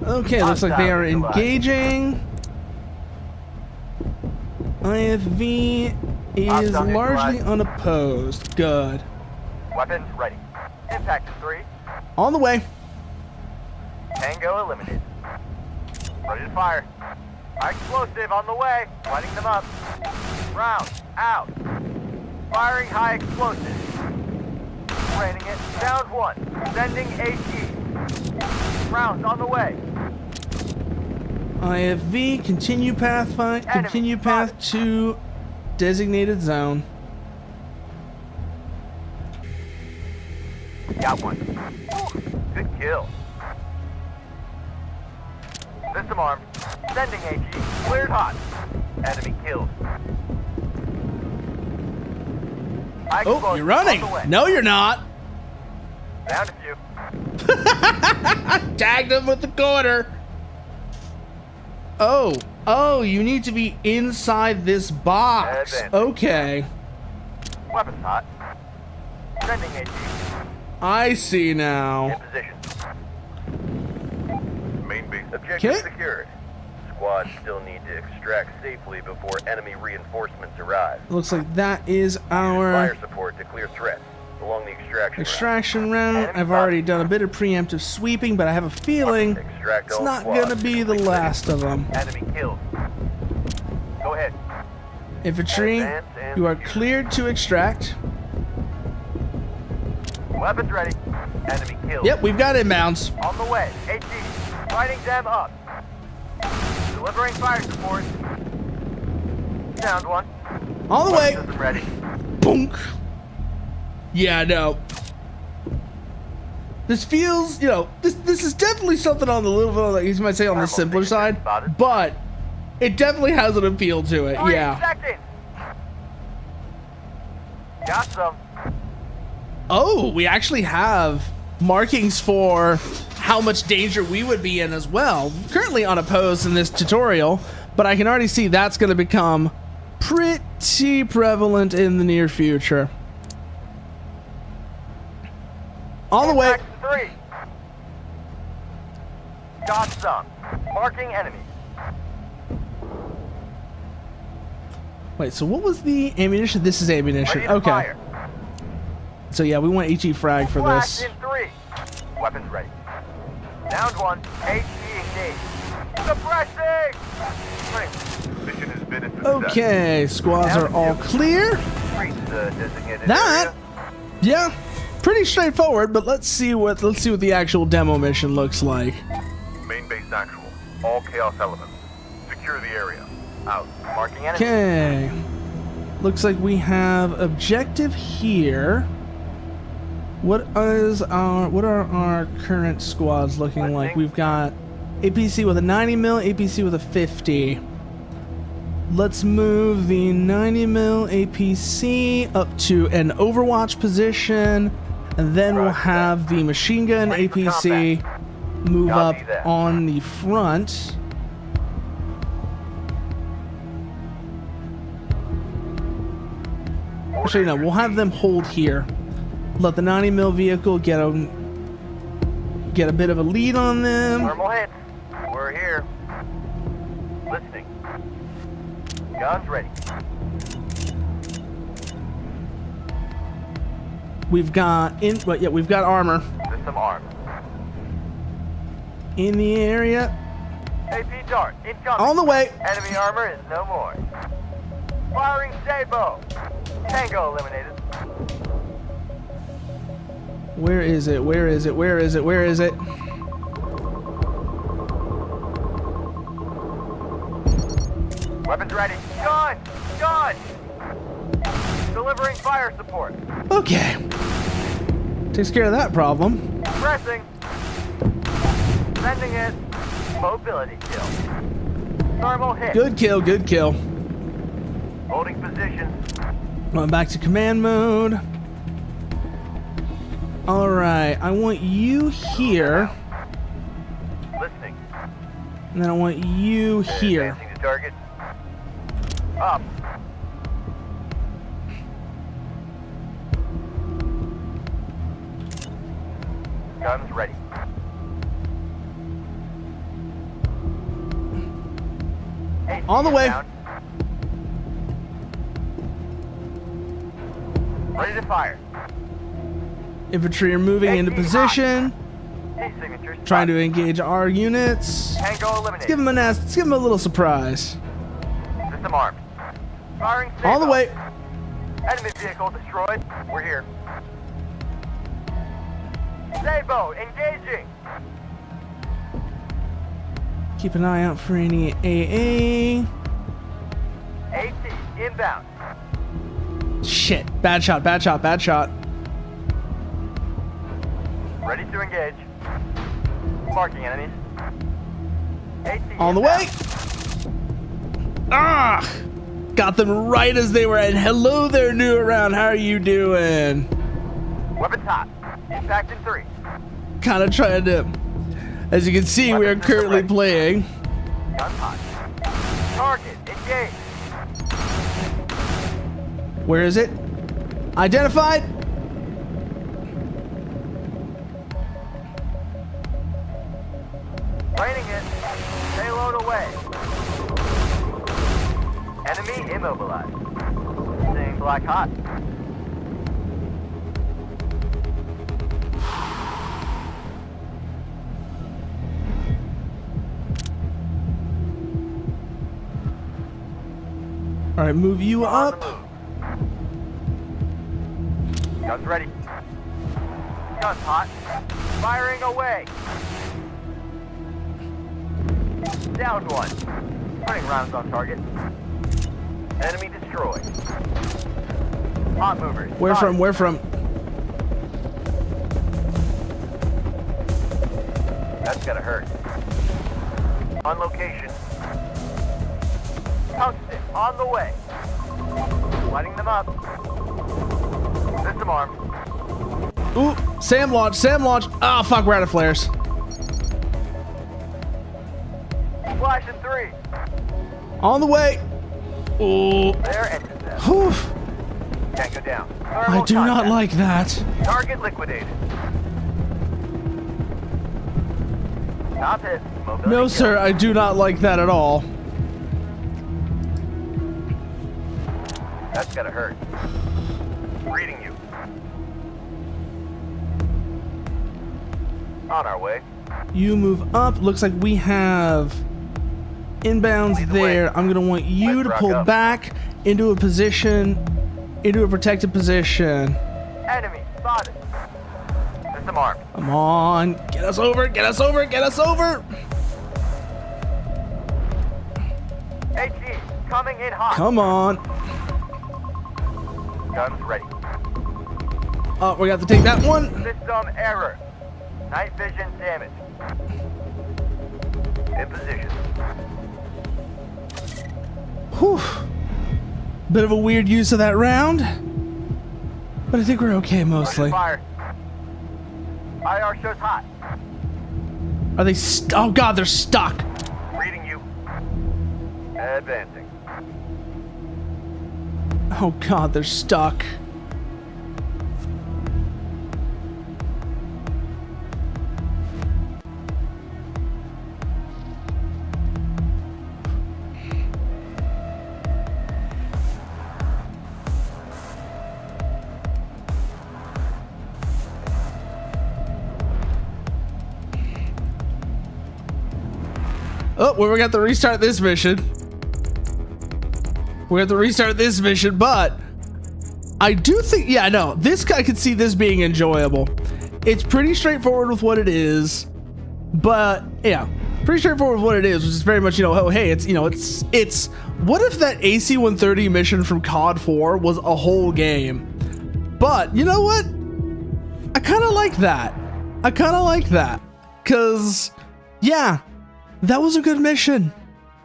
Okay, looks like they are engaging. IFV is largely unopposed. Good. Weapons ready. Impact in 3. On the way. Tango eliminated. Ready to fire. Explosive on the way. Lighting them up. Round out. Firing high explosive. Raining it. Down 1. Sending HE. Rounds on the way. IFV, continue path continue path to designated zone. Got one. Good kill. System armed. Sending HE. Cleared hot. Enemy killed. Oh, you're running. No, you're not. Down a few. Tagged him with the corner. Oh, Oh, you need to be inside this box. Advancing. Okay. Weapons hot. Sending AT. I see In now. position. Main base Okay. objective secured. Squads still need to extract safely before enemy reinforcements arrive. Looks like that is Use our fire support to clear threats along the extraction route. extraction route. I've already done a bit of preemptive sweeping, but I have a feeling Extract it's all not squads gonna be the completely. last of them. Enemy killed. Go ahead. Infantry, Advance and you are secure. cleared to extract. Weapons ready. Enemy killed. Yep, we've got inbounds. On the way. AT. Fighting them up. Delivering fire support. Sound one. All the way. System ready. Boonk. Yeah, no. This feels, you know, this is definitely something on the little, like you might say, on the simpler side, but it definitely has an appeal to it. 3 Yeah. seconds. Got some. Oh, we actually have markings for how much danger we would be in as well. Currently unopposed in this tutorial, but I can already see that's going to become pretty prevalent in the near future. All the way. Impact 3. Got some. Marking enemy. Wait, so what was the ammunition? This is ammunition. Ready to Okay. fire. So yeah, we want HE frag for Blast this. in 3. Weapons ready. Downed 1. HE engaged. Suppressing. Mission has been a success. Okay, squads are all clear. Reach the designated That, area. yeah, pretty straightforward. But let's see what the actual demo mission looks like. Main base actual. All chaos elements. Secure the area. Out. Marking enemy. Okay, looks like we have objective here. What are our current squads looking like? We've got APC with a 90 mil, APC with a 50. Let's move the 90 mil APC up to an Overwatch position, and then we'll have the machine gun Ready for APC move up Copy that. on the front. Actually, no, we'll have them hold here. Let the 90 mil vehicle get a bit of a lead on them. Thermal hits. We're here. Listening. Guns ready. We've got we've got armor System armed. in the area. AP dart. Incoming. On the way. Enemy armor is no more. Firing Sabo. Tango eliminated. Where is it? Where is it? Where is it? Where is it? Weapons ready. Gun! Gun! Delivering fire support. Okay. Takes care of that problem. Pressing. Sending it. Mobility kill. Thermal hit. Good kill, good kill. Holding position. Going back to command mode. Alright, I want you here. Listening. And then I want you here. Advancing to target. Up. Guns ready. On the way. Down. Ready to fire. Infantry are moving into position. Key signatures. Trying to engage our units. Tango eliminated. Let's give them a little surprise. System armed. Firing All the Sabo. way. Enemy vehicle destroyed. We're here. Sabo, engaging. Keep an eye out for any AA. AT, inbound. Shit. Bad shot, bad shot, bad shot. Ready to engage. Marking enemies. AT, On the inbound. way. Ah! Got them right as they were at. Hello there, new around. How are you doing? Weapons hot. Impact in 3. Kind of trying to. As you can see, we are currently playing Guns hot. Target, engage. Where is it? Identified. Training it. Payload away. Enemy immobilized. Seeing black hot. All right, move you On up. the move. Guns ready. Guns hot. Firing away. Downed one. Putting rounds on target. Enemy destroyed. Hot movers. Where Got from? it. Where from? That's gonna hurt. On location. Tungsten on the way. Lighting them up. System armed. Ooh, SAM launch, SAM launch. Oh, fuck, we're out of flares. Flash in 3. On the way. Ooh. There enters them. Whew. Can't go down. I Thermal do not contact. like that. Target liquidated. Top hit. Mobility No, kill. sir, I do not like that at all. That's gonna hurt. Reading you. On our way. You move up. Looks like we have inbounds Lead the way. there. I'm gonna want you Let's to rock pull up. back into a position, into a protected position. Enemy spotted. System armed. Come on, get us over, get us over, get us over. HE coming in hot. Come on. Guns ready. Oh, we got to take that one. System error. Night vision damage. In position. Whew. Bit of a weird use of that round, but I think we're okay mostly. Fire. IR shows hot. Are they? Oh God, they're stuck. Reading you. Advancing. Oh God, they're stuck. Oh, well, we got to restart this mission. We have to restart this mission, but I do think, yeah, no, this guy could see this being enjoyable. It's pretty straightforward with what it is, but yeah, pretty straightforward with what it is, which is very much, you know, oh, hey, it's, you know, it's, what if that AC-130 mission from COD 4 was a whole game? But, you know what? I kind of like that. I kind of like that. Because, yeah, that was a good mission.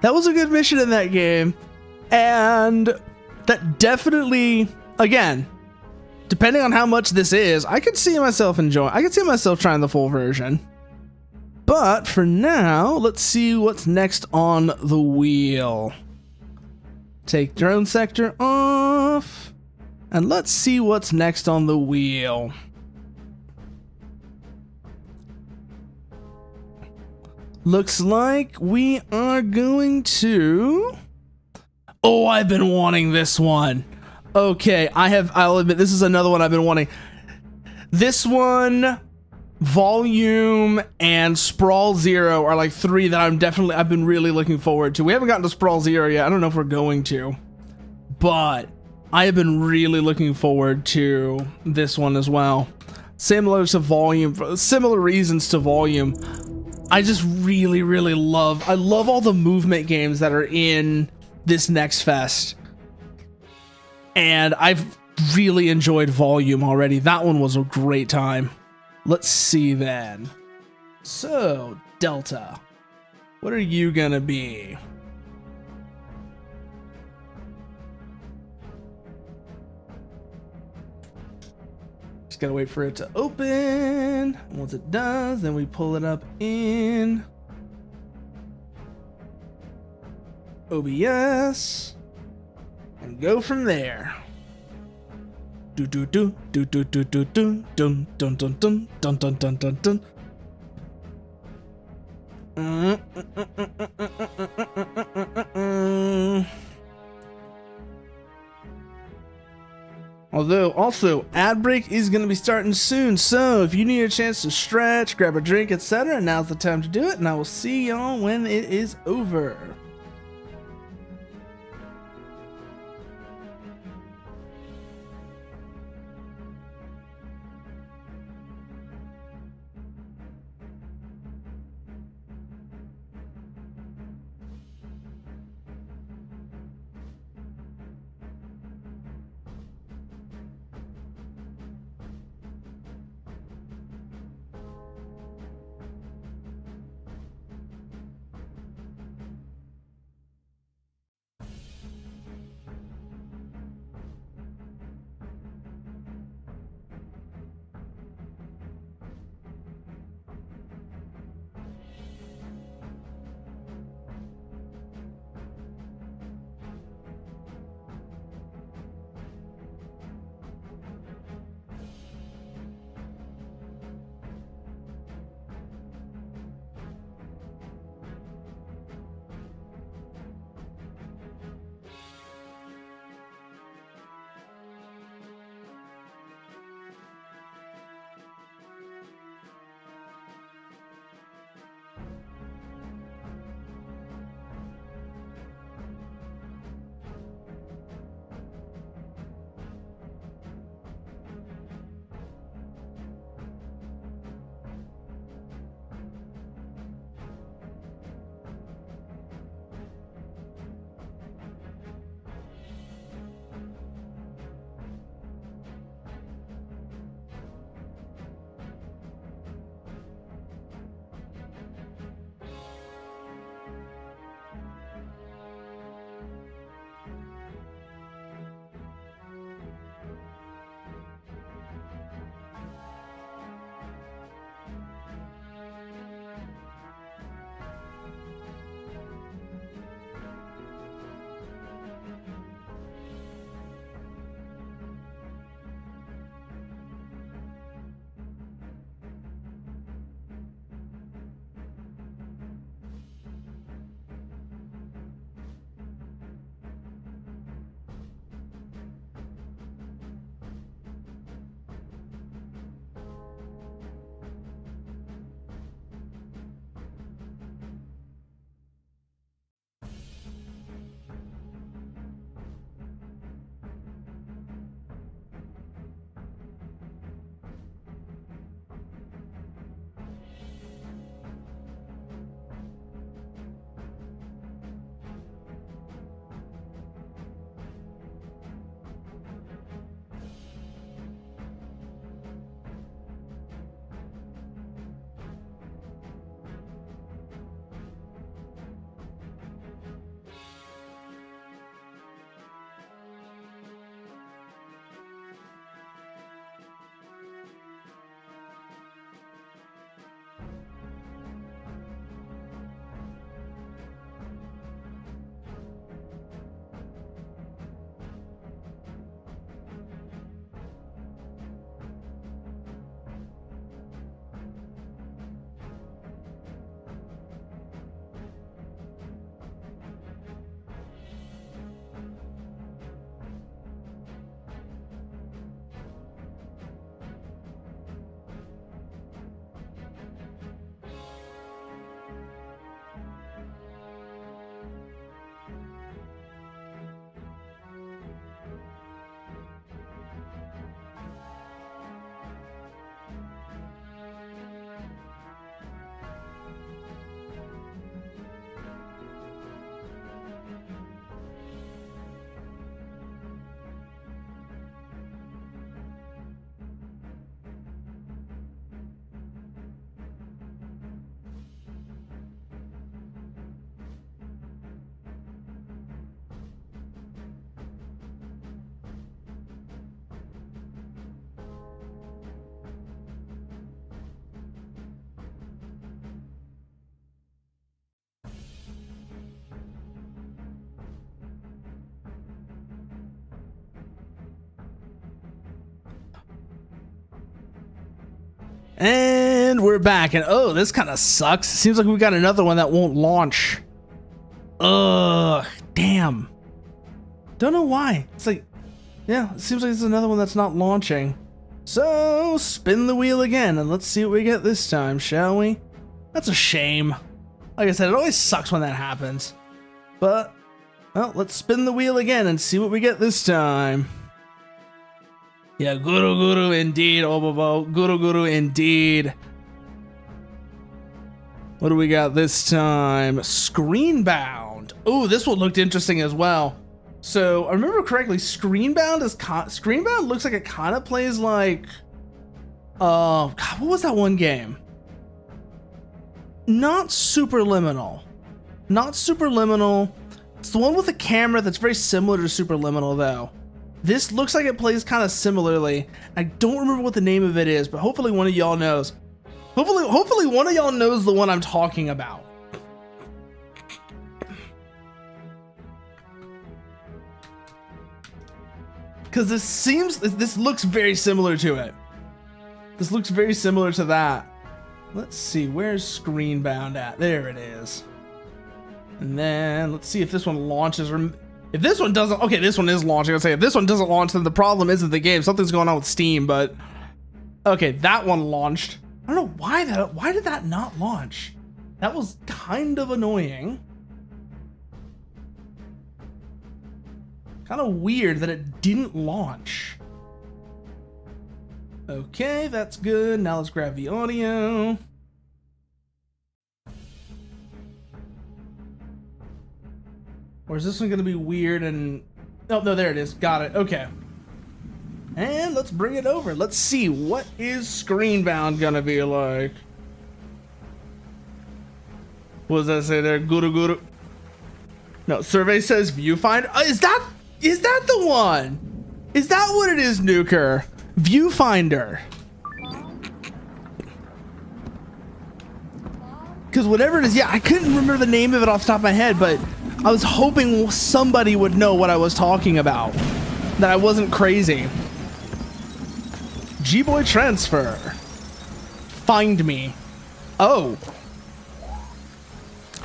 That was a good mission in that game. And that definitely, again, depending on how much this is, I could see myself enjoying, I could see myself trying the full version. But for now, let's see what's next on the wheel. Take drone sector off. And let's see what's next on the wheel. Looks like we are going to... Oh, I've been wanting this one. Okay, I'll admit, this is another one I've been wanting. This one, Volume, and Sprawl Zero are like three that I've been really looking forward to. We haven't gotten to Sprawl Zero yet. I don't know if we're going to. But I have been really looking forward to this one as well. Similar to Volume, similar reasons to Volume. I just really, really love all the movement games that are in this Nextfest. And I've really enjoyed Volume already. That one was a great time. Let's see then. So, Delta, what are you gonna be? Just gotta wait for it to open. Once it does, then we pull it up in OBS, and go from there. Do do do do do do do do dun dun dun dun dun dun dun dun dun. Although, also, ad break is going to be starting soon, so if you need a chance to stretch, grab a drink, etc., now's the time to do it, and I will see y'all when it is over. And we're back. And oh, this kind of sucks. Seems like we got another one that won't launch. Ugh, damn. Don't know why. It's like, yeah, it seems like it's another one that's not launching. So, spin the wheel again and let's see what we get this time, shall we? That's a shame. Like I said, it always sucks when that happens. But, well, let's spin the wheel again and see what we get this time. Yeah, Guru Guru indeed, Obobo. Guru Guru indeed. What do we got this time? Screenbound. Oh, this one looked interesting as well. So, I remember correctly, Screenbound looks like it kind of plays like... God, what was that one game? Not Superliminal. Not Superliminal. It's the one with a camera that's very similar to Superliminal, though. This looks like it plays kind of similarly. I don't remember what the name of it is, but hopefully one of y'all knows. Hopefully one of y'all knows the one I'm talking about. Because this looks very similar to it. This looks very similar to that. Let's see, where's Screenbound at? There it is. And then let's see if this one launches. If this one doesn't, okay, this one is launching. I'll say if this one doesn't launch, then the problem isn't the game. Something's going on with Steam, but okay, that one launched. I don't know why did that not launch? That was kind of annoying. Kind of weird that it didn't launch. Okay, that's good. Now let's grab the audio. Or is this one gonna be weird and... Oh, no, there it is. Got it. Okay. And let's bring it over. Let's see, what is Screenbound gonna be like? What does that say there? Guru Guru. No, survey says viewfinder. Is that the one? Is that what it is, Nuker? Viewfinder. Because whatever it is, yeah, I couldn't remember the name of it off the top of my head, but I was hoping somebody would know what I was talking about. That I wasn't crazy. G-Boy transfer. Find me. Oh.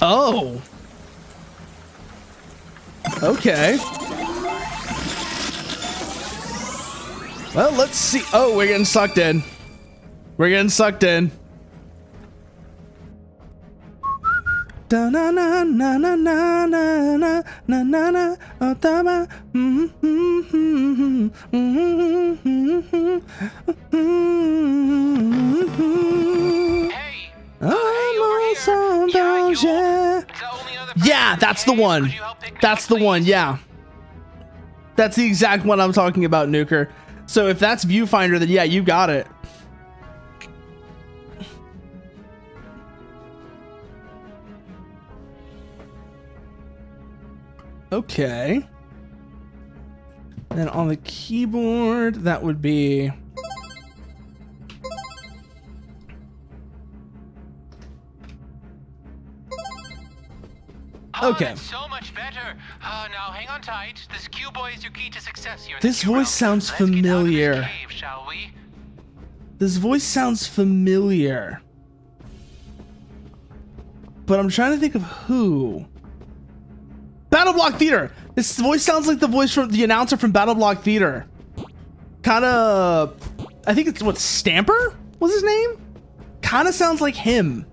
Oh. Okay. Well, let's see. Oh, we're getting sucked in. We're getting sucked in. Da na na na na na na na na na na otama. Yeah, that's the one. That's the one. Yeah, that's the exact one I'm talking about, Nuker. So if that's Viewfinder, then yeah, you got it. Okay. Then on the keyboard, that would be... Okay. Oh, so much better. Now hang on tight. This Q-boy is your key to success here. This voice sounds familiar. Let's get out of this cave, shall we? This voice sounds familiar. But I'm trying to think of who. Battle Block Theater. This voice sounds like the voice from the announcer from Battle Block Theater. Kind of, I think it's what, Stamper was his name? Kind of sounds like him.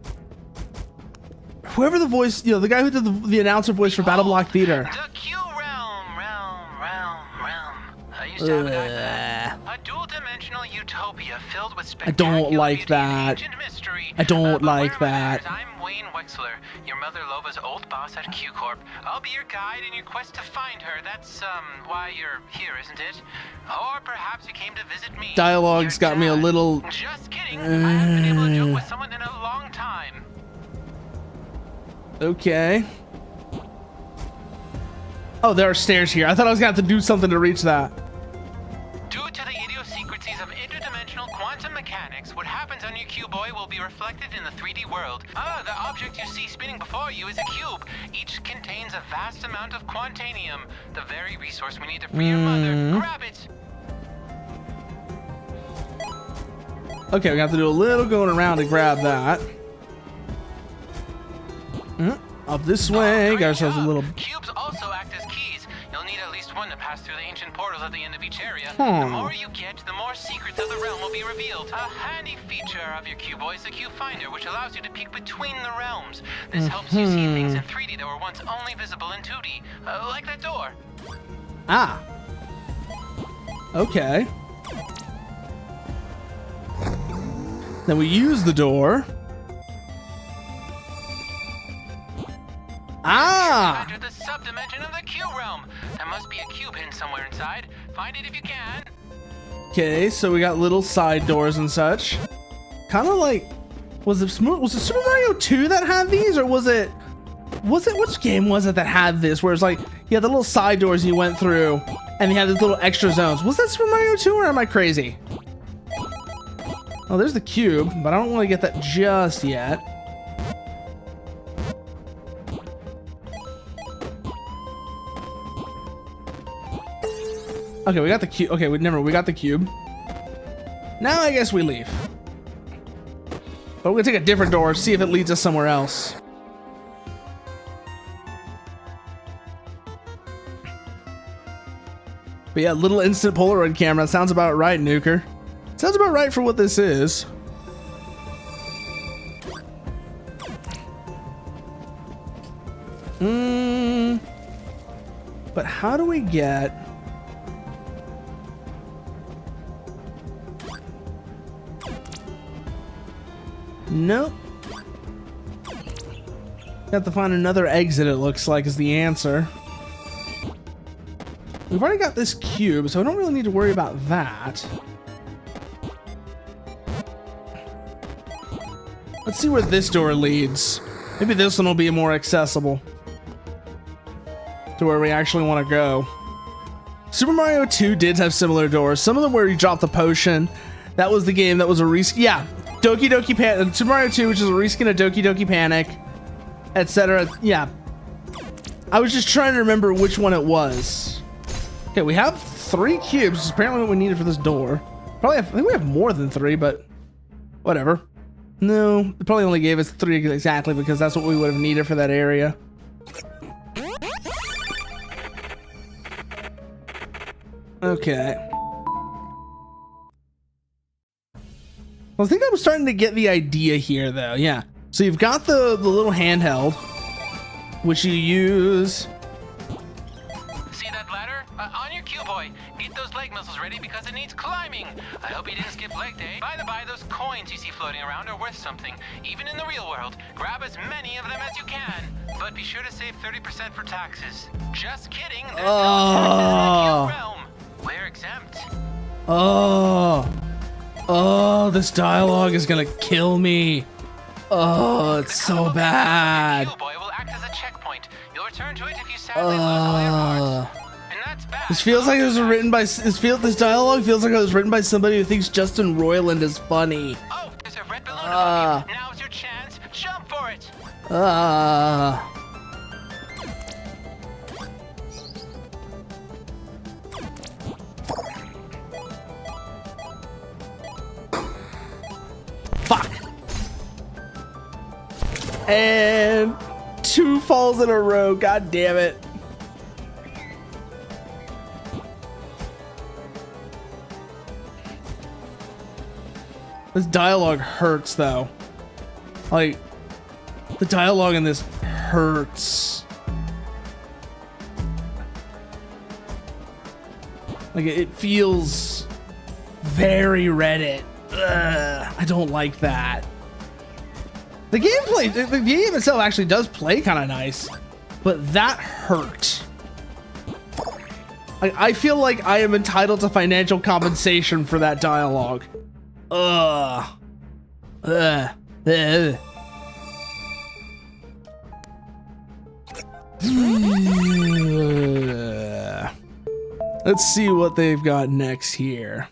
Whoever the voice, you know, the guy who did the announcer voice for Battle Block Theater. The Q realm. I used to have it like that. A dual-dimensional utopia filled with spectacular I don't like that. and mystery. I don't But like where that. matters, I'm Wayne Wexler, your mother Lova's old boss at Q Corp. I'll be your guide in your quest to find her. That's why you're here, isn't it? Or perhaps you came to visit me. Dialogue's your got me a dad. little... Just kidding. I haven't been able to joke with someone in a long time. Okay. Oh, there are stairs here. I thought I was gonna have to do something to reach that. Due to the idiosyncrasies of interdimensional quantum mechanics, what happens on your Q-boy will be reflected in the 3D world. The object you see spinning before you is a cube. Each contains a vast amount of quantanium, the very resource we need to free your mother. Grab it! Okay, we have to do a little going around to grab that. Up this way, got ourselves a little... Cubes also act as keys. You'll need at least one to pass through the ancient portals at the end of each area. Hmm. The more you get, the more secrets of the realm will be revealed. A handy feature of your Cuboid is the Cube Finder, which allows you to peek between the realms. This helps you see things in 3D that were once only visible in 2D, like that door. Ah. Okay. Then we use the door. Ah! Enter the subdimension of the Cube realm. There must be a cube hidden somewhere inside. Find it if you can. Okay, so we got little side doors and such. Kind of like, was it Super Mario 2 that had these, or was it which game was it that had this? Where it's like you had the little side doors you went through, and you had these little extra zones. Was that Super Mario 2, or am I crazy? Oh, there's the cube, but I don't want to get that just yet. Okay, we got the cube. Okay, we got the cube. Now I guess we leave. But we're gonna take a different door, see if it leads us somewhere else. But yeah, little instant Polaroid camera. Sounds about right, Nuker. Sounds about right for what this is. But how do we get... Nope. Have to find another exit, it looks like, is the answer. We've already got this cube, so I don't really need to worry about that. Let's see where this door leads. Maybe this one will be more accessible to where we actually want to go. Super Mario 2 did have similar doors. Some of them where you drop the potion. That was the game that was a reskin. Yeah, Doki Doki Panic. Super Mario 2, which is a reskin of Doki Doki Panic, etc. Yeah. I was just trying to remember which one it was. Okay, we have 3 cubes. Which is apparently what we needed for this door. I think we have more than 3, but whatever. No, it probably only gave us 3 exactly because that's what we would have needed for that area. Okay. Well, I think I'm starting to get the idea here, though. Yeah. So you've got the little handheld, which you use. See that ladder? On your Cuboid. Get those leg muscles ready because it needs climbing. I hope you didn't skip leg day. By the by, those coins you see floating around are worth something, even in the real world. Grab as many of them as you can, but be sure to save 30% for taxes. Just kidding. There's no taxes in the Cube realm. We're exempt. Oh, this dialogue is gonna kill me. Oh, it's so bad. Cuboid will act as a checkpoint. You'll return to it if you sadly lose all your parts. And that's bad. This feels like it was written by. This dialogue feels like it was written by somebody who thinks Justin Roiland is funny. Oh, there's a red balloon above you. Now's your chance. Jump for it. Fuck. And 2 falls in a row. God damn it. This dialogue hurts, though. Like, the dialogue in this hurts. Like, it feels very Reddit. Ugh, I don't like that. The gameplay, the game itself actually does play kind of nice, but that hurt. I feel like I am entitled to financial compensation for that dialogue. Ugh. Ugh. Ugh. Let's see what they've got next here.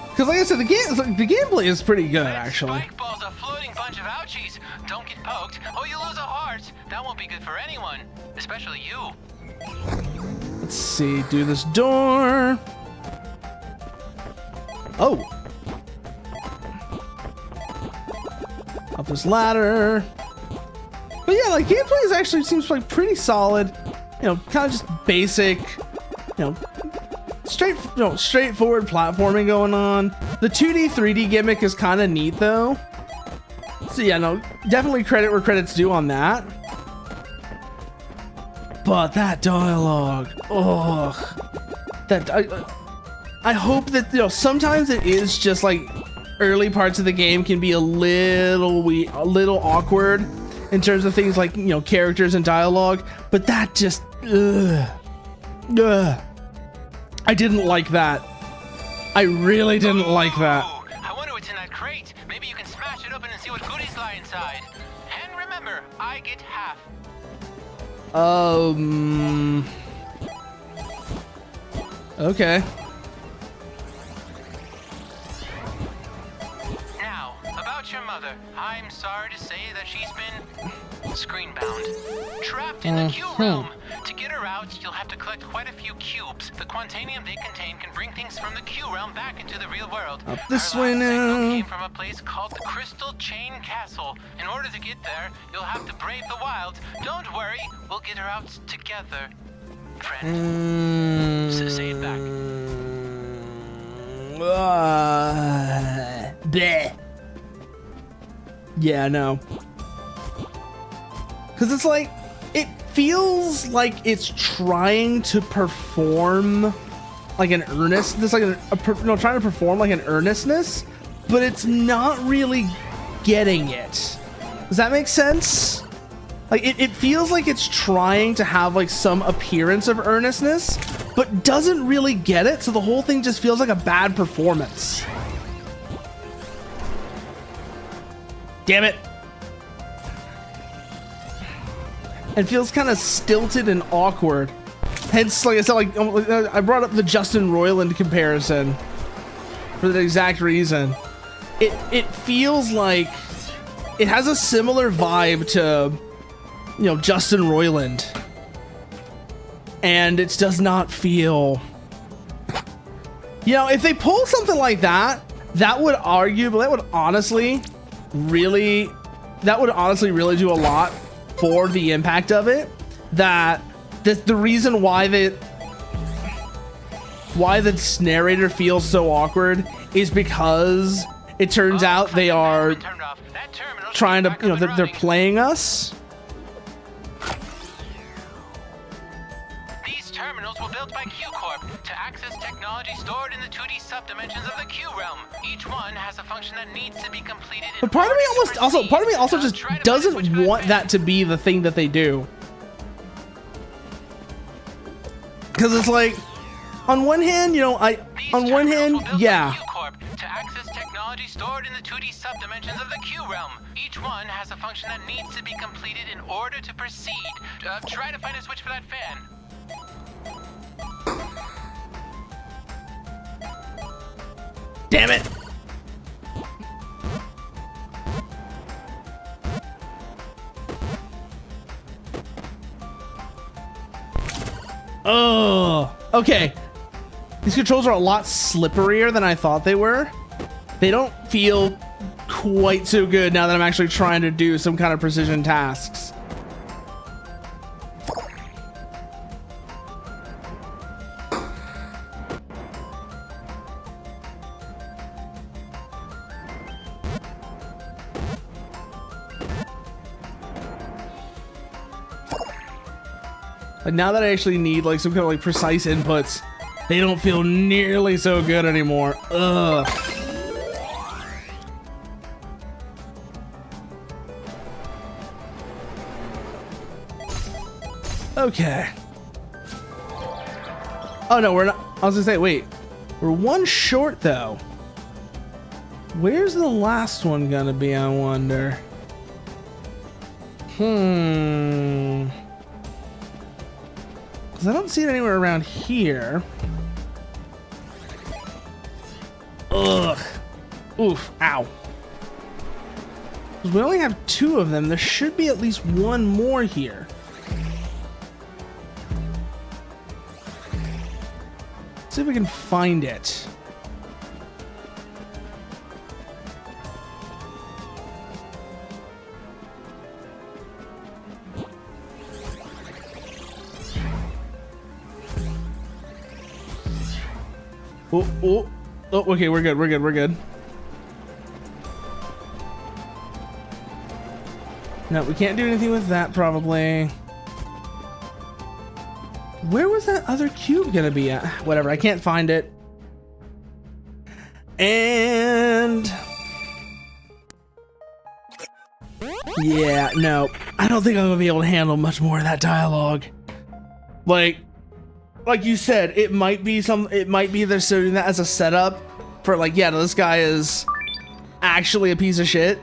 Because like I said, the gameplay is pretty good, actually. Spike ball's a floating bunch of ouchies. Don't get poked, or you'll lose a heart. That won't be good for anyone, especially you. let's see. Do this door. Oh. Up this ladder. But yeah, like gameplay is actually seems like pretty solid. You know, kind of just basic, you know, straightforward platforming going on. The 2D, 3D gimmick is kind of neat though. So yeah, no, definitely credit where credit's due on that. But that dialogue, ugh. That I hope that, you know, sometimes it is just like early parts of the game can be a little awkward in terms of things like, you know, characters and dialogue, but that just, ugh. I didn't like that. I really didn't like that. I wonder what's in that crate. Maybe you can smash it open and see what goodies lie inside. And remember, I get half. Okay. Now, about your mother. I'm sorry to say that she's been screen-bound. Trapped in the Q realm. To get her out, you'll have to collect quite a few cubes. The quantanium they contain can bring things from the Q realm back into the real world. Up this Our way last signal now. came from a place called the Crystal Chain Castle. In order to get there, you'll have to brave the wilds. Don't worry, we'll get her out together, friend. Say it back. Bleh. Yeah, no. Because it's like, it feels like it's trying to perform like an earnestness, like trying to perform like an earnestness, but it's not really getting it. Does that make sense? Like it feels like it's trying to have like some appearance of earnestness, but doesn't really get it. So the whole thing just feels like a bad performance. Damn it. And feels kind of stilted and awkward. Hence, like I said, like I brought up the Justin Roiland comparison for that exact reason. It feels like it has a similar vibe to, you know, Justin Roiland, and it does not feel. You know, if they pull something like that, that would honestly really do a lot for the impact of it. That the reason why the narrator feels so awkward is because it turns out they are trying to, you know, they're playing us. These terminals were built by Q Corp to access technology stored in the 2D subdimensions of the Q realm. Each one has a function that needs to be completed. But part of me also just doesn't want that to be the thing that they do. Because it's like, on one hand, you know, yeah. To access technology stored in the 2D subdimensions of the Q realm. Each one has a function that needs to be completed in order to proceed. Try to find a switch for that fan. Damn it! Oh, okay. These controls are a lot slipperier than I thought they were. They don't feel quite so good now that I'm actually trying to do some kind of precision tasks. Like now that I actually need like some kind of like precise inputs, they don't feel nearly so good anymore. Ugh. Okay. Oh no, we're not. I was gonna say, wait. We're one short though. Where's the last one gonna be, I wonder? Because I don't see it anywhere around here. Ugh. Oof. Ow. Because we only have 2 of them. There should be at least one more here. See if we can find it. Oh, okay, we're good. No, we can't do anything with that, probably. Where was that other cube gonna be at? Whatever, I can't find it. And... yeah, no. I don't think I'm gonna be able to handle much more of that dialogue. Like you said, it might be they're doing that as a setup for like, yeah, this guy is actually a piece of shit.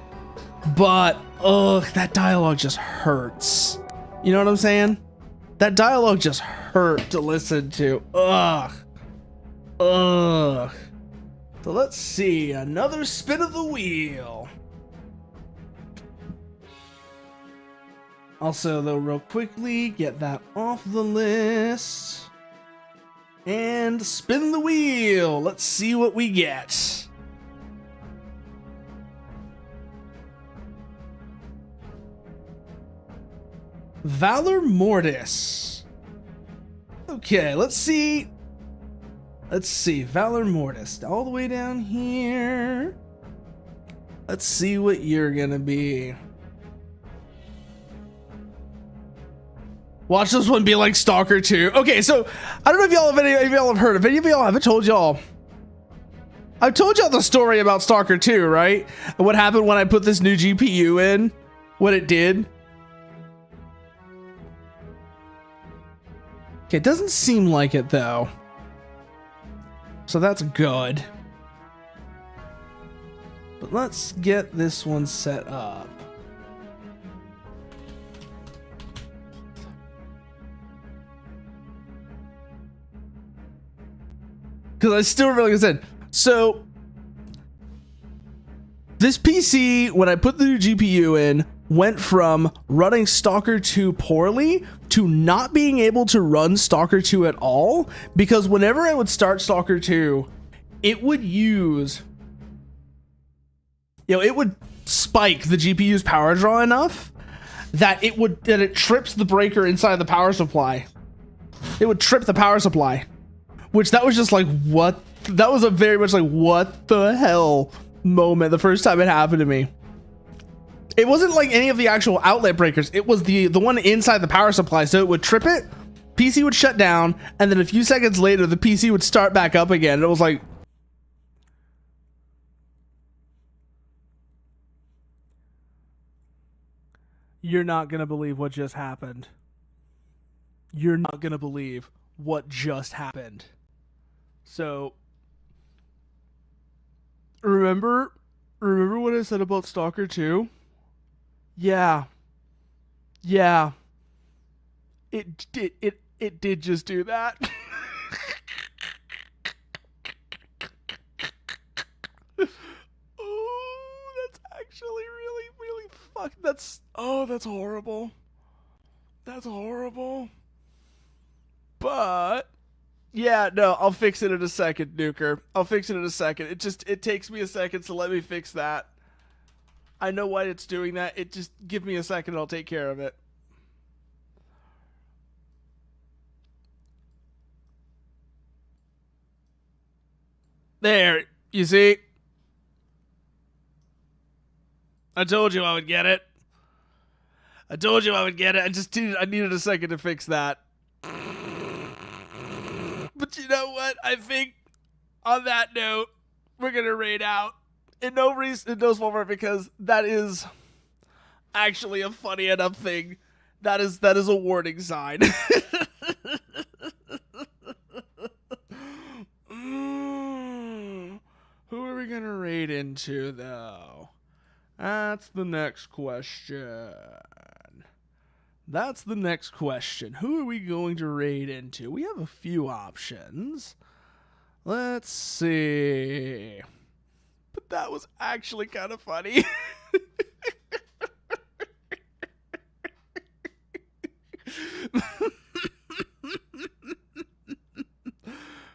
But, ugh, that dialogue just hurts. You know what I'm saying? That dialogue just hurt to listen to. Ugh. So let's see, another spin of the wheel. Also, though, real quickly, get that off the list. And spin the wheel. Let's see what we get. Valor Mortis. Okay, let's see. Valor Mortis. All the way down here. Let's see what you're gonna be. Watch this one be like Stalker 2. Okay, so I don't know if y'all have heard. If any of y'all haven't told y'all. I've told y'all the story about Stalker 2, right? And what happened when I put this new GPU in? What it did? Okay, it doesn't seem like it though. So that's good. But let's get this one set up. Because I still really, like I said, so this PC, when I put the new GPU in, went from running Stalker 2 poorly to not being able to run Stalker 2 at all, because whenever I would start Stalker 2, it would use, it would spike the GPU's power draw enough that it trips the breaker inside the power supply. It would trip the power supply. Which that was just like, what? That was a very much like, what the hell moment the first time it happened to me. It wasn't like any of the actual outlet breakers. It was the one inside the power supply. So it would trip it, PC would shut down, and then a few seconds later, the PC would start back up again. And it was like... You're not going to believe what just happened. You're not going to believe what just happened. So, remember what I said about Stalker 2? Yeah. It did just do that. Oh, that's actually really that's horrible. That's horrible. But yeah, no, I'll fix it in a second, Nuker. I'll fix it in a second. It takes me a second, so let me fix that. I know why it's doing that. It just give me a second and I'll take care of it. There, you see? I told you I would get it. I needed a second to fix that. But you know what? I think on that note, we're going to raid out. In no small part, because that is actually a funny enough thing. That is a warning sign. Who are we going to raid into, though? That's the next question. Who are we going to raid into? We have a few options. Let's see. But that was actually kind of funny.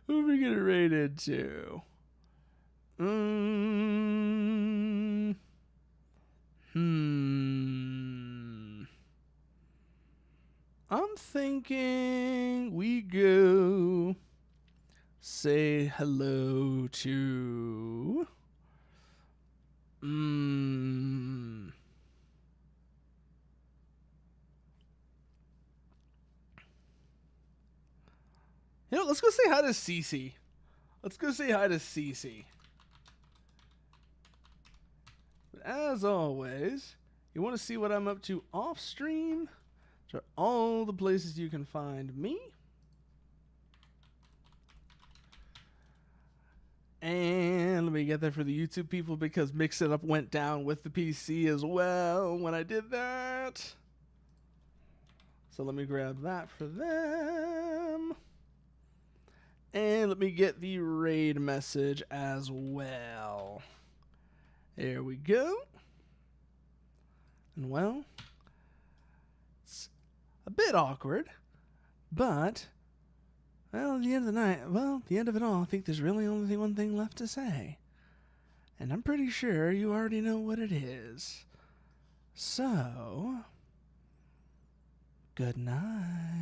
Who are we going related to? I'm thinking we go say hello to... You know, let's go say hi to Cece. Let's go say hi to Cece. But as always, you want to see what I'm up to off stream? Which are all the places you can find me. And let me get that for the YouTube people because MixItUp went down with the PC as well when I did that. So let me grab that for them. And let me get the raid message as well. There we go. And well, it's a bit awkward, but... well, at the end of the night, at the end of it all, I think there's really only one thing left to say. And I'm pretty sure you already know what it is. So, good night.